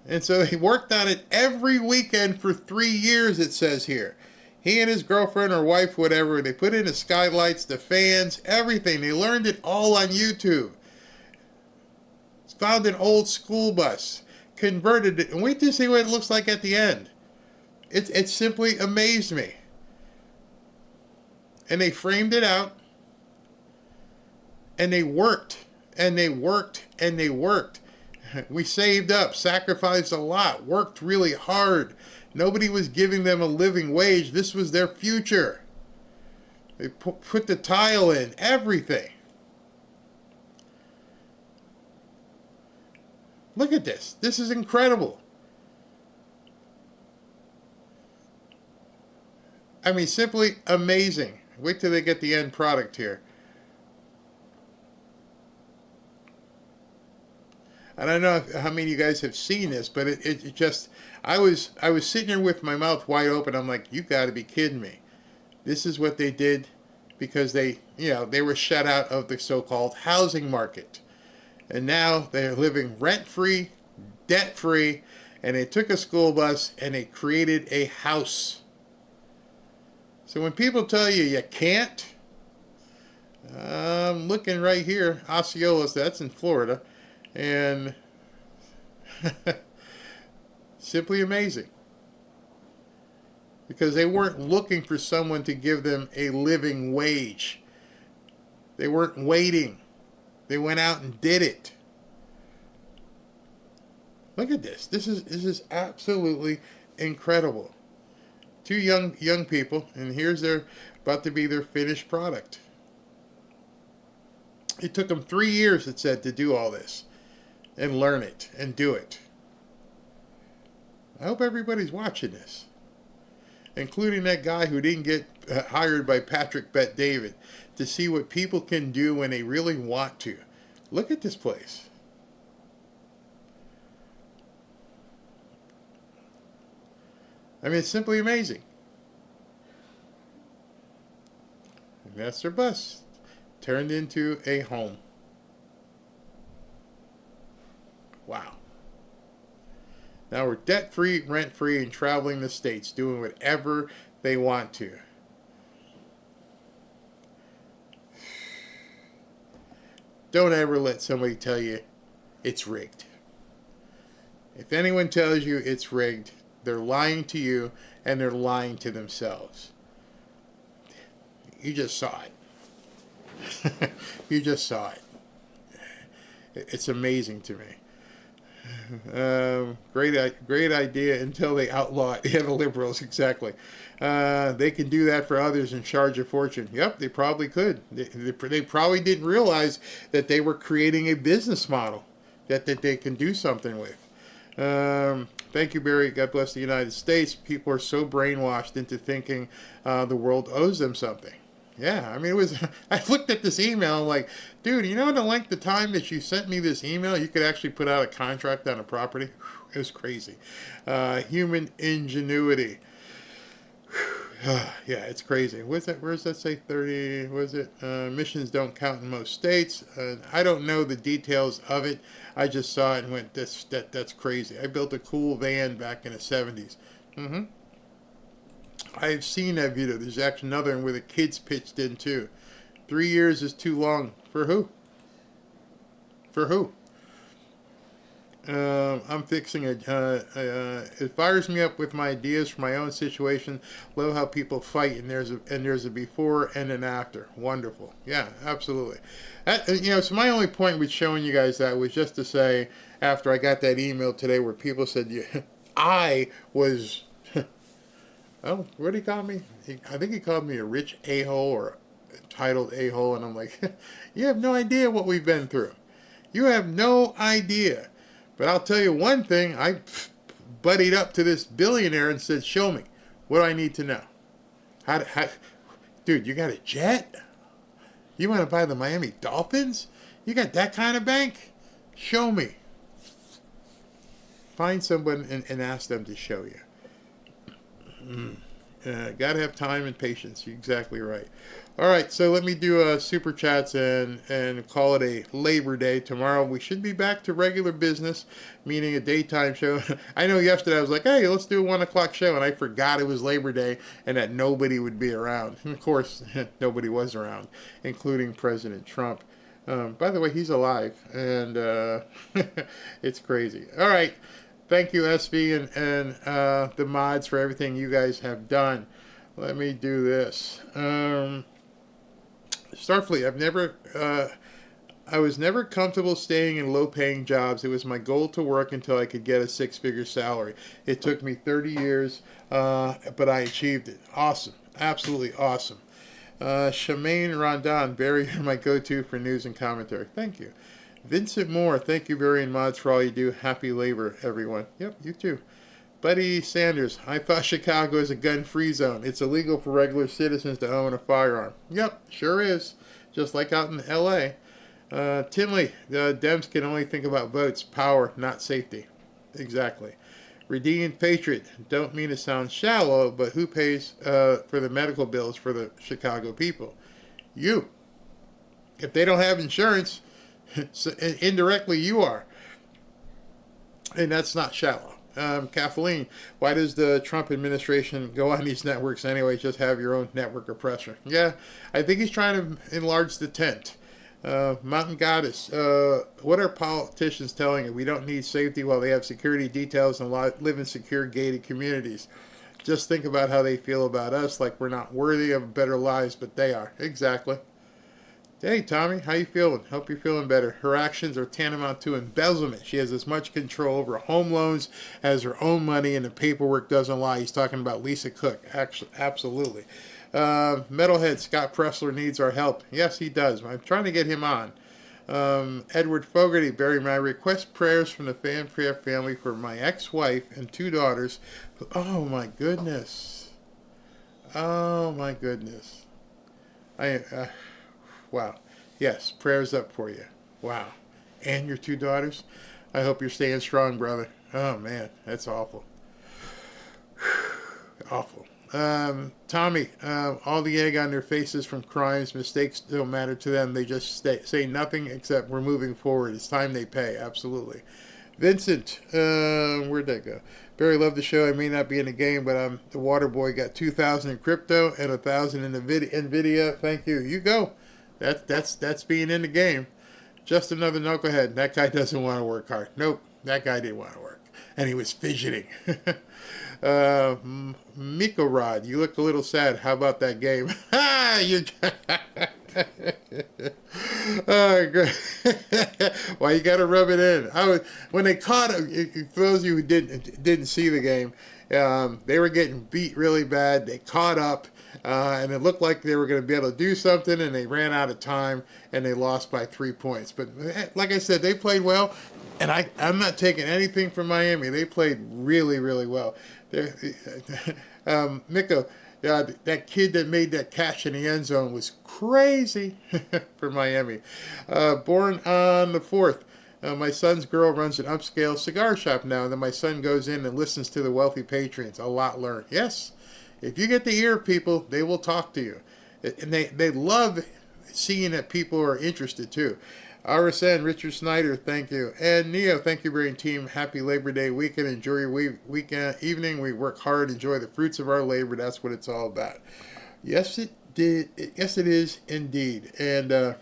And so they worked on it every weekend for 3 years, it says here. He and his girlfriend or wife, whatever, they put in the skylights, the fans, everything. They learned it all on YouTube. Found an old school bus, converted it, and wait to see what it looks like at the end. It simply amazed me. And they framed it out, and they worked, and they worked, and they worked. We saved up, sacrificed a lot, worked really hard. Nobody was giving them a living wage. This was their future. They put the tile in, everything. Look at this. This is incredible. I mean, simply amazing. Wait till they get the end product here. I don't know how many of you guys have seen this, but it just, I was sitting here with my mouth wide open. I'm like, you got to be kidding me. This is what they did because they were shut out of the so-called housing market. And now they're living rent-free, debt-free, and they took a school bus and they created a house. So when people tell you you can't, I'm looking right here, Osceola, that's in Florida, and simply amazing. Because they weren't looking for someone to give them a living wage. They weren't waiting. They went out and did it. Look at this. This is absolutely incredible. Two young people, and here's about to be their finished product. It took them 3 years, it said, to do all this and learn it and do it. I hope everybody's watching this, including that guy who didn't get hired by Patrick Bet-David, to see what people can do when they really want to. Look at this place. I mean, it's simply amazing. And that's their bus. Turned into a home. Wow. Now we're debt-free, rent-free, and traveling the states, doing whatever they want to. Don't ever let somebody tell you it's rigged. If anyone tells you it's rigged, they're lying to you and they're lying to themselves. You just saw it. You just saw it. It's amazing to me. Great idea until they outlaw it. Yeah, the liberals, exactly. They can do that for others and charge a fortune. Yep, they probably could. They probably didn't realize that they were creating a business model that they can do something with. Thank you, Barry. God bless the United States. People are so brainwashed into thinking the world owes them something. Yeah, I mean, it was. I looked at this email, I'm like, dude, you know the length of time that you sent me this email, you could actually put out a contract on a property? It was crazy. Human ingenuity. Yeah, it's crazy. What's that? Where does that say? 30? Was it? Missions don't count in most states. I don't know the details of it. I just saw it and went, that's crazy. I built a cool van back in the 70s. I've seen that video. There's actually another one where the kids pitched in too. 3 years is too long. For who? For who? I'm fixing it. It fires me up with my ideas for my own situation. Love how people fight, and there's a before and an after. Wonderful. Yeah, absolutely. So my only point with showing you guys that was just to say, after I got that email today where people said, I was, oh, what did he call me? I think he called me a rich a-hole or entitled a-hole, and I'm like, you have no idea what we've been through. You have no idea. But I'll tell you one thing, I buddied up to this billionaire and said, show me. What do I need to know? Dude, you got a jet? You want to buy the Miami Dolphins? You got that kind of bank? Show me. Find someone and ask them to show you. Got to have time and patience. You're exactly right. All right, so let me do super chats and call it a Labor Day. Tomorrow we should be back to regular business, meaning a daytime show. I know yesterday I was like, hey, let's do a 1 o'clock show, and I forgot it was Labor Day and that nobody would be around. And of course, nobody was around, including President Trump. By the way, he's alive, and it's crazy. All right. Thank you, SV and the mods, for everything you guys have done. Let me do this. Starfleet, I was never comfortable staying in low-paying jobs. It was my goal to work until I could get a six-figure salary. It took me 30 years, but I achieved it. Awesome. Absolutely awesome. Shemaine Rondon, Barry, you're my go-to for news and commentary. Thank you. Vincent Moore, thank you, Barry and mods, for all you do. Happy labor, everyone. Yep, you too. Buddy Sanders, I thought Chicago is a gun-free zone. It's illegal for regular citizens to own a firearm. Yep, sure is. Just like out in L.A. Tinley, the Dems can only think about votes, power, not safety. Exactly. Redeemed Patriot, don't mean to sound shallow, but who pays for the medical bills for the Chicago people? You. If they don't have insurance, so indirectly you are. And that's not shallow. Kathleen, why does the Trump administration go on these networks anyway? Just have your own network oppressor. Yeah, I think he's trying to enlarge the tent. Mountain Goddess, what are politicians telling you? We don't need safety while they have security details and live in secure gated communities. Just think about how they feel about us, like we're not worthy of better lives, but they are. Exactly. Hey, Tommy, how you feeling? Hope you're feeling better. Her actions are tantamount to embezzlement. She has as much control over home loans as her own money, and the paperwork doesn't lie. He's talking about Lisa Cook. Actually, absolutely. Metalhead, Scott Pressler needs our help. Yes, he does. I'm trying to get him on. Edward Fogarty, Barry, may I request prayers from the Fanfare family for my ex-wife and 2 daughters. Oh, my goodness. Oh, my goodness. Wow. Yes, prayers up for you. Wow. And your 2 daughters? I hope you're staying strong, brother. Oh, man, that's awful. Awful. Tommy, all the egg on their faces from crimes, mistakes don't matter to them. They just say nothing except we're moving forward. It's time they pay. Absolutely. Vincent, where'd that go? Barry, love the show. I may not be in the game, but I'm the water boy. Got 2,000 in crypto and 1,000 in the NVIDIA. Thank you. You go. That's being in the game. Just another knucklehead. That guy doesn't want to work hard. Nope, that guy didn't want to work. And he was fidgeting. Miko Rod, you look a little sad. How about that game? Oh, good. Why you got to rub it in? When they caught him. For those of you who didn't see the game, they were getting beat really bad. They caught up, and it looked like they were going to be able to do something, and they ran out of time, and they lost by 3 points. But like I said, they played well, and I'm not taking anything from Miami. They played really, really well. Miko, that kid that made that catch in the end zone was crazy for Miami. Born on the 4th. My son's girl runs an upscale cigar shop now, and then my son goes in and listens to the wealthy patrons. A lot learned. Yes, if you get the ear of people, they will talk to you. And they love seeing that people are interested, too. RSN, Richard Snyder, thank you. And Neo, thank you, Brain Team. Happy Labor Day weekend. Enjoy your weekend evening. We work hard, enjoy the fruits of our labor. That's what it's all about. Yes, it did. Yes, it is indeed. And it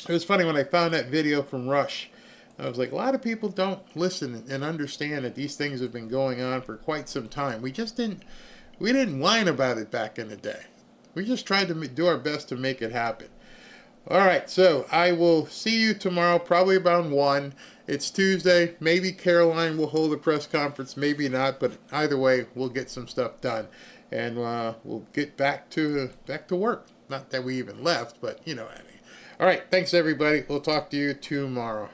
was funny when I found that video from Rush. I was like, a lot of people don't listen and understand that these things have been going on for quite some time. We didn't whine about it back in the day. We just tried to do our best to make it happen. All right, so I will see you tomorrow, probably about 1. It's Tuesday. Maybe Caroline will hold a press conference, maybe not, but either way, we'll get some stuff done, and we'll get back to work. Not that we even left, but you know what I mean. All right, thanks everybody. We'll talk to you tomorrow.